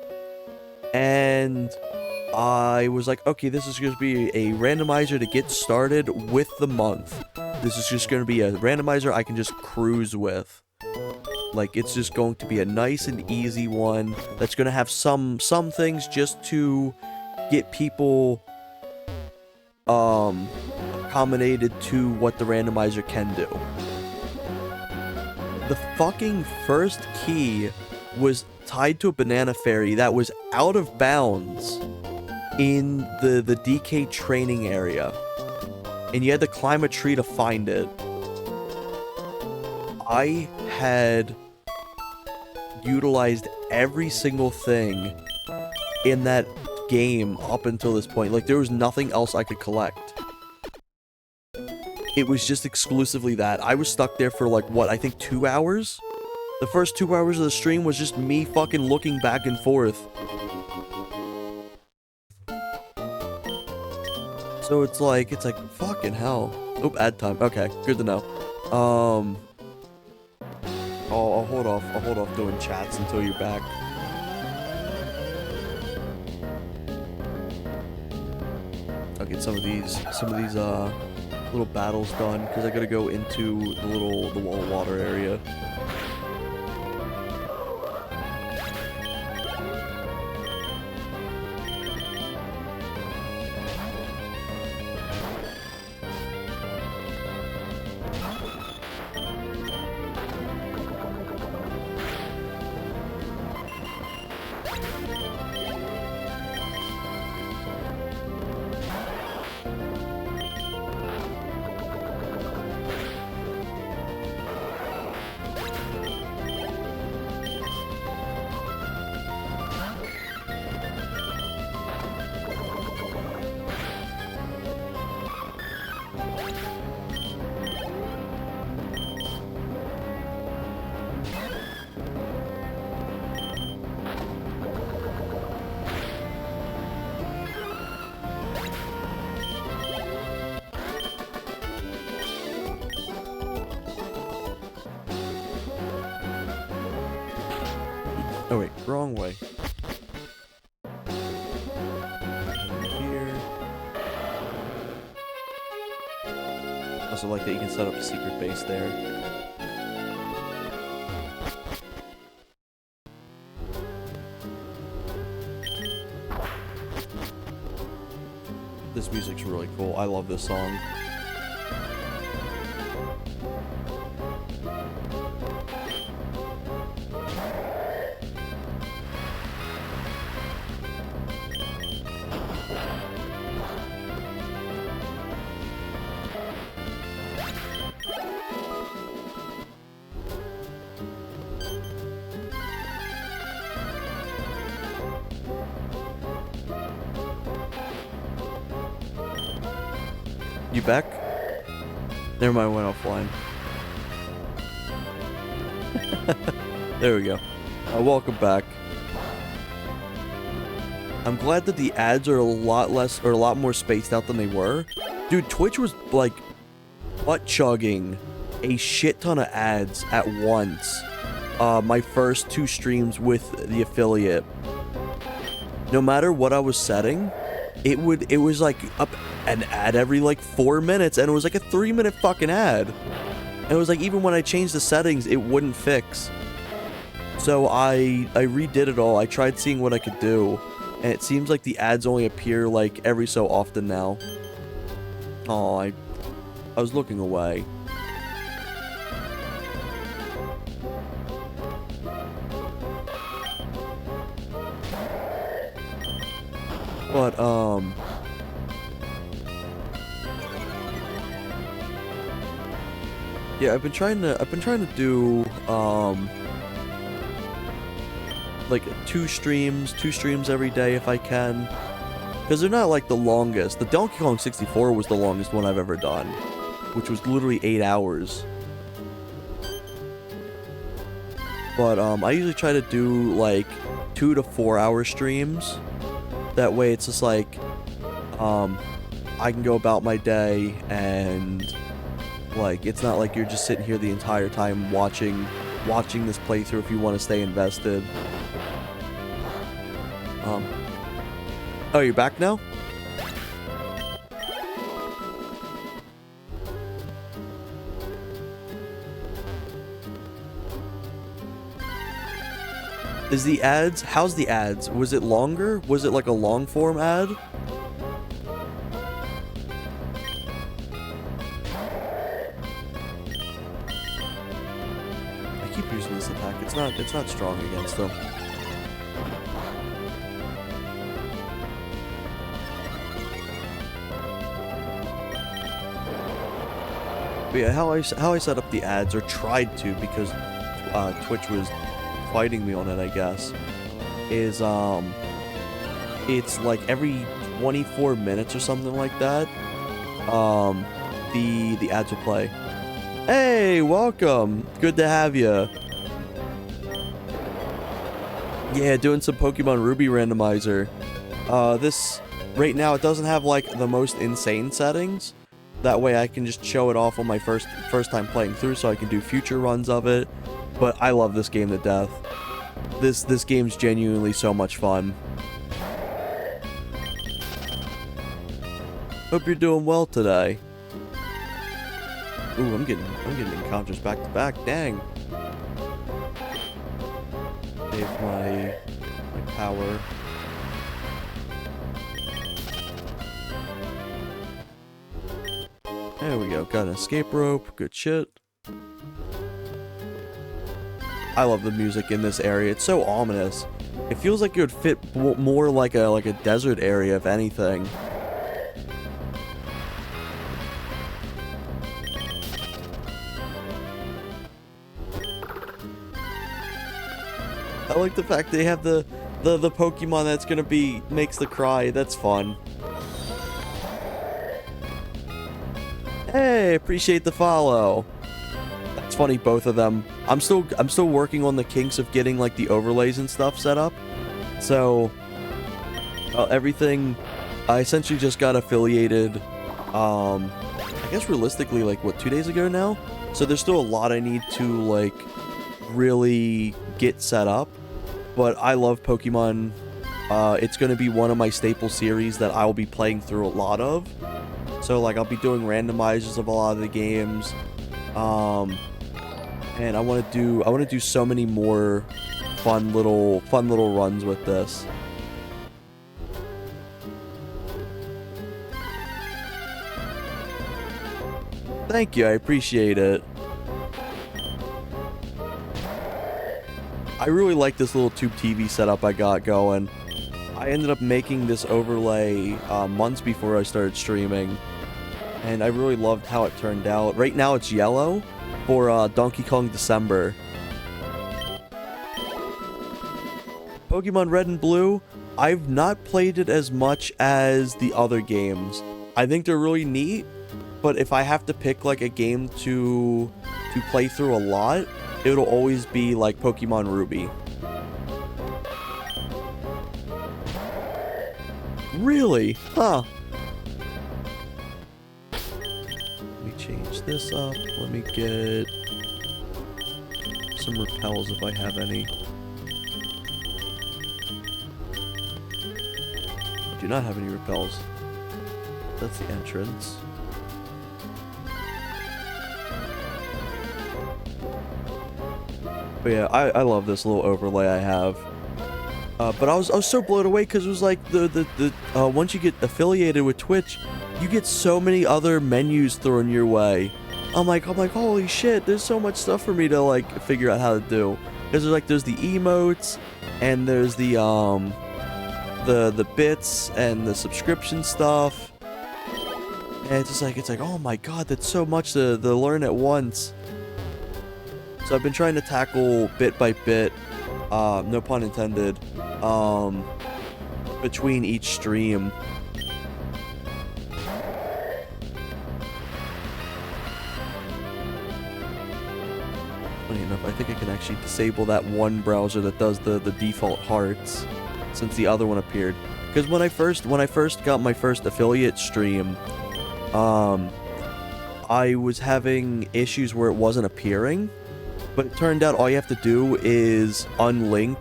And I was like, okay, this is going to be a randomizer to get started with the month. This is just going to be a randomizer I can just cruise with. Like, it's just going to be a nice and easy one that's going to have some things just to get people accommodated to what the randomizer can do. The fucking first key was tied to a banana fairy that was out of bounds in the DK training area. And you had to climb a tree to find it. I had utilized every single thing in that game up until this point. Like, there was nothing else I could collect. It was just exclusively that. I was stuck there for, like, what, I think 2 hours? The first 2 hours of the stream was just me fucking looking back and forth. So it's like, fucking hell. Oh, ad time. Okay, good to know. I'll hold off doing chats until you're back. I'll get some of these little battles done, because I gotta go into the wall water area. Oh wait, wrong way. Here. Also like that you can set up a secret base there. This music's really cool. I love this song. You back? Never mind, went offline. There we go. Welcome back. I'm glad that the ads are a lot less, or a lot more spaced out than they were. Dude, Twitch was, like, butt-chugging a shit ton of ads at once. My first 2 streams with the affiliate. No matter what I was setting, it was like up an ad every like 4 minutes, and it was like a 3-minute fucking ad. And it was like, even when I changed the settings, it wouldn't fix. So I redid it all. I tried seeing what I could do, and it seems like the ads only appear like every so often now. Oh, I was looking away. But, Yeah, I've been trying to do like two streams every day if I can, because they're not like the longest. The Donkey Kong 64 was the longest one I've ever done, which was literally 8 hours. But I usually try to do like 2 to 4 hour streams. That way it's just like I can go about my day, and like it's not like you're just sitting here the entire time watching this playthrough if you want to stay invested. Oh, you're back now? Is the ads? How's the ads? Was it longer? Was it like a long form ad? I keep using this attack. It's not strong against them. But yeah, how I set up the ads, or tried to, because Twitch was fighting me on it, I guess, is it's like every 24 minutes or something like that, the ads will play. Hey, welcome. Good to have you. Yeah, doing some Pokemon Ruby Randomizer. This right now it doesn't have like the most insane settings. That way I can just show it off on my first time playing through, so I can do future runs of it. But I love this game to death. This game's genuinely so much fun. Hope you're doing well today. Ooh, I'm getting encounters back to back. Dang. Save my power. There we go. Got an escape rope. Good shit. I love the music in this area. It's so ominous. It feels like it would fit more like a desert area, if anything. I like the fact they have the Pokemon that's gonna makes the cry. That's fun. Hey, appreciate the follow. That's funny, both of them. I'm still working on the kinks of getting like the overlays and stuff set up. So everything, I essentially just got affiliated. I guess realistically, like what, 2 days ago now. So there's still a lot I need to like really get set up. But I love Pokemon. It's going to be one of my staple series that I will be playing through a lot of. So like I'll be doing randomizers of a lot of the games. And I want to do so many more fun little runs with this. Thank you, I appreciate it. I really like this little tube TV setup I got going. I ended up making this overlay months before I started streaming, and I really loved how it turned out. Right now it's yellow for Donkey Kong December. Pokemon Red and Blue, I've not played it as much as the other games. I think they're really neat, but if I have to pick like a game to play through a lot, it'll always be like Pokemon Ruby. Really? Huh. Let me change this up. Let me get some repels if I have any. I do not have any repels. That's the entrance. But yeah, I love this little overlay I have. But I was so blown away because it was like once you get affiliated with Twitch, you get so many other menus thrown your way. I'm like, holy shit! There's so much stuff for me to like figure out how to do. Because there's the emotes, and there's the bits and the subscription stuff. And it's like, oh my god, that's so much to learn at once. So I've been trying to tackle bit by bit, no pun intended, between each stream. Funny enough, I think I can actually disable that one browser that does the default hearts, since the other one appeared. Because when I first got my first affiliate stream, I was having issues where it wasn't appearing, but it turned out all you have to do is unlink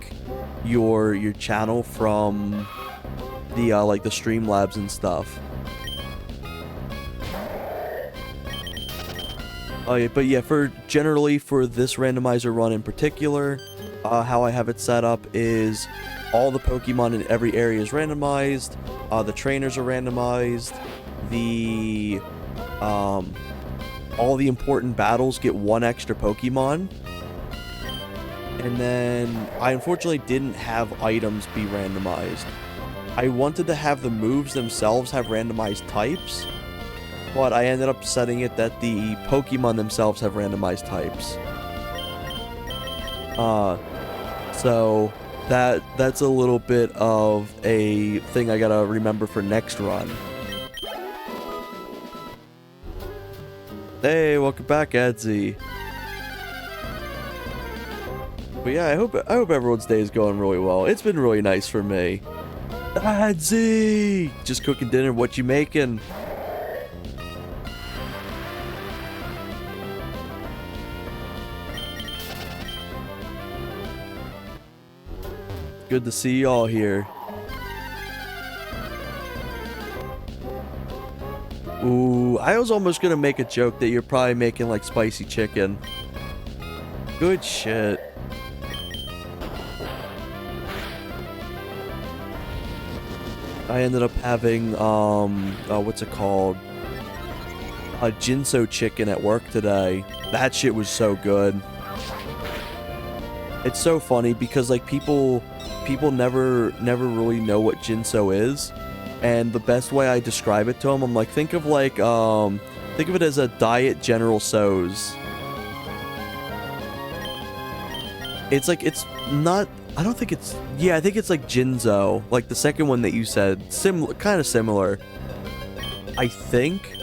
your channel from the like the Streamlabs and stuff. But yeah, generally for this randomizer run in particular, how I have it set up is all the Pokemon in every area is randomized, the trainers are randomized, the all the important battles get one extra Pokemon, and then I unfortunately didn't have items be randomized. I wanted to have the moves themselves have randomized types, but I ended up setting it that the Pokemon themselves have randomized types. So that's a little bit of a thing I gotta remember for next run. Hey, welcome back, Adzi. But yeah, I hope everyone's day is going really well. It's been really nice for me. Adzi! Just cooking dinner. What you making? Good to see y'all here. Ooh, I was almost gonna make a joke that you're probably making like spicy chicken. Good shit. I ended up having, what's it called? A Jinso chicken at work today. That shit was so good. It's so funny because like people never really know what Jinso is. And the best way I describe it to them, I'm like, think of it as a diet General Tso's. It's like, it's not, I don't think it's, yeah, I think it's like Jinzo, like the second one that you said, kind of similar, I think,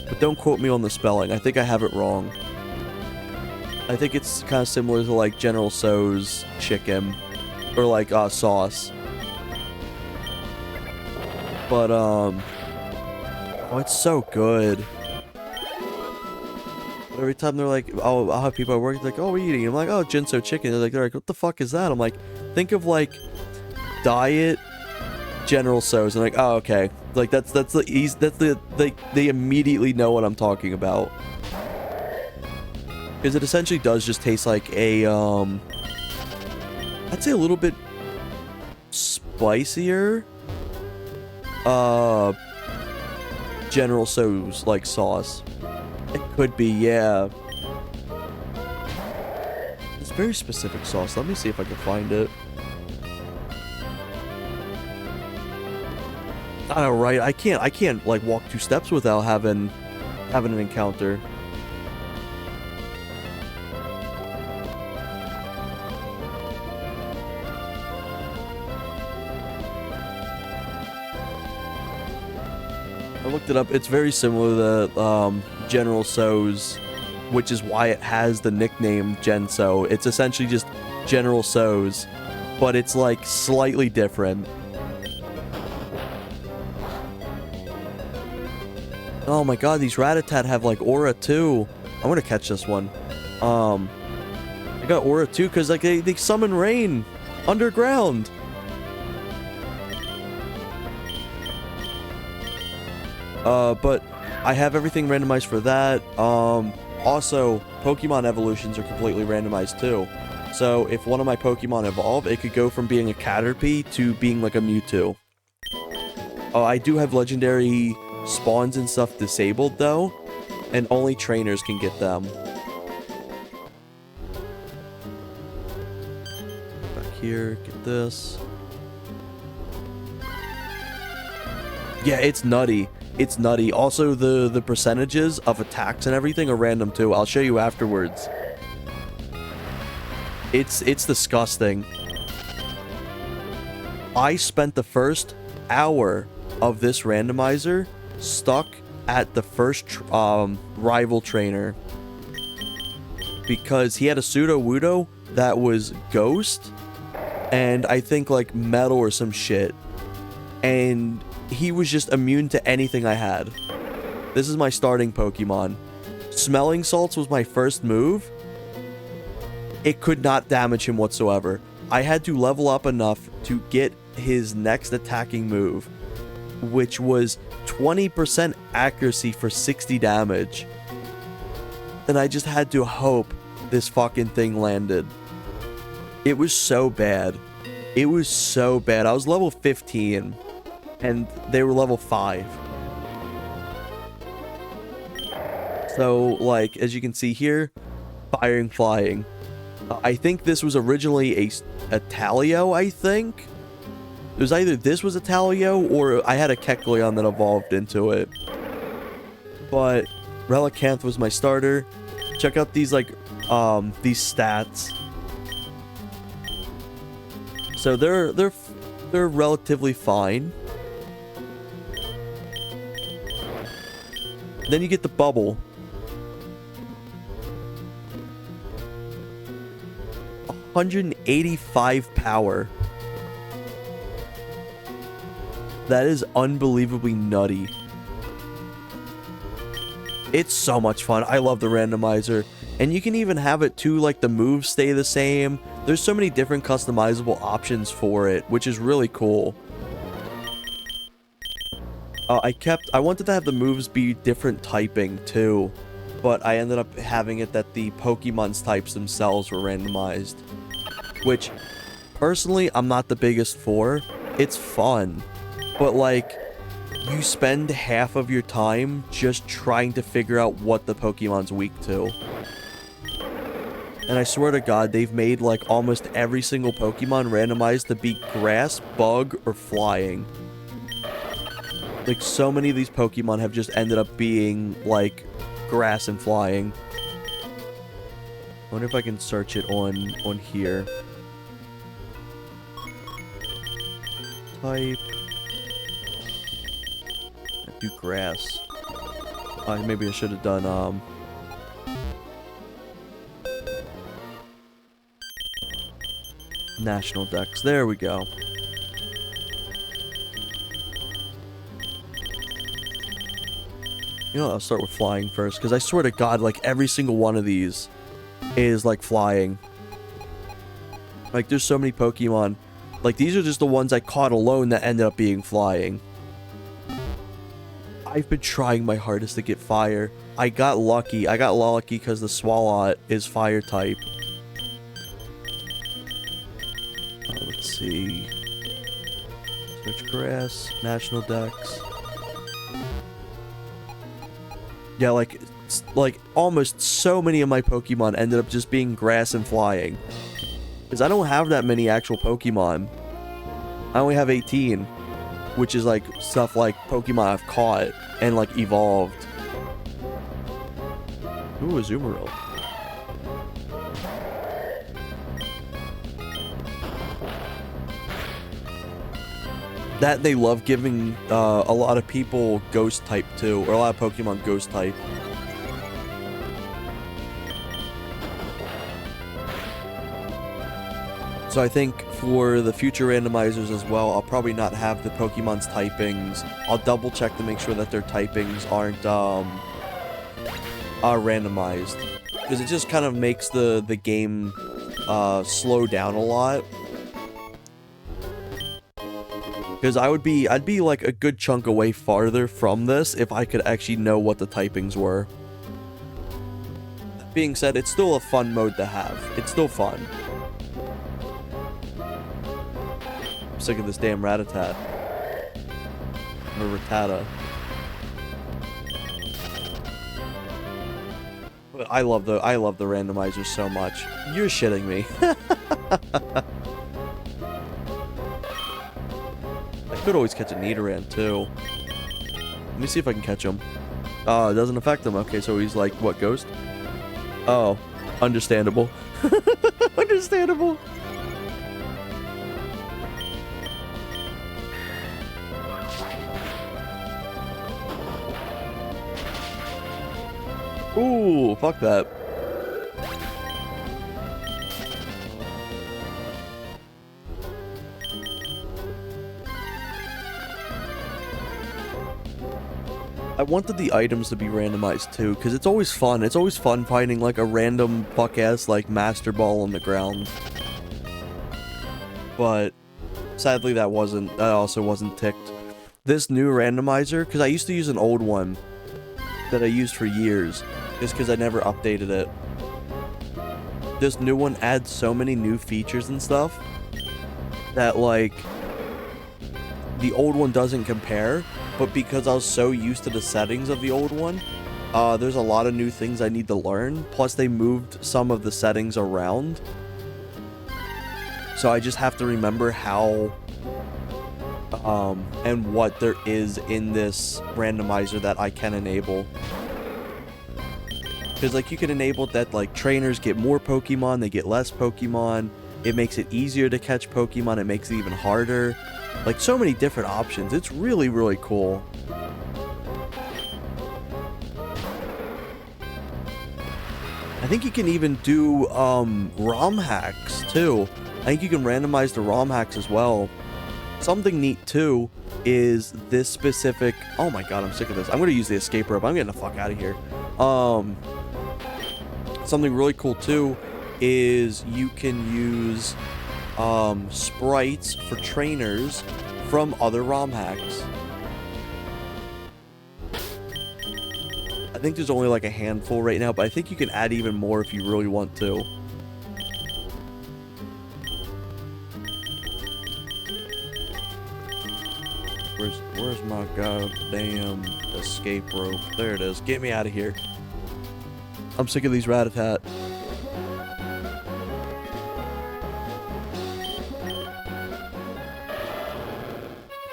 but don't quote me on the spelling, I think I have it wrong. I think it's kind of similar to like General Tso's chicken, or like sauce. But, oh, it's so good. Every time they're like, oh, I'll have people at work, like, oh, what are you eating? I'm like, oh, Jinso chicken. They're like, what the fuck is that? I'm like, think of like diet General Tso's. And like, oh, okay. Like, they immediately know what I'm talking about. Because it essentially does just taste like a, I'd say a little bit spicier. General Tso's like sauce. It could be, yeah. It's very specific sauce. Let me see if I can find it. I know, right? I can't like walk 2 steps without having an encounter. I looked it up. It's very similar to General Tso's, which is why it has the nickname Genso. It's essentially just General Tso's, but it's like slightly different. Oh my god, these Rattata have like aura too. I want to catch this one. I got aura too because like they summon rain underground. But I have everything randomized for that. Also, Pokemon evolutions are completely randomized too. So if one of my Pokemon evolve, it could go from being a Caterpie to being like a Mewtwo. I do have legendary spawns and stuff disabled though, and only trainers can get them. Back here, get this. Yeah, it's nutty. It's nutty. Also, the percentages of attacks and everything are random too. I'll show you afterwards. It's disgusting. I spent the first hour of this randomizer stuck at the first rival trainer because he had a pseudo Wudo that was ghost and I think like metal or some shit, and he was just immune to anything I had. This is my starting Pokemon. Smelling salts was my first move. It could not damage him whatsoever. I had to level up enough to get his next attacking move, which was 20% accuracy for 60 damage. And I just had to hope this fucking thing landed. It was so bad. It was so bad. I was level 15 and they were level 5. So, like, as you can see here, firing, flying. I think this was originally a Talio, I think. It was either this was a Talio or I had a Kecleon that evolved into it. But Relicanth was my starter. Check out these, like, these stats. So they're relatively fine. Then you get the bubble. 185 power. That is unbelievably nutty. It's so much fun. I love the randomizer. And you can even have it too, like the moves stay the same. There's so many different customizable options for it, which is really cool. I wanted to have the moves be different typing too, but I ended up having it that the Pokemon's types themselves were randomized, which personally I'm not the biggest for. It's fun, but like you spend half of your time just trying to figure out what the Pokemon's weak to. And I swear to God, they've made like almost every single Pokemon randomized to be grass, bug, or flying. Like, so many of these Pokemon have just ended up being, like, grass and flying. I wonder if I can search it on here. Type. Do grass. Maybe I should have done, National Dex. There we go. You know, I'll start with flying first, because I swear to God, like, every single one of these is, like, flying. Like, there's so many Pokemon. Like, these are just the ones I caught alone that ended up being flying. I've been trying my hardest to get fire. I got lucky. I got lucky because the Swalot is fire type. Let's see. Search grass, National Dex. Yeah, like almost so many of my Pokemon ended up just being grass and flying. Because I don't have that many actual Pokemon. I only have 18. Which is like stuff like Pokemon I've caught and like evolved. Ooh, a Azumarill. That they love giving a lot of people ghost type too, or a lot of Pokemon ghost type. So I think for the future randomizers as well, I'll probably not have the Pokemon's typings. I'll double check to make sure that their typings aren't randomized, because it just kind of makes the game slow down a lot. Because I'd be like a good chunk away farther from this if I could actually know what the typings were. That being said, it's still a fun mode to have. It's still fun. I'm sick of this damn Rattata. Or Rattata. I love the randomizers so much. You're shitting me. Could always catch a Nidoran too. Let me see if I can catch him. Oh, it doesn't affect him. Okay, so he's like, what, ghost? Oh, understandable. Understandable. Ooh, fuck that. I wanted the items to be randomized too, because it's always fun. It's always fun finding like a random fuck-ass like master ball on the ground. But sadly that also wasn't ticked. This new randomizer, because I used to use an old one that I used for years, just because I never updated it. This new one adds so many new features and stuff that like the old one doesn't compare, but because I was so used to the settings of the old one, there's a lot of new things I need to learn, plus they moved some of the settings around. So I just have to remember how and what there is in this randomizer that I can enable. Because like you can enable that like trainers get more Pokemon, they get less Pokemon. It makes it easier to catch Pokemon, it makes it even harder. Like so many different options. It's really, really cool. I think you can even do ROM hacks too. I think you can randomize the ROM hacks as well. Something neat too is this specific... Oh my god, I'm sick of this. I'm going to use the escape rope. I'm getting the fuck out of here. Something really cool too is you can use sprites for trainers from other ROM hacks. I think there's only like a handful right now, but I think you can add even more if you really want to. Where's my goddamn escape rope? There it is. Get me out of here. I'm sick of these rat-a-tat.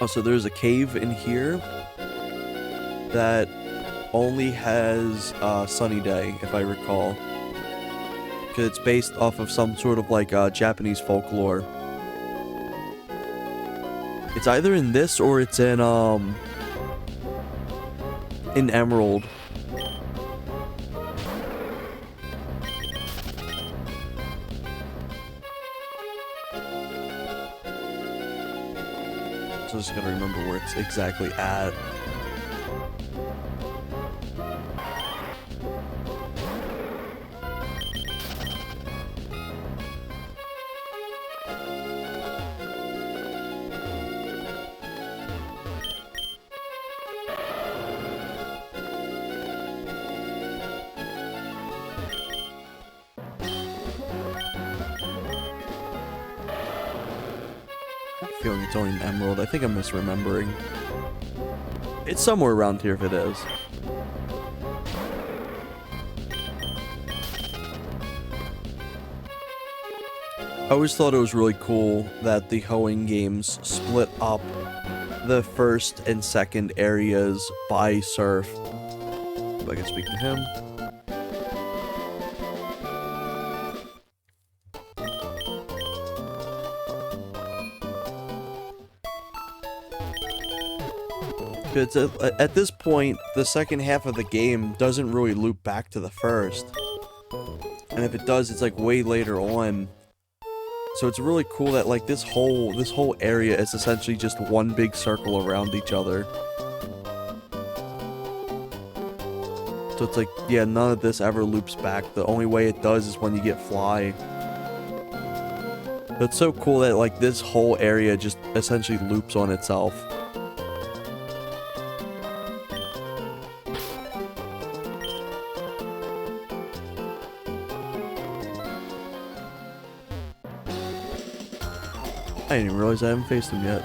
Oh, so there's a cave in here that only has Sunny Day, if I recall. Because it's based off of some sort of like Japanese folklore. It's either in this or it's in Emerald. So I just gotta remember where it's exactly at. Feeling it's only an emerald. I think I'm misremembering. It's somewhere around here if it is. I always thought it was really cool that the hoeing games split up the first and second areas by surf. If I can speak to him. At this point, the second half of the game doesn't really loop back to the first. And if it does, it's like way later on. So it's really cool that like this whole area is essentially just one big circle around each other. So it's like, yeah, none of this ever loops back. The only way it does is when you get Fly. But it's so cool that like this whole area just essentially loops on itself. I didn't even realize I haven't faced him yet.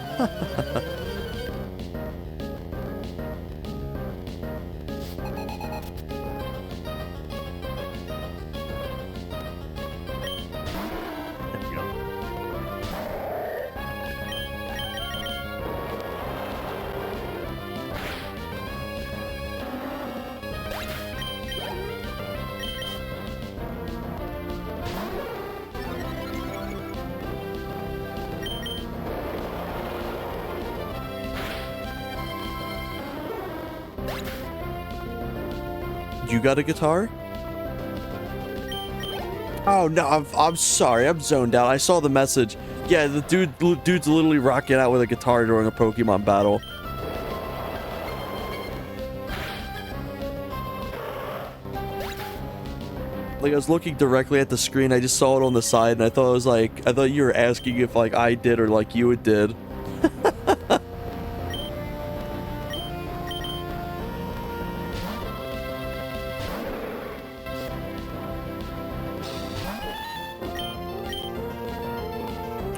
You got a guitar? Oh no, I'm sorry, I'm zoned out. I saw the message. Yeah, the dude's literally rocking out with a guitar during a Pokemon battle. Like, I was looking directly at the screen, I just saw it on the side, and I thought you were asking if, like, I did or, like, you did.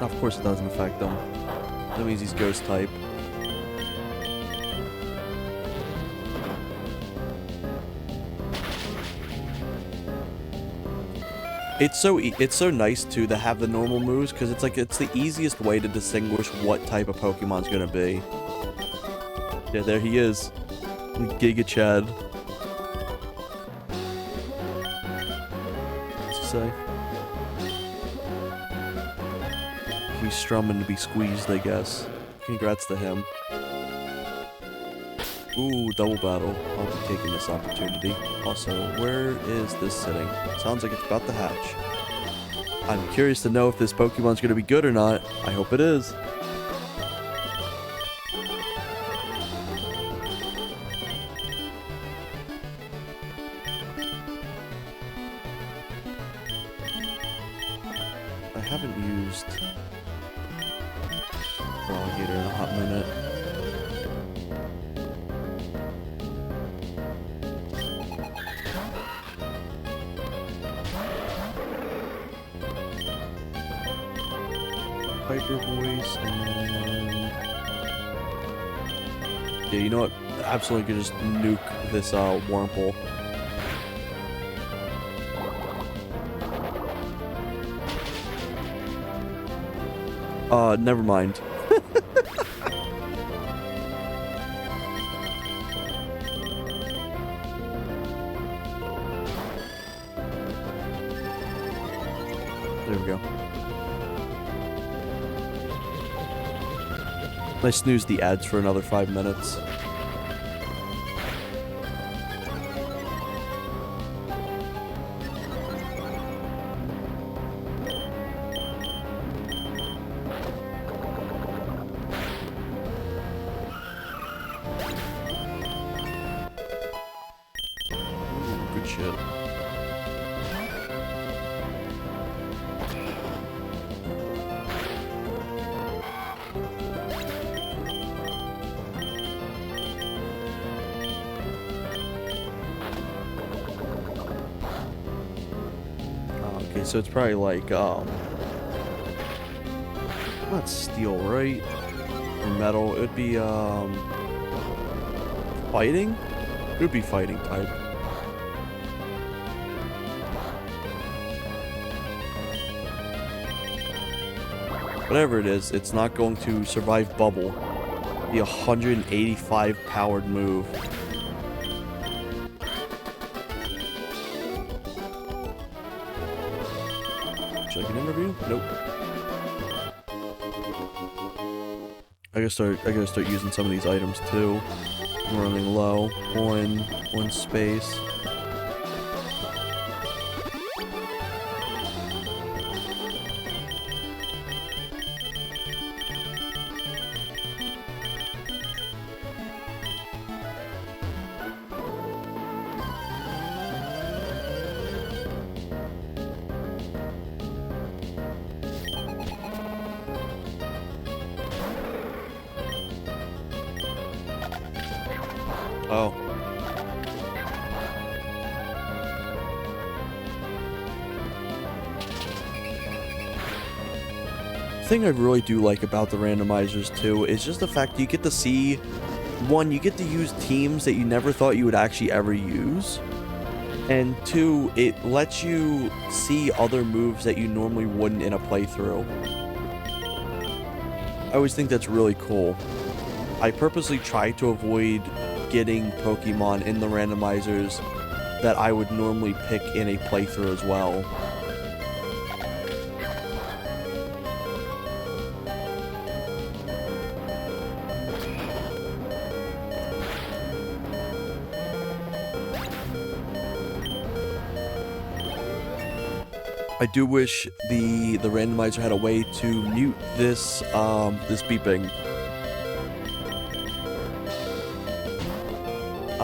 Of course it doesn't affect him. That means he's ghost type. It's so nice too to have the normal moves, because it's the easiest way to distinguish what type of Pokemon's gonna be. Yeah, there he is. Giga Chad. What's he say? He's strumming to be squeezed, I guess. Congrats to him. Ooh, double battle. I'll be taking this opportunity. Also, where is this sitting? Sounds like it's about to hatch. I'm curious to know if this Pokemon's gonna be good or not. I hope it is. I haven't used Alligator in a hot minute. Viper voice, and then... Yeah, you know what? Absolutely could just nuke this Wurmple. Never mind. There we go. I snoozed the ads for another 5 minutes. Ooh, good shit. Okay, so it's probably like, not steel, right? Or metal. It would be, fighting? It would be fighting type. Whatever it is, it's not going to survive Bubble. Be a 185 powered move. Should I get an interview? Nope. I gotta start using some of these items too. I'm running low on space. Oh. The thing I really do like about the randomizers too is just the fact that you get to see, one, you get to use teams that you never thought you would actually ever use, and two, it lets you see other moves that you normally wouldn't in a playthrough. I always think that's really cool. I purposely try to avoid getting Pokemon in the randomizers that I would normally pick in a playthrough as well. I do wish the randomizer had a way to mute this this beeping.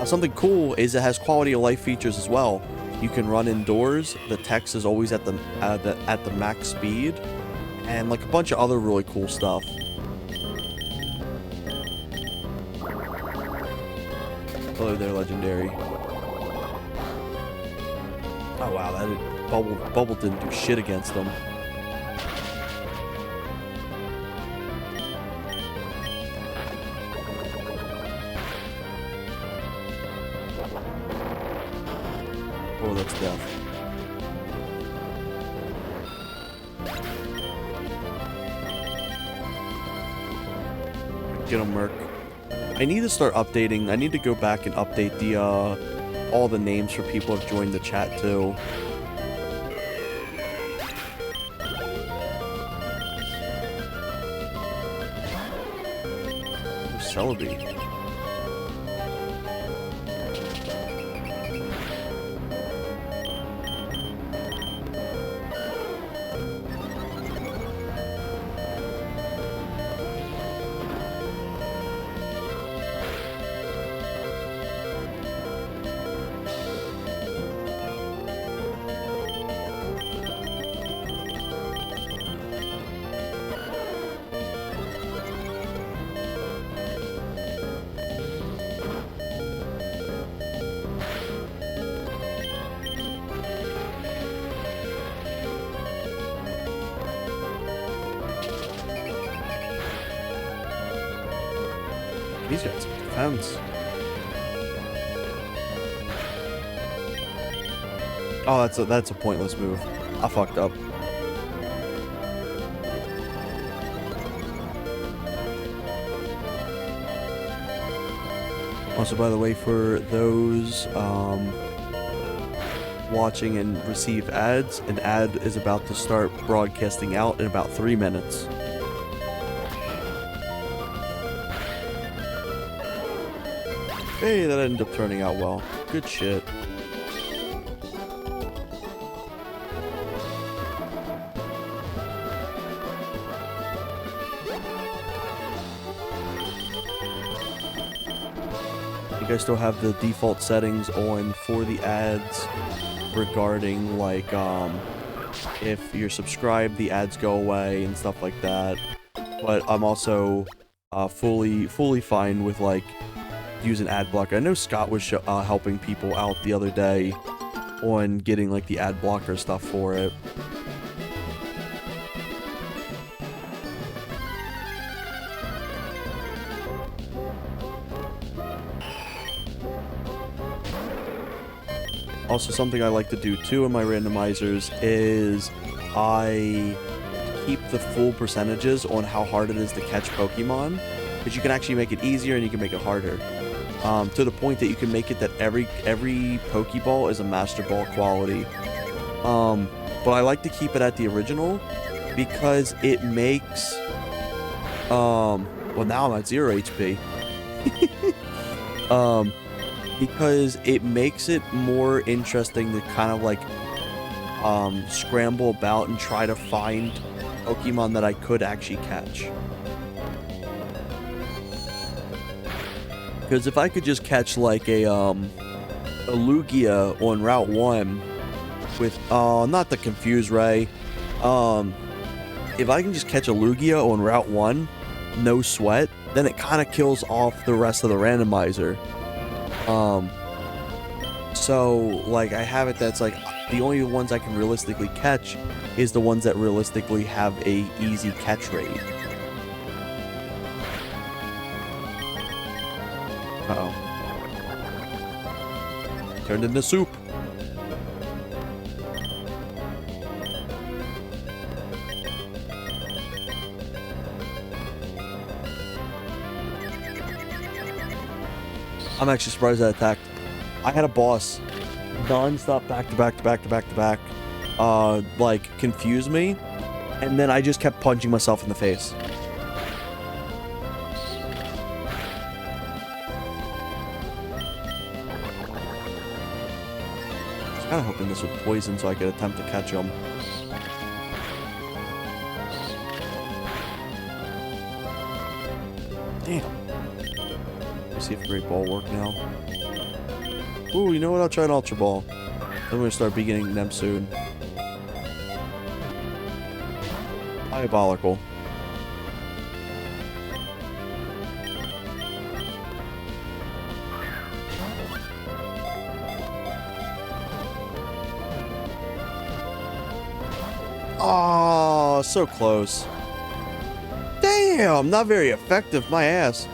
Something cool is it has quality of life features as well. You can run indoors. The text is always at the max speed, and like a bunch of other really cool stuff. Hello there, Legendary. Oh wow, that bubble didn't do shit against them. Oh, that's death. Get him, Merc. I need to start updating. I need to go back and update the all the names for people who have joined the chat too. Celebi. He's got some defense. Oh, that's a pointless move. I fucked up. Also, by the way, for those watching and receive ads, an ad is about to start broadcasting out in about 3 minutes. Hey, that ended up turning out well. Good shit. You guys still have the default settings on for the ads regarding like if you're subscribed, the ads go away and stuff like that. But I'm also fully fine with like use an ad blocker. I know Scott was helping people out the other day on getting like the ad blocker stuff for it. Also, something I like to do too in my randomizers is I keep the full percentages on how hard it is to catch Pokemon, because you can actually make it easier and you can make it harder. To the point that you can make it that every Pokeball is a Master Ball quality. But I like to keep it at the original because it makes well, now I'm at 0 HP. Because it makes it more interesting to kind of like scramble about and try to find Pokemon that I could actually catch. Because if I could just catch like a Lugia on Route 1 with not the Confuse Ray, if I can just catch a Lugia on Route 1, no sweat, then it kind of kills off the rest of the randomizer. So like I have it that's like the only ones I can realistically catch is the ones that realistically have a easy catch rate. Uh-oh. Turned into soup. I'm actually surprised that attacked. I had a boss non-stop back to back to back to back to back like confuse me, and then I just kept punching myself in the face. I was kind of hoping this would poison so I could attempt to catch him. Damn. Let me see if Great Ball work now. Ooh, you know what? I'll try an Ultra Ball. I'm gonna start beginning them soon. Diabolical. Oh, so close. Damn, not very effective, my ass.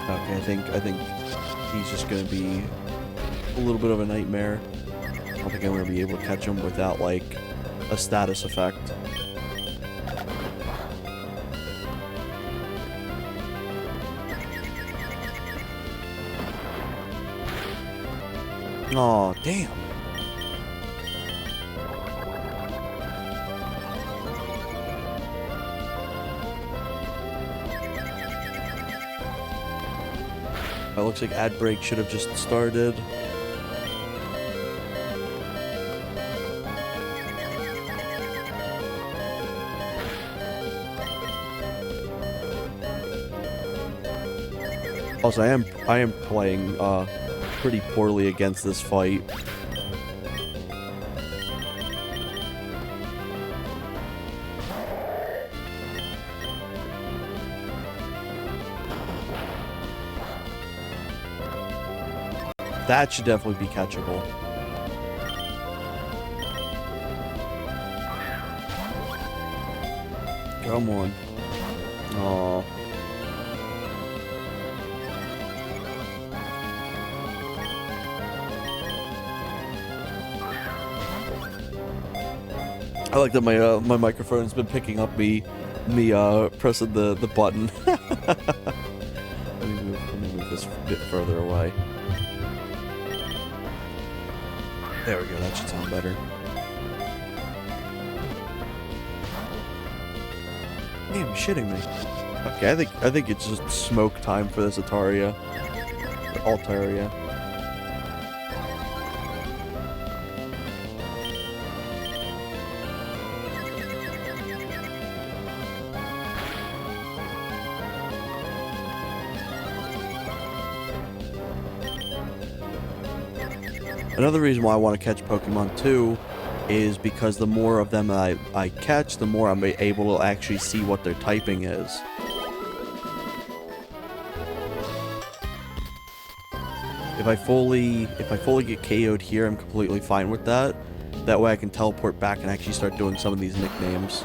Okay, I think he's just gonna be a little bit of a nightmare. I don't think I'm gonna be able to catch him without, like, a status effect. Oh, damn. It looks like ad break should have just started. Also, I am playing pretty poorly against this fight. That should definitely be catchable. Come on. Aww. I like that my microphone's been picking up me pressing the button. Let me move this a bit further away. There we go, that should sound better. Damn, you're shitting me. Okay, I think it's just smoke time for this Altaria. Another reason why I want to catch Pokemon too is because the more of them I catch, the more I'm able to actually see what their typing is. If I fully get KO'd here, I'm completely fine with that. That way I can teleport back and actually start doing some of these nicknames.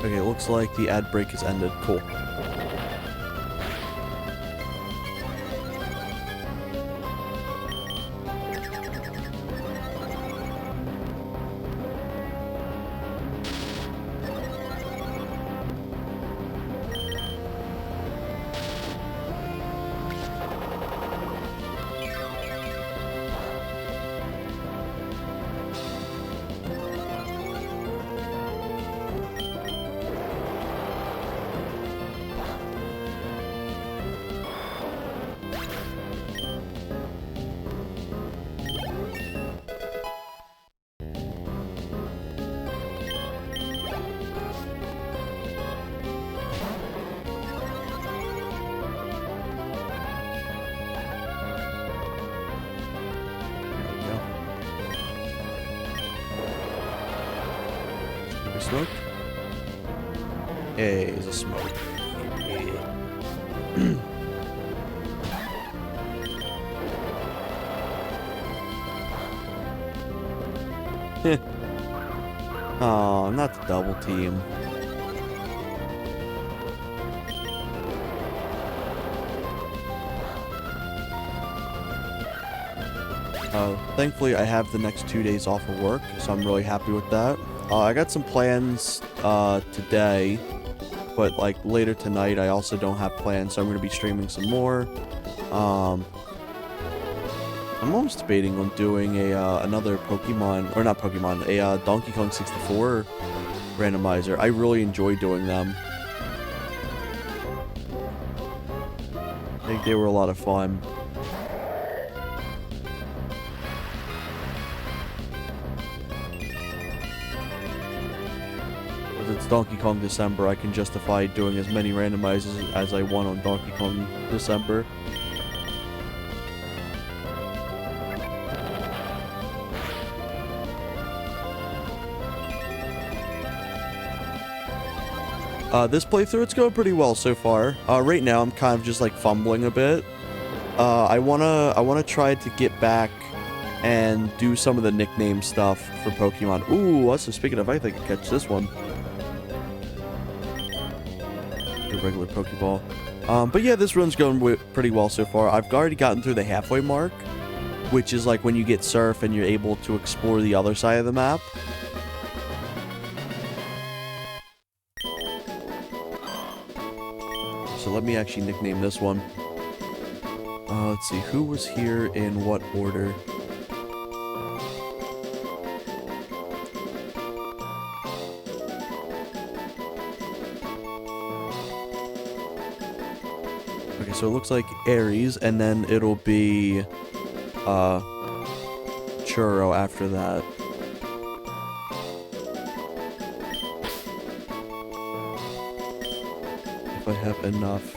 Okay, it looks like the ad break has ended. Cool. Smoke? Hey, it's a smoke. Oh, not the double team. Thankfully, I have the next 2 days off of work, so I'm really happy with that. I got some plans today, but like later tonight, I also don't have plans, so I'm going to be streaming some more. I'm almost debating on doing another Pokemon, or not Pokemon, a Donkey Kong 64 randomizer. I really enjoy doing them. I think they were a lot of fun. With it's Donkey Kong December, I can justify doing as many randomizers as I want on Donkey Kong December. This playthrough, it's going pretty well so far. Right now, I'm kind of just like fumbling a bit. I wanna try to get back and do some of the nickname stuff for Pokemon. Ooh, also speaking of, I think I can catch this one. The regular Pokeball. But yeah, this run's going pretty well so far. I've already gotten through the halfway mark, which is like when you get Surf and you're able to explore the other side of the map. So let me actually nickname this one. Let's see, who was here in what order? Okay, so it looks like Aries, and then it'll be Churro after that. If I have enough.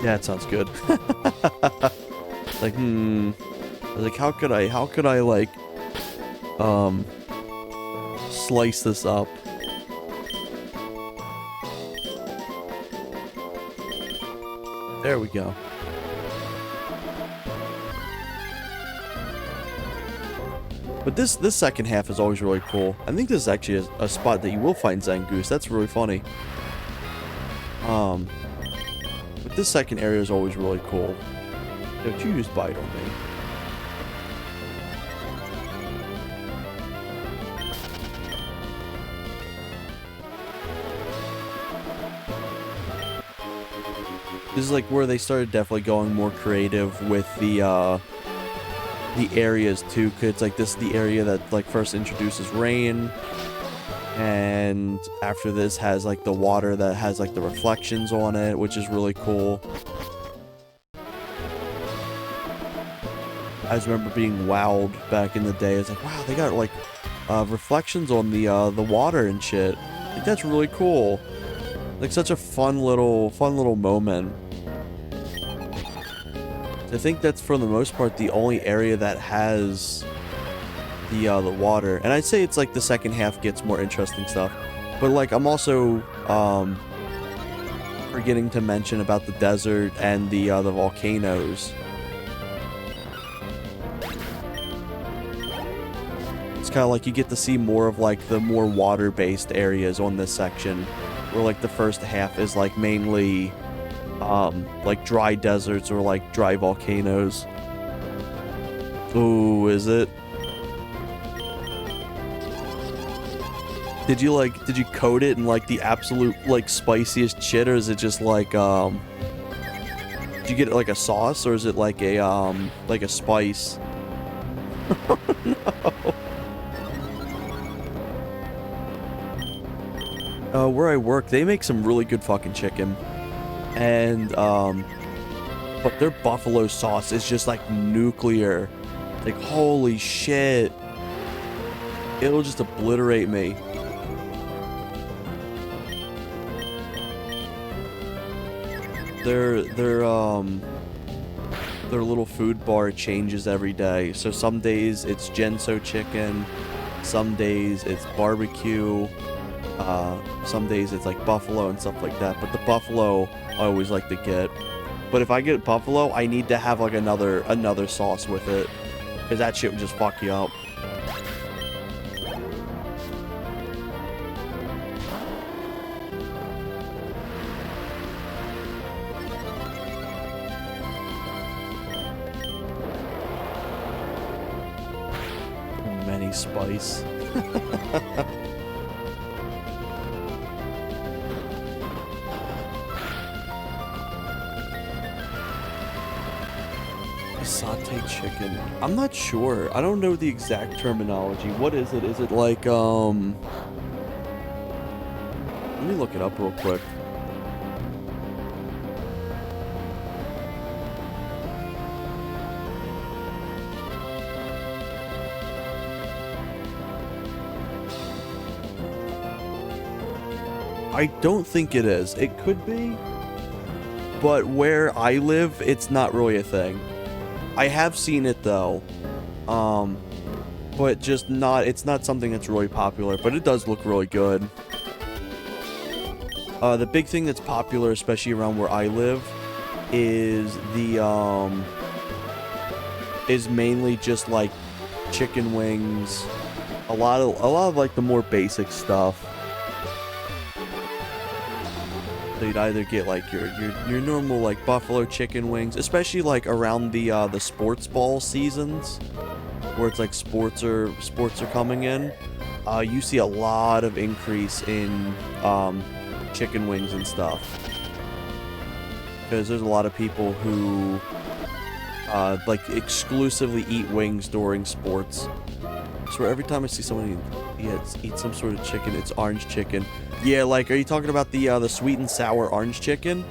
Yeah, it sounds good. Like, I was like, how could I like, slice this up? There we go. But this second half is always really cool. I think this is actually a spot that you will find Zangoose. That's really funny. But this second area is always really cool. Don't you use Bite on me. This is like where they started definitely going more creative with the areas too, cause it's like this is the area that like first introduces rain, and after this has like the water that has like the reflections on it, which is really cool. I just remember being wowed back in the day. It's like, wow, they got like reflections on the water and shit. Like, that's really cool. Like such a fun little moment. I think that's for the most part the only area that has the water, and I'd say it's like the second half gets more interesting stuff. But like I'm also forgetting to mention about the desert and the volcanoes. It's kind of like you get to see more of like the more water-based areas on this section, where like the first half is like mainly like dry deserts or like dry volcanoes. Ooh, is it? Did you coat it in like the absolute like spiciest shit, or is it just like did you get it like a sauce, or is it like a spice? No. Where I work, they make some really good fucking chicken. And, but their buffalo sauce is just, like, nuclear. Like, holy shit. It'll just obliterate me. Their little food bar changes every day. So some days it's Genso chicken, some days it's barbecue, some days it's like buffalo and stuff like that. But the buffalo I always like to get. But if I get buffalo, I need to have like another sauce with it, because that shit would just fuck you up. Many spice. Saute chicken. I'm not sure. I don't know the exact terminology. What is it? Is it like, let me look it up real quick. I don't think it is. It could be, but where I live, it's not really a thing. I have seen it though, but just not, it's not something that's really popular, but it does look really good. The big thing that's popular, especially around where I live, is is mainly just like chicken wings, a lot of like the more basic stuff. So you'd either get like your normal like buffalo chicken wings, especially like around the sports ball seasons, where it's like sports are coming in. You see a lot of increase in chicken wings and stuff, because there's a lot of people who like exclusively eat wings during sports. So every time I see somebody eat some sort of chicken, it's orange chicken. Yeah, like, are you talking about the sweet and sour orange chicken?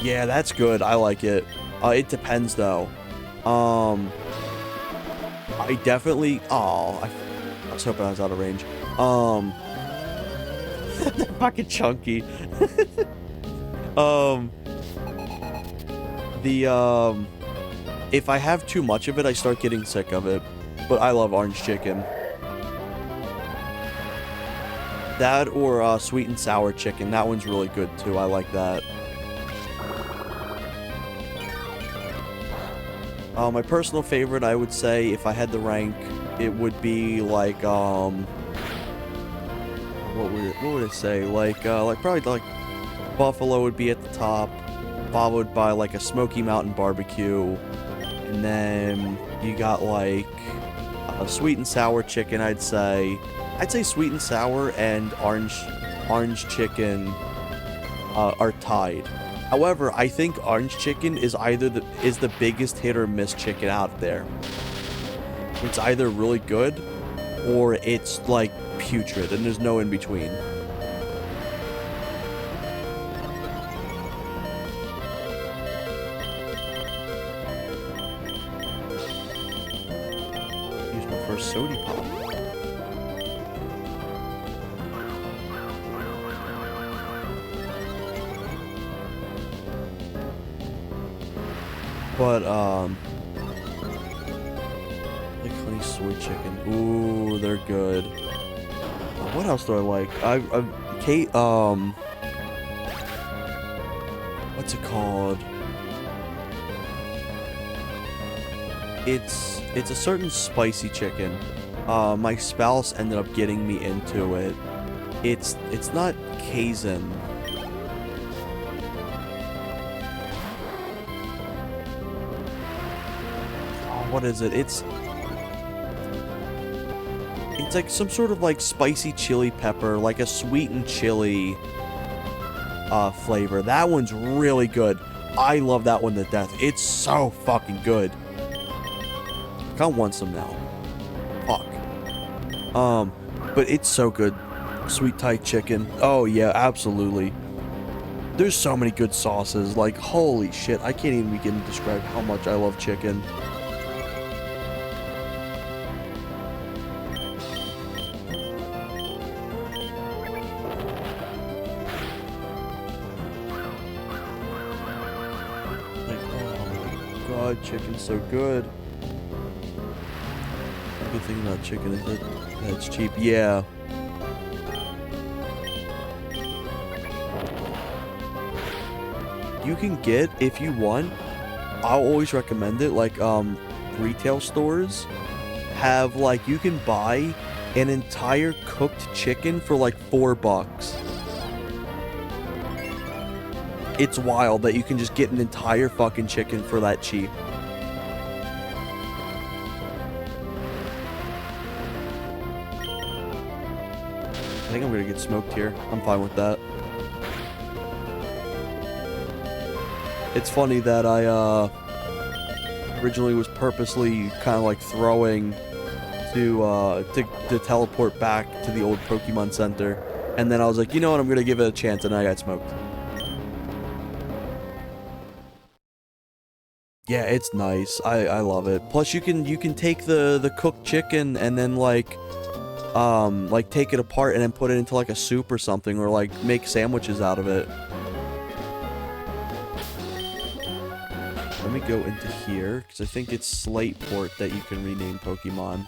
Yeah, that's good. I like it. It depends though. I definitely. Oh, I was hoping I was out of range. They're fucking chunky. If I have too much of it, I start getting sick of it. But I love orange chicken. That or sweet and sour chicken. That one's really good too. I like that. My personal favorite, I would say, if I had to rank, it would be like what would it say? Like probably like buffalo would be at the top, followed by like a Smoky Mountain barbecue, and then you got like sweet and sour chicken. I'd say sweet and sour and orange chicken are tied. However, I think orange chicken is the biggest hit or miss chicken out there. It's either really good or it's like putrid, and there's no in between. Use my first sody pop. But, like honey soy chicken. Ooh, they're good. What else do I like? What's it called? It's a certain spicy chicken. My spouse ended up getting me into it. It's not Cajun. What is it? It's like some sort of like spicy chili pepper, like a sweetened chili flavor. That one's really good. I love that one to death. It's so fucking good. I kinda want some now. Fuck. But it's so good. Sweet Thai chicken. Oh yeah, absolutely. There's so many good sauces. Like, holy shit. I can't even begin to describe how much I love chicken. Chicken's so good. The good thing about chicken is that it's cheap. Yeah. you can get, if you want, I'll always recommend it, like, retail stores have, like, you can buy an entire cooked chicken for, like, $4. It's wild that you can just get an entire fucking chicken for that cheap. I think I'm gonna get smoked here. I'm fine with that. It's funny that I, originally was purposely kind of like throwing to teleport back to the old Pokemon Center. And then I was like, you know what, I'm gonna give it a chance, and I got smoked. Yeah, it's nice. I love it. Plus you can take the cooked chicken and then like take it apart and then put it into like a soup or something, or like make sandwiches out of it. Let me go into here, because I think it's Slateport that you can rename Pokemon.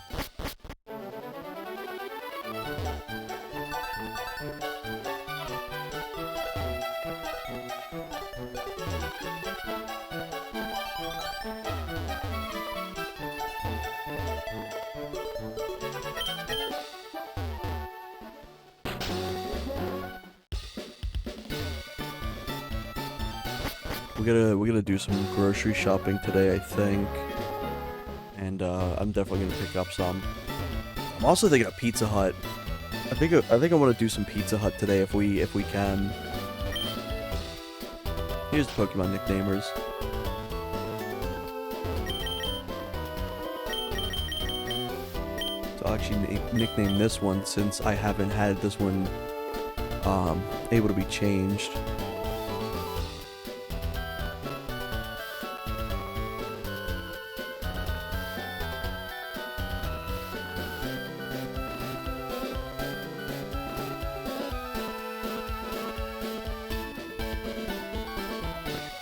We're gonna do some grocery shopping today, I think, and I'm definitely gonna pick up some. I'm also thinking of Pizza Hut. I think I want to do some Pizza Hut today if we can. Here's the Pokemon nicknamers. So I'll actually nickname this one, since I haven't had this one able to be changed.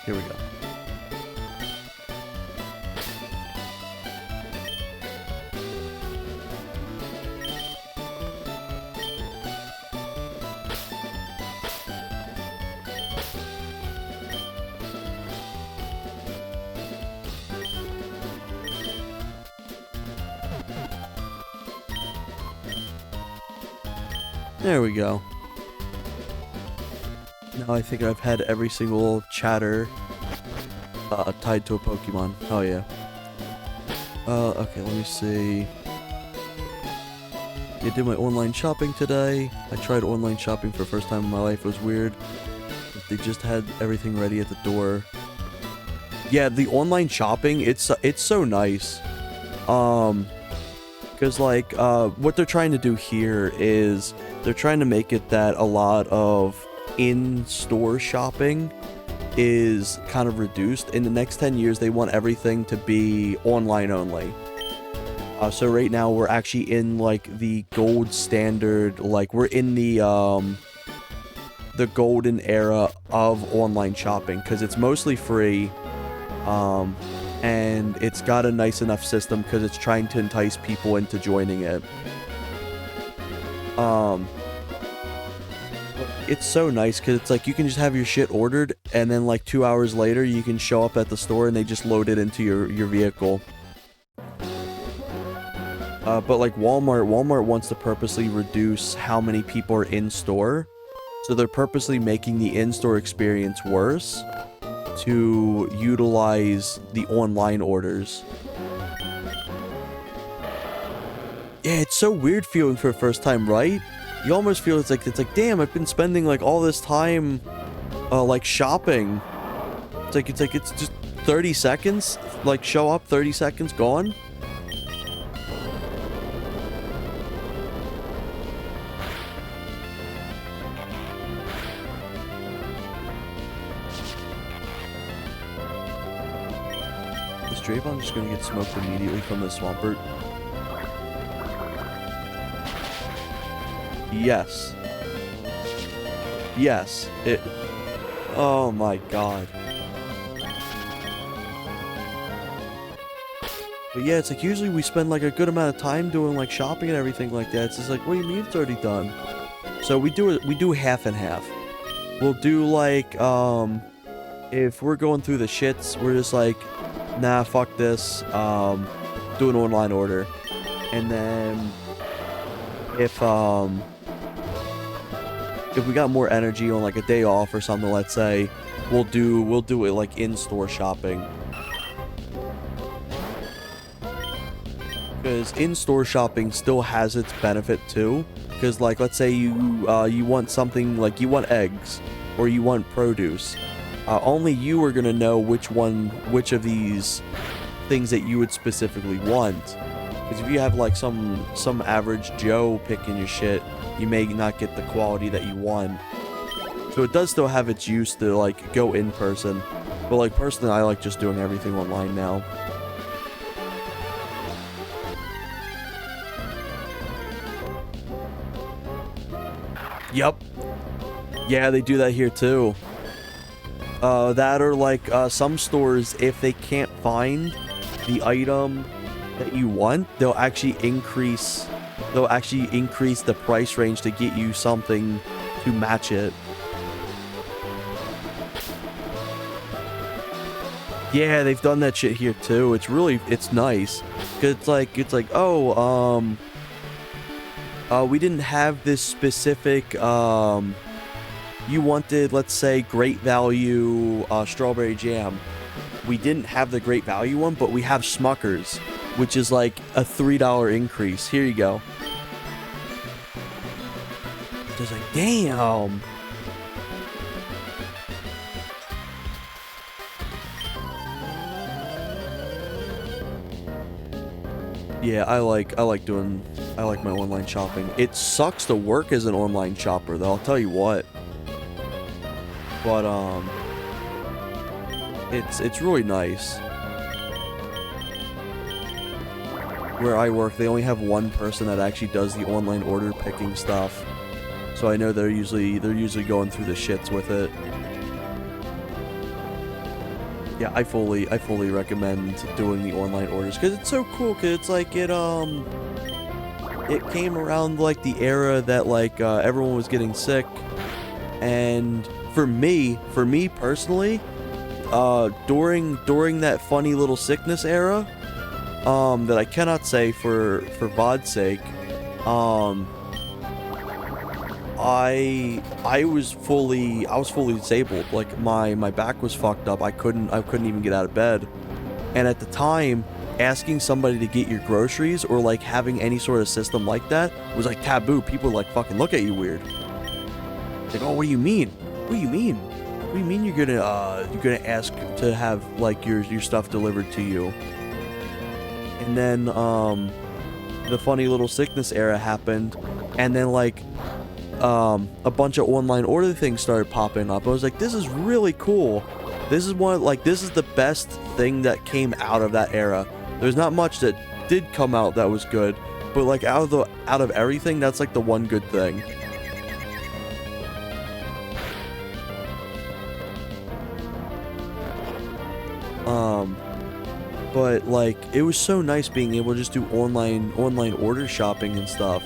Here we go. There we go. Now I think I've had every single chatter tied to a Pokemon. Oh yeah. Okay, let me see. I did my online shopping today. I tried online shopping for the first time in my life. It was weird. They just had everything ready at the door. Yeah, the online shopping, it's so nice. Because like what they're trying to do here is they're trying to make it that a lot of in-store shopping is kind of reduced. In the next 10 years, they want everything to be online only. So right now we're actually in like the gold standard, like we're in the golden era of online shopping, because it's mostly free, and it's got a nice enough system because it's trying to entice people into joining it. It's so nice because it's like you can just have your shit ordered, and then like 2 hours later you can show up at the store and they just load it into your vehicle. But like Walmart wants to purposely reduce how many people are in store, so they're purposely making the in-store experience worse to utilize the online orders. Yeah, it's so weird feeling for the first time, right? You almost feel it's like damn, I've been spending like all this time like shopping. It's just 30 seconds, like show up, 30 seconds gone. Is Draven just gonna get smoked immediately from the Swampert? Yes. Yes. It... Oh my god. But yeah, it's like usually we spend like a good amount of time doing like shopping and everything like that. It's just like, what do you mean it's already done? So we do half and half. We'll do like, if we're going through the shits, we're just like, nah, fuck this, do an online order. And then if we got more energy on like a day off or something, let's say, we'll do it like in-store shopping. Because in-store shopping still has its benefit too. Because like, let's say you want something, like you want eggs or you want produce. Only you are gonna know which of these things that you would specifically want. Because if you have like some average Joe picking your shit, you may not get the quality that you want. So it does still have its use to like go in person. But like personally, I like just doing everything online now. Yep. Yeah, they do that here too. That or like some stores, if they can't find the item that you want, they'll actually increase the price range to get you something to match it. Yeah, they've done that shit here too. It's nice. 'Cause it's like, oh, we didn't have this specific, you wanted, let's say, great value strawberry jam. We didn't have the great value one, but we have Smucker's, which is like a $3 increase. Here you go. Just like, damn. Yeah, I like my online shopping. It sucks to work as an online shopper, though, I'll tell you what. But it's really nice. Where I work, they only have one person that actually does the online order picking stuff. So I know they're usually going through the shits with it. Yeah, I fully recommend doing the online orders because it's so cool. Cause it's like it came around like the era that like everyone was getting sick, and for me personally, during that funny little sickness era, that I cannot say for VOD's sake, I was fully disabled. Like my back was fucked up. I couldn't even get out of bed. And at the time, asking somebody to get your groceries or like having any sort of system like that was like taboo. People would like fucking look at you weird. Like, oh, what do you mean? What do you mean? What do you mean you're gonna ask to have like your stuff delivered to you? And then the funny little sickness era happened, and then like a bunch of online order things started popping up. I was like, this is really cool. This is this is the best thing that came out of that era. There's not much that did come out that was good, but like out of everything, that's like the one good thing. But like it was so nice being able to just do online order shopping and stuff.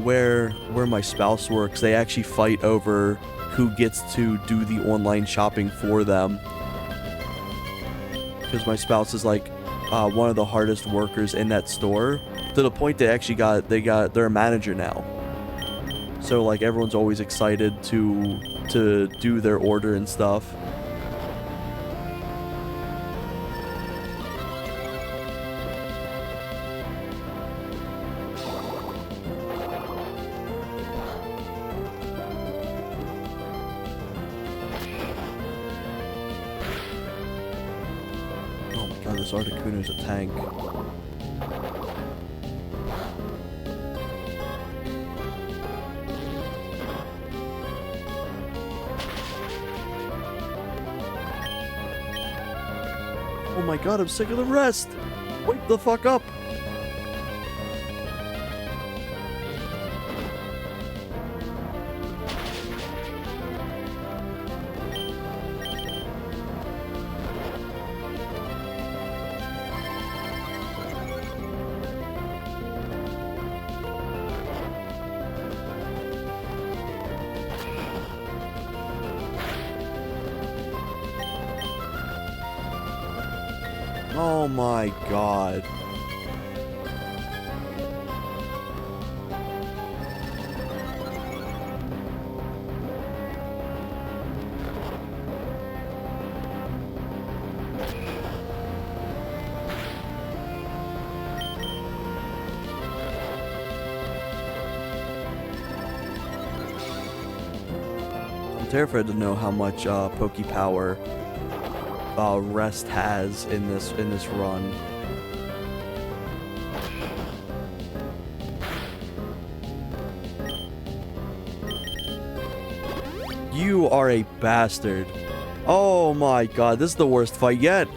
Where my spouse works, they actually fight over who gets to do the online shopping for them. Because my spouse is like one of the hardest workers in that store, to the point they're a manager now. So like everyone's always excited to do their order and stuff. This Articuno's a tank. Oh my god, I'm sick of the rest! Wake the fuck up! Oh my god. I'm terrified to know how much Poke Power Rest has in this run. You are a bastard. Oh my god, this is the worst fight yet.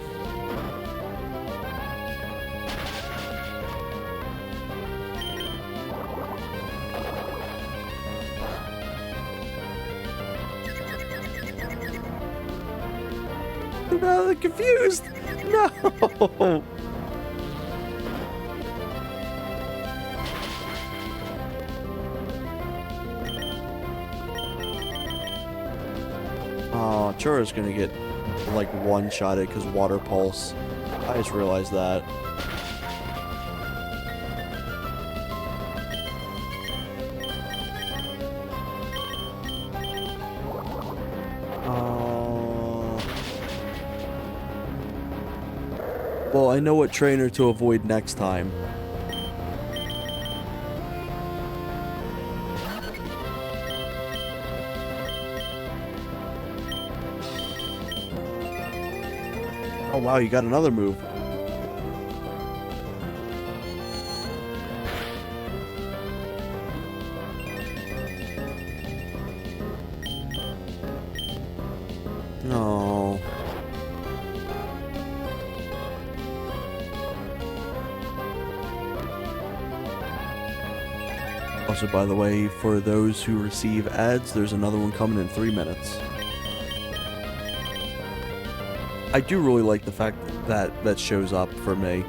I'm confused. No. Oh, Chura's gonna get like one-shotted because Water Pulse. I just realized that. Well, I know what trainer to avoid next time. Oh wow, you got another move. No. Also, by the way, for those who receive ads, there's another one coming in 3 minutes. I do really like the fact that that shows up for me.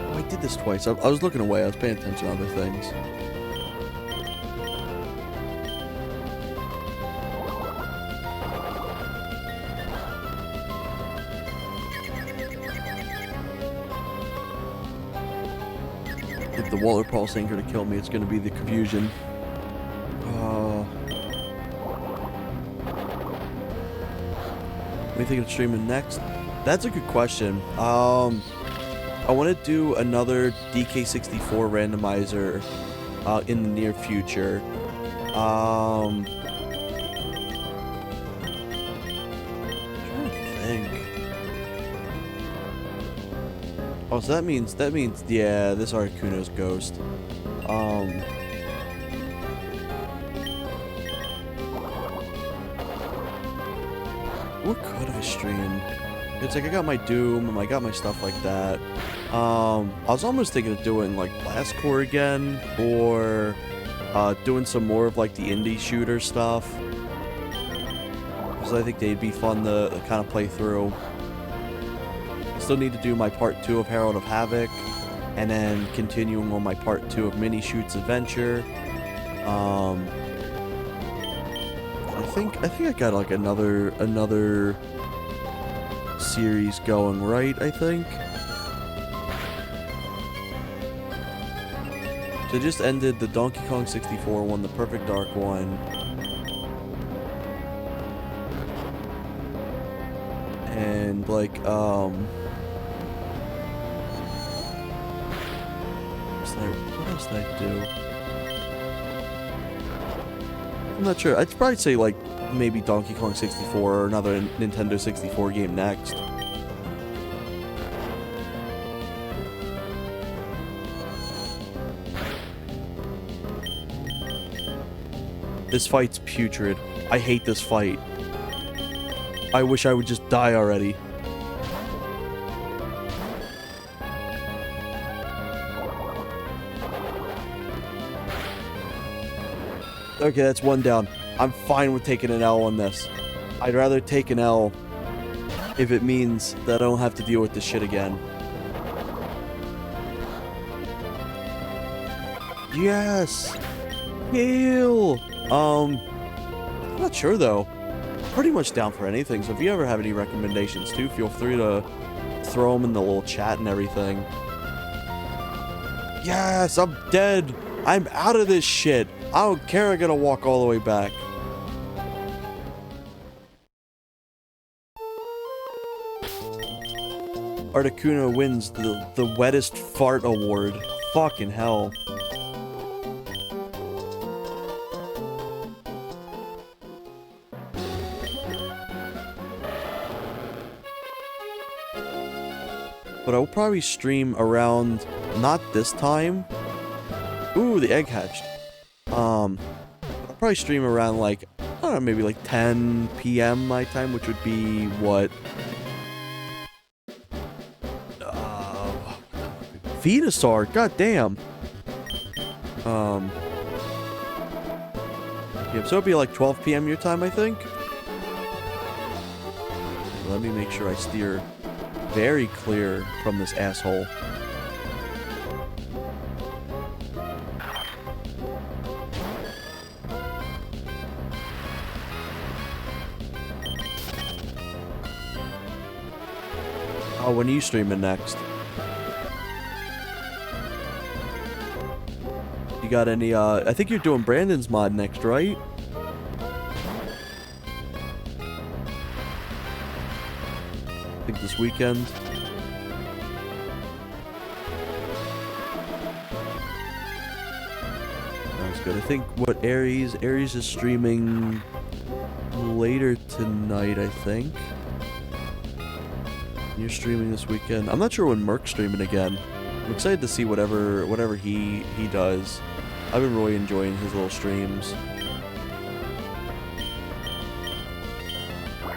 Oh, I did this twice. I was looking away. I was paying attention to other things. If the Water Pulse ain't gonna kill me, it's gonna be the Confusion. What do you think of streaming next? That's a good question. I want to do another DK64 randomizer in the near future. I'm trying to think. Oh, so that means, yeah, this Articuno's Ghost. What could I stream? It's like I got my Doom and I got my stuff like that. I was almost thinking of doing like Blast Core again, or doing some more of like the indie shooter stuff, because I think they'd be fun to kind of play through. Still need to do my part 2 of Herald of Havoc, and then continuing on my part 2 of Mini Shoot's Adventure. I think I got like another series going, right? I think. So I just ended the Donkey Kong 64 one, the Perfect Dark one. And like what else did I do? I'm not sure. I'd probably say like maybe Donkey Kong 64 or another Nintendo 64 game next. This fight's putrid. I hate this fight. I wish I would just die already. Okay, that's one down. I'm fine with taking an L on this. I'd rather take an L if it means that I don't have to deal with this shit again. Yes! Heal! I'm not sure though. Pretty much down for anything, so if you ever have any recommendations too, feel free to throw them in the little chat and everything. Yes, I'm dead! I'm out of this shit! I don't care, I gotta walk all the way back. Articuno wins the wettest fart award. Fucking hell. But I will probably stream around, not this time. Ooh, the egg hatched. I'll probably stream around like, I don't know, maybe like 10 p.m. my time, which would be what? Venusaur, god damn. Yeah, so it'd be like 12 p.m. your time, I think. Let me make sure I steer very clear from this asshole. Oh, when are you streaming next? You got any, I think you're doing Brandon's mod next, right? I think this weekend. Sounds good. I think what Aries is streaming later tonight, I think. You're streaming this weekend. I'm not sure when Merc's streaming again. I'm excited to see whatever he does. I've been really enjoying his little streams.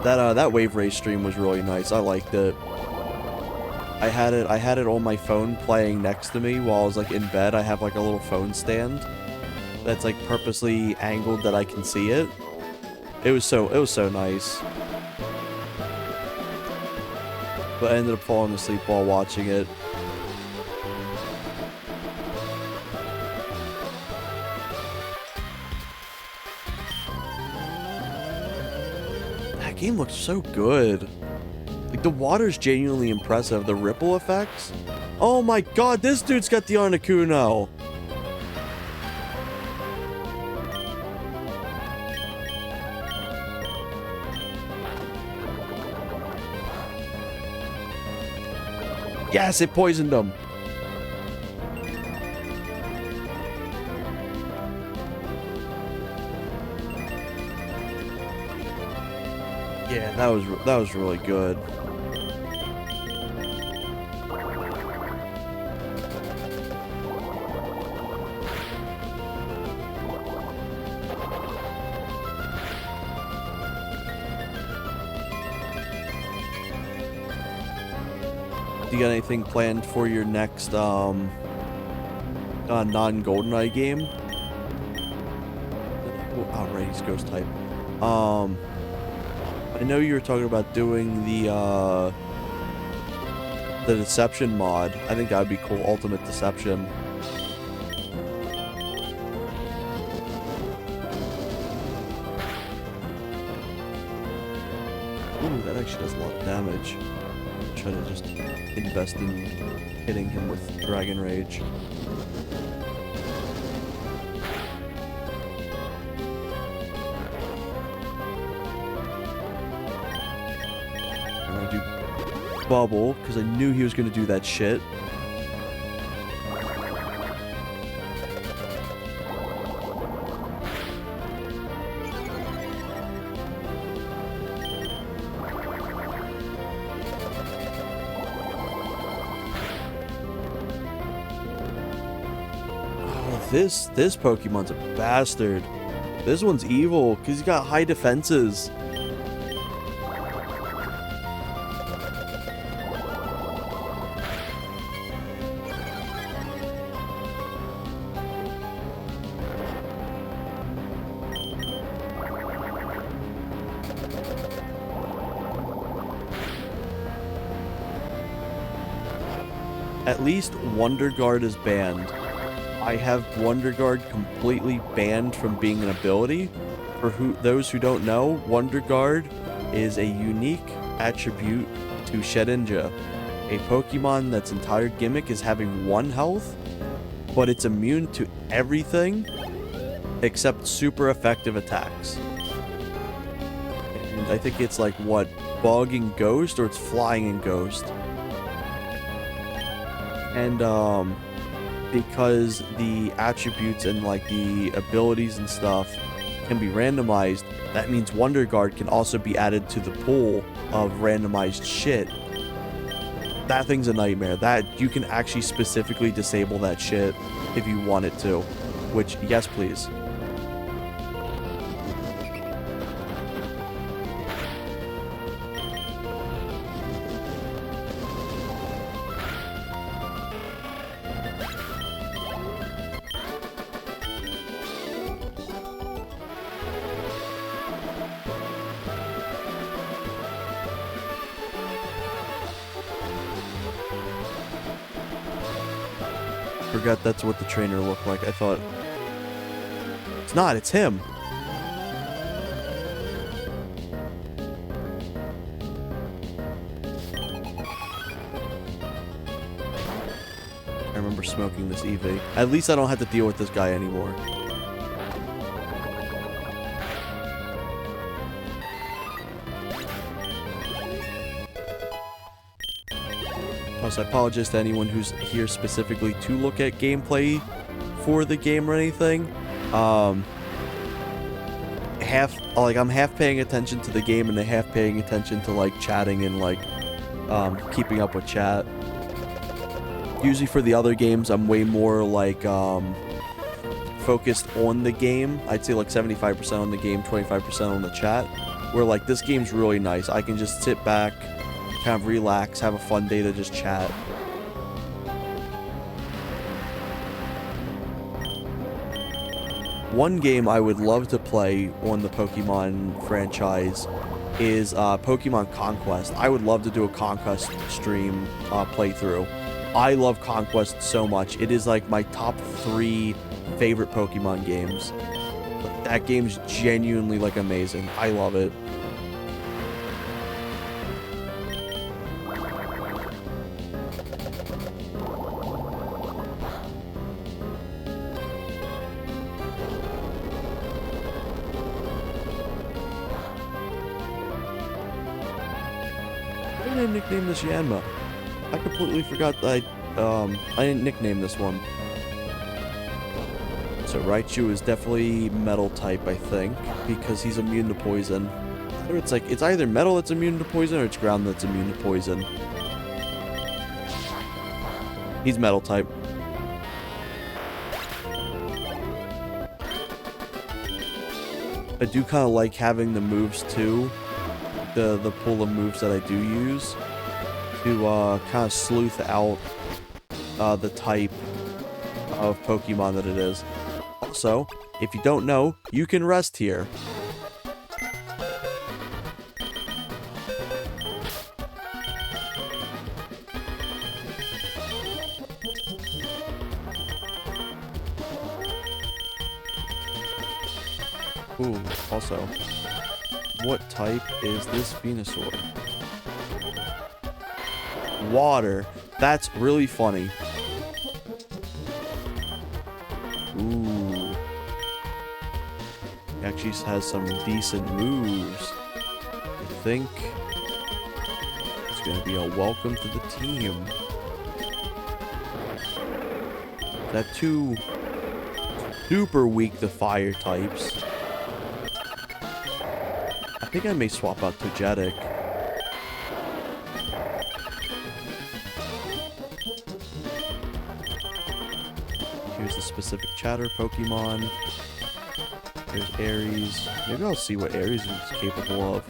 That wave race stream was really nice. I liked it. I had it on my phone playing next to me while I was like in bed. I have like a little phone stand that's like purposely angled that I can see it. It was so nice. But I ended up falling asleep while watching it. That game looks so good. Like, the water's genuinely impressive. The ripple effects. Oh my god, this dude's got the Articuno. Yes, it poisoned him. Yeah, that was really good. You got anything planned for your next non-GoldenEye game? Oh, right, he's ghost type. I know you were talking about doing the Deception mod. I think that would be cool. Ultimate Deception. Ooh, that actually does a lot of damage. Try to just invest in hitting him with Dragon Rage. I'm gonna do Bubble, because I knew he was gonna do that shit. This Pokemon's a bastard. This one's evil because he's got high defenses. At least Wonder Guard is banned. I have Wonder Guard completely banned from being an ability. For those who don't know, Wonder Guard is a unique attribute to Shedinja, a Pokemon that's entire gimmick is having 1 health, but it's immune to everything except super effective attacks. And I think it's like, what, Bug and Ghost, or it's Flying and Ghost. And because the attributes and like the abilities and stuff can be randomized, that means Wonder Guard can also be added to the pool of randomized shit. That thing's a nightmare. That you can actually specifically disable that shit if you want it to, which, yes please. Forgot that's what the trainer looked like. I thought it's not, it's him. I remember smoking this EV. At least I don't have to deal with this guy anymore. Also, I apologize to anyone who's here specifically to look at gameplay for the game or anything. I'm half paying attention to the game and half paying attention to like chatting and like keeping up with chat. Usually for the other games, I'm way more like focused on the game. I'd say like 75% on the game, 25% on the chat. Where like this game's really nice. I can just sit back, kind of relax, have a fun day to just chat. One game I would love to play on the Pokemon franchise is Pokemon Conquest. I would love to do a Conquest stream playthrough. I love Conquest so much. It is like my top 3 favorite Pokemon games. Like, that game's genuinely like amazing. I love it. I didn't nickname this Yanma. I completely forgot that I didn't nickname this one. So Raichu is definitely metal type, I think, because he's immune to poison. Or it's like, it's either metal that's immune to poison or it's ground that's immune to poison. He's metal type. I do kind of like having the moves too. The pool of moves that I do use to kind of sleuth out the type of Pokemon that it is. Also, if you don't know, you can rest here. Ooh, also, what type is this Venusaur? Water. That's really funny. Ooh. He actually has some decent moves. I think it's going to be a welcome to the team. That 2 super weak to fire types. I think I may swap out to Jetic. Here's the specific chatter Pokemon. There's Aries. Maybe I'll see what Aries is capable of.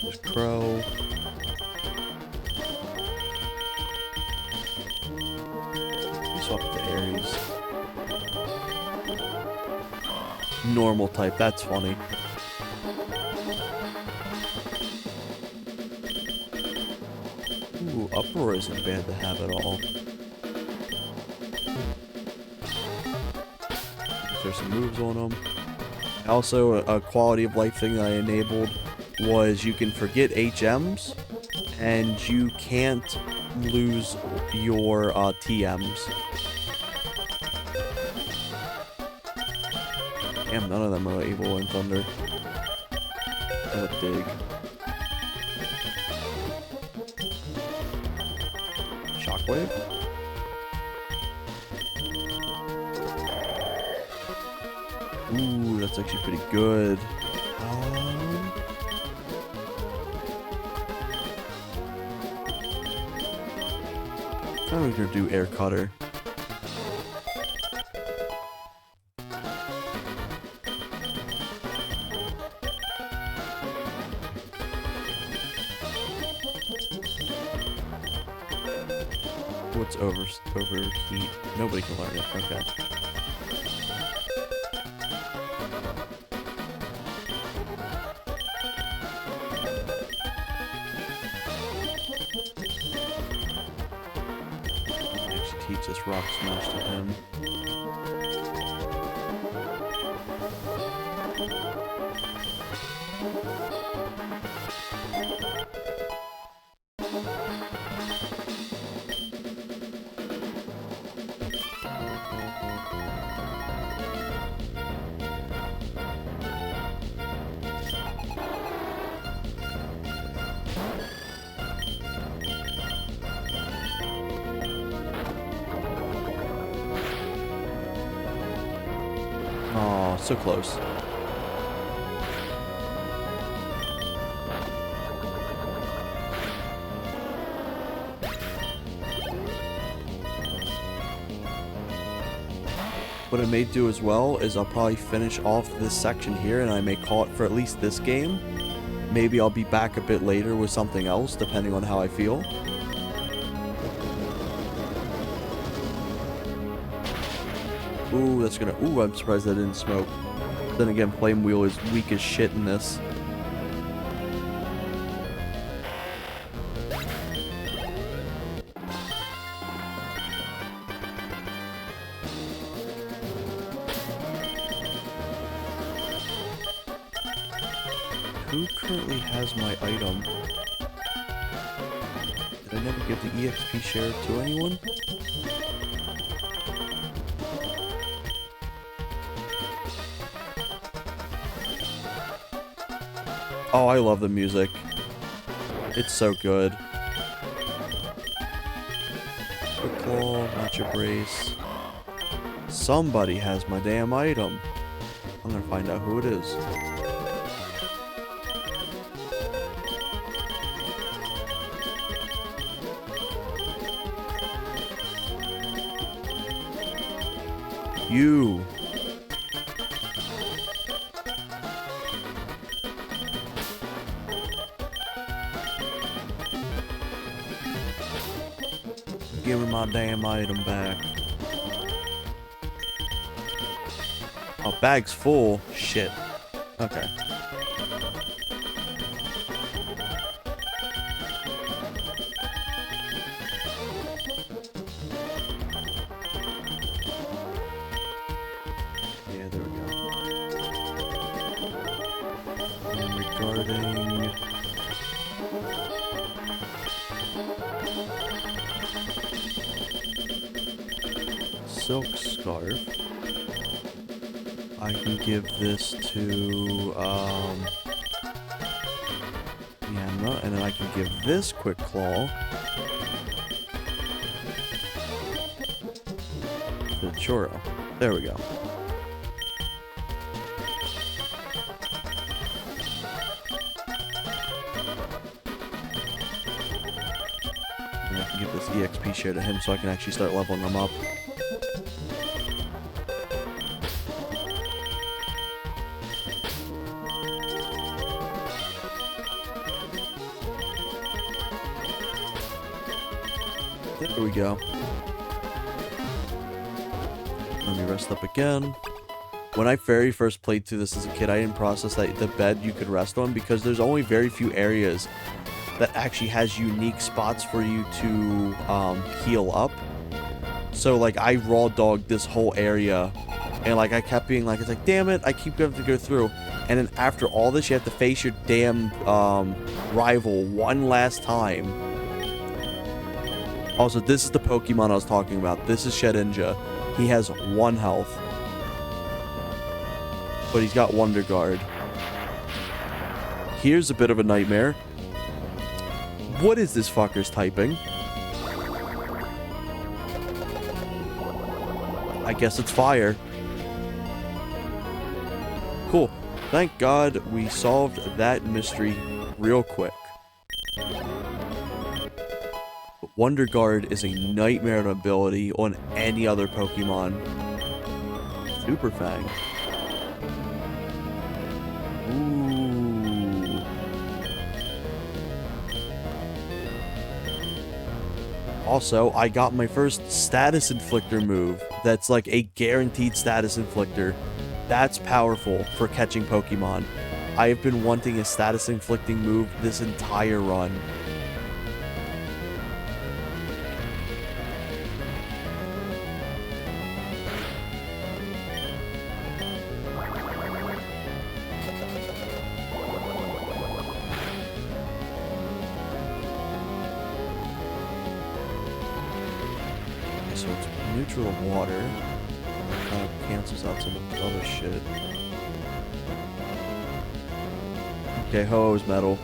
There's Crow. Swap to Aries. Normal type, that's funny. Uproar isn't bad to have at all. There's some moves on them. Also, a quality of life thing that I enabled was you can forget HMs, and you can't lose your TMs. Damn, none of them are able in Thunder. What a dig. Shockwave? Ooh, that's actually pretty good. I'm gonna do Air Cutter. What's overheat? Nobody can learn it. Okay. Actually teach this Rock Smash to him. Oh, so close. What I may do as well is I'll probably finish off this section here, and I may call it for at least this game. Maybe I'll be back a bit later with something else, depending on how I feel. Ooh, that's gonna... Ooh, I'm surprised that didn't smoke. Then again, Flame Wheel is weak as shit in this. Who currently has my item? Did I never give the EXP share to anyone? Oh, I love the music. It's so good. Quick Claw, not your brace. Somebody has my damn item. I'm gonna find out who it is. You. Give me my damn item back. Oh, bag's full. Shit. Okay. Yeah, there we go. And regarding... Silk Scarf, I can give this to, Yanma, and then I can give this Quick Claw to Choro. There we go. And I can give this EXP share to him so I can actually start leveling them up. There we go. Let me rest up again. When I very first played through this as a kid, I didn't process that the bed you could rest on because there's only very few areas that actually has unique spots for you to heal up. So like I raw dogged this whole area, and like I kept being like, it's like, damn it, I keep going to go through. And then after all this, you have to face your damn rival one last time. Also, this is the Pokemon I was talking about. This is Shedinja. He has 1 health, but he's got Wonder Guard. Here's a bit of a nightmare. What is this fucker's typing? I guess it's fire. Cool. Thank God we solved that mystery real quick. But Wonder Guard is a nightmare ability on any other Pokemon. Super Fang. Ooh. Also, I got my first Status Inflictor move. That's like a guaranteed Status Inflictor. That's powerful for catching Pokemon. I have been wanting a Status Inflicting move this entire run. So it's neutral to water. Kind of cancels out some of the other shit. Okay, Ho-Oh's metal.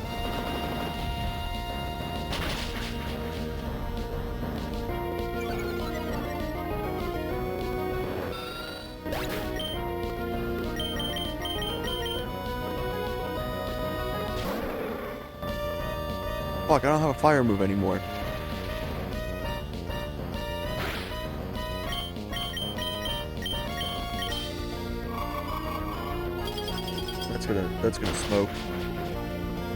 Fuck, I don't have a fire move anymore. That's gonna smoke.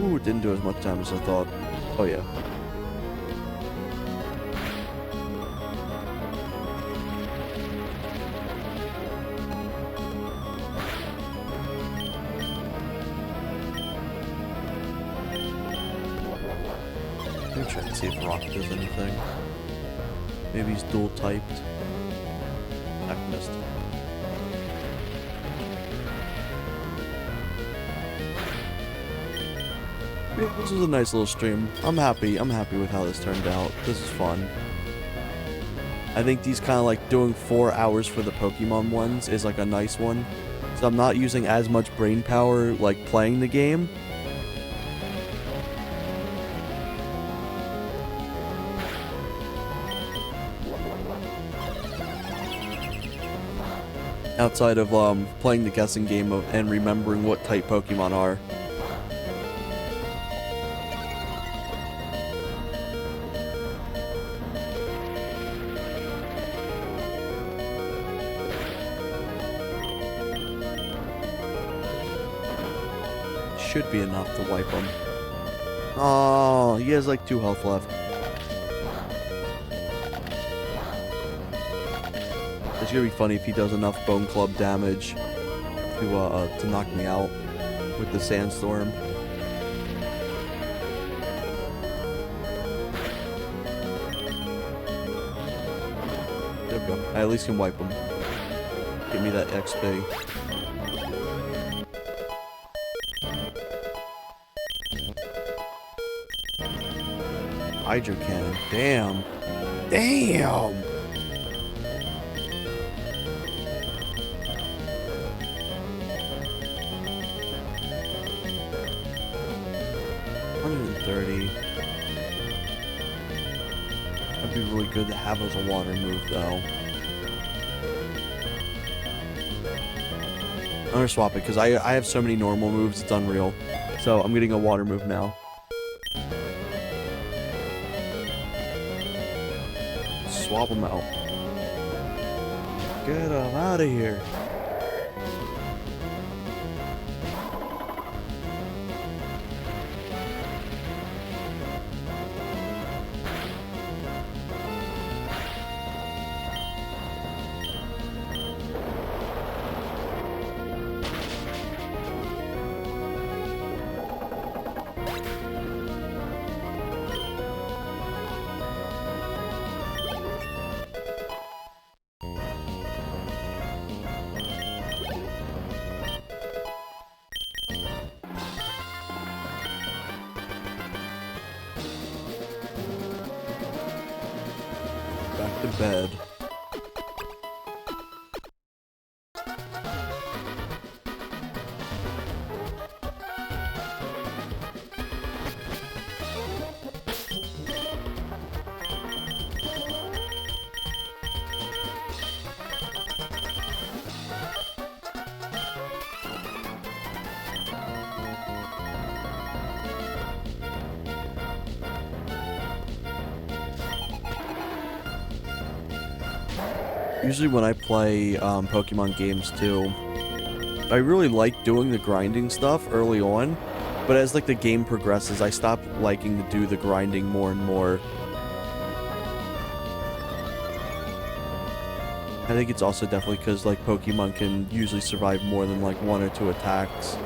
Ooh, it didn't do as much damage as I thought. Oh yeah. Let me try and see if Rock does anything. Maybe he's dual typed. I missed. This was a nice little stream. I'm happy with how this turned out. This is fun. I think these kind of like doing 4 hours for the Pokemon ones is like a nice one. So I'm not using as much brain power like playing the game. Outside of playing the guessing game and remembering what type Pokemon are. Should be enough to wipe him. Oh, he has like 2 health left. It's gonna be funny if he does enough Bone Club damage to knock me out with the Sandstorm. There we go. I at least can wipe him. Give me that XP. Hydro Cannon. Damn. Damn! $130. That'd be really good to have as a water move, though. I'm gonna swap it, because I have so many normal moves, it's unreal. So, I'm getting a water move now. Swap them out. Get them out of here. to bed. Usually when I play Pokemon games too, I really like doing the grinding stuff early on, but as like the game progresses, I stop liking to do the grinding more and more. I think it's also definitely because like Pokemon can usually survive more than like 1 or 2 attacks.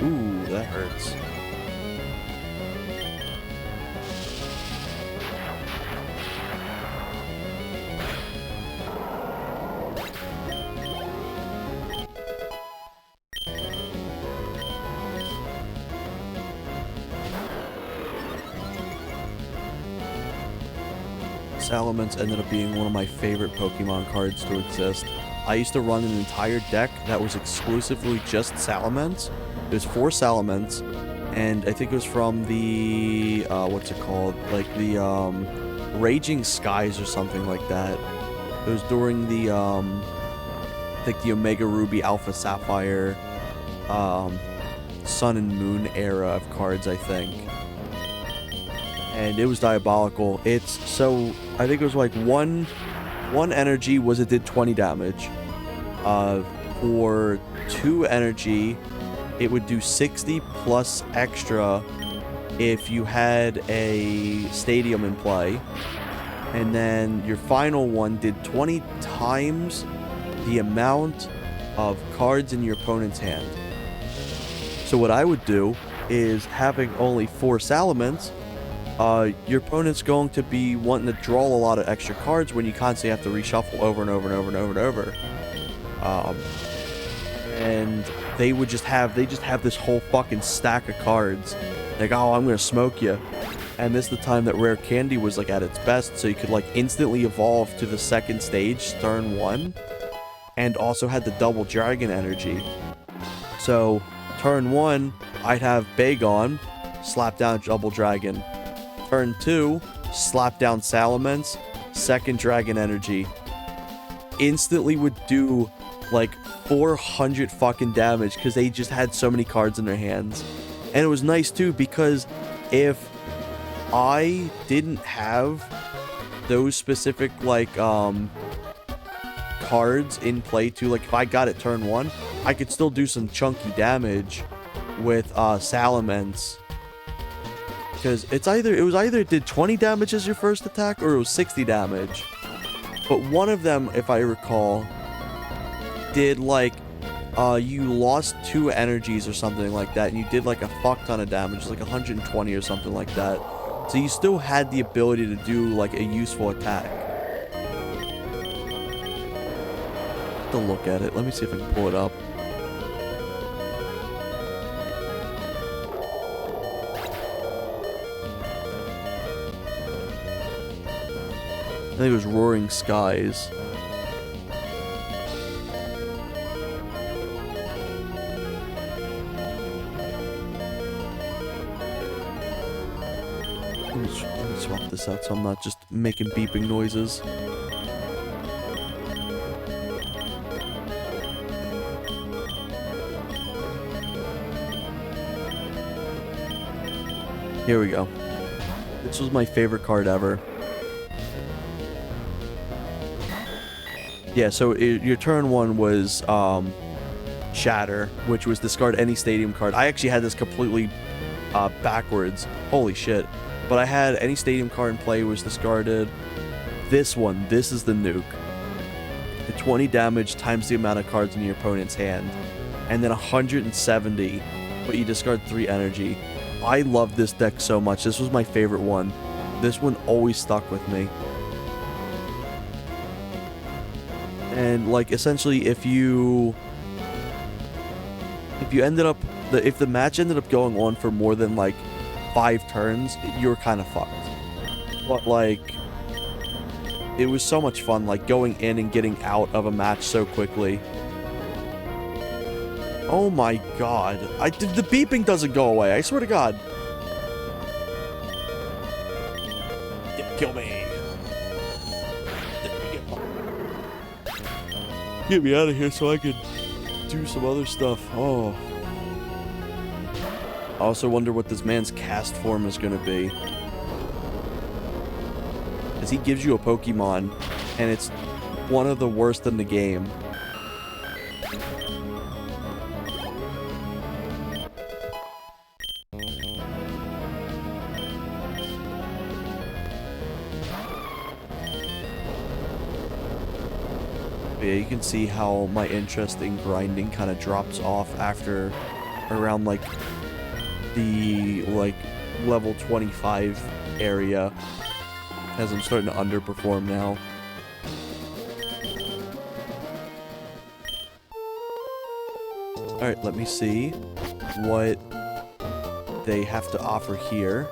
Ooh, that hurts. Salamence ended up being one of my favorite Pokemon cards to exist. I used to run an entire deck that was exclusively just Salamence. There's 4 Salamence, and I think it was from the, what's it called? Like the, Raging Skies or something like that. It was during the, like the Omega Ruby Alpha Sapphire, Sun and Moon era of cards, I think. And it was diabolical. It's so, I think it was like one energy was it did 20 damage. For 2 energy, it would do 60 plus extra if you had a stadium in play. And then your final one did 20 times the amount of cards in your opponent's hand. So what I would do is, having only 4 Salamence, your opponent's going to be wanting to draw a lot of extra cards when you constantly have to reshuffle over and over and over and over and over. And they just have this whole fucking stack of cards. Like, oh, I'm gonna smoke you. And this is the time that Rare Candy was like at its best, so you could like instantly evolve to the second stage, turn 1, and also had the double dragon energy. So turn 1, I'd have Bagon, slap down double dragon. Turn 2, slap down Salamence, second dragon energy. Instantly would do like 400 fucking damage because they just had so many cards in their hands. And it was nice too, because if I didn't have those specific like cards in play too, like if I got it turn 1, I could still do some chunky damage with Salamence. Because it was either it did 20 damage as your first attack, or it was 60 damage. But one of them, if I recall, did like, you lost 2 energies or something like that, and you did like a fuck ton of damage, like 120 or something like that. So you still had the ability to do like a useful attack. Have to look at it. Let me see if I can pull it up. I think it was Roaring Skies. Let me swap this out so I'm not just making beeping noises. Here we go. This was my favorite card ever. Yeah, so your turn 1 was Shatter, which was discard any stadium card. I actually had this completely backwards. Holy shit. But I had any stadium card in play was discarded. This one, this is the nuke. The 20 damage times the amount of cards in your opponent's hand. And then 170, but you discard 3 energy. I love this deck so much. This was my favorite one. This one always stuck with me. And like essentially if you ended up if the match ended up going on for more than like 5 turns, you're kind of fucked. But like it was so much fun, like going in and getting out of a match so quickly. Oh my god. The beeping doesn't go away, I swear to god. Kill me. Get me out of here so I could do some other stuff. Oh. I also wonder what this man's cast form is going to be. Because he gives you a Pokemon, and it's one of the worst in the game. But yeah, you can see how my interest in grinding kind of drops off after around like the level 25 area, as I'm starting to underperform now. Alright, let me see what they have to offer here.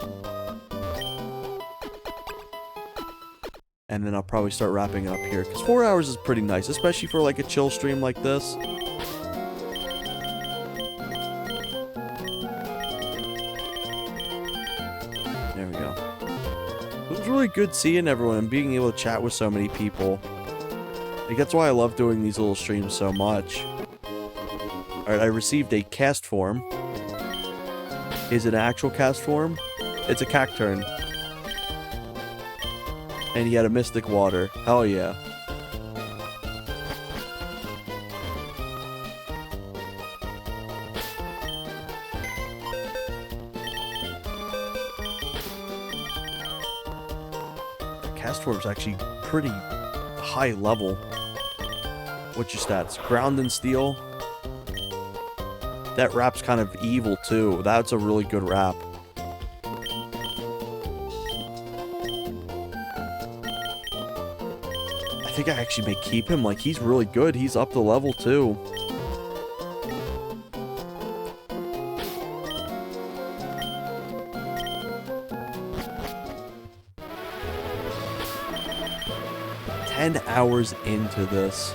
And then I'll probably start wrapping it up here, because 4 hours is pretty nice, especially for like a chill stream like this. There we go. It was really good seeing everyone and being able to chat with so many people. Like, that's why I love doing these little streams so much. Alright, I received a cast form. Is it an actual cast form? It's a Cacturn. And he had a Mystic Water. Hell yeah. The cast form's actually pretty high level. What's your stats? Ground and Steel. That rap's kind of evil too. That's a really good rap. I think I actually may keep him. Like, he's really good. He's up the level too. Hours into this,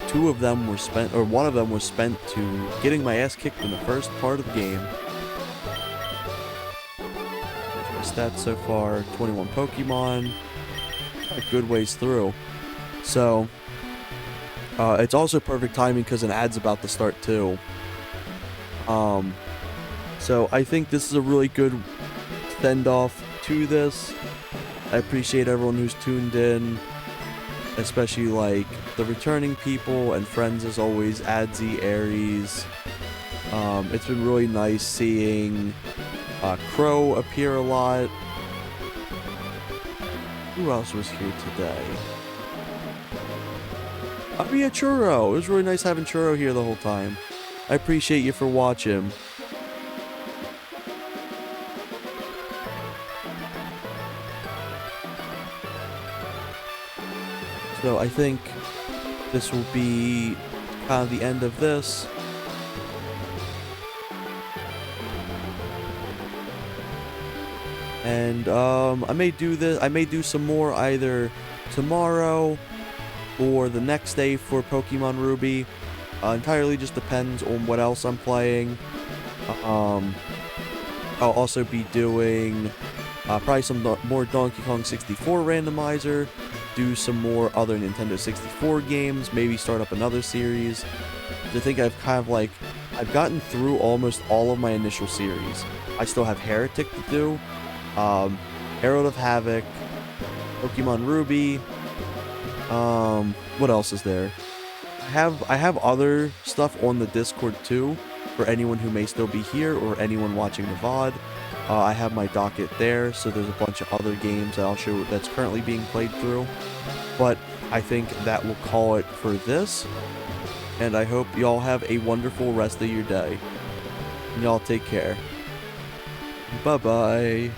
2 of them were spent, or 1 of them was spent to getting my ass kicked in the first part of the game. There's my stats so far: 21 Pokemon, a good ways through. So it's also perfect timing because an ad's about to start too. So I think this is a really good send off to this. I appreciate everyone who's tuned in, especially like the returning people and friends as always, Adzy, Aries. It's been really nice seeing Crow appear a lot. Who else was here today? Oh yeah, Churro. It was really nice having Churro here the whole time. I appreciate you for watching. So I think this will be kind of the end of this. And I may do some more either tomorrow or the next day for Pokemon Ruby. Entirely just depends on what else I'm playing. I'll also be doing probably some more Donkey Kong 64 randomizer. Do some more other Nintendo 64 games, maybe start up another series. I think I've kind of like, I've gotten through almost all of my initial series. I still have Heretic to do, Herald of Havoc, Pokemon Ruby, What else is there? I have other stuff on the Discord too, for anyone who may still be here or anyone watching the VOD. I have my docket there, so there's a bunch of other games that I'll show that's currently being played through. But I think that will call it for this, and I hope y'all have a wonderful rest of your day. Y'all take care. Bye-bye.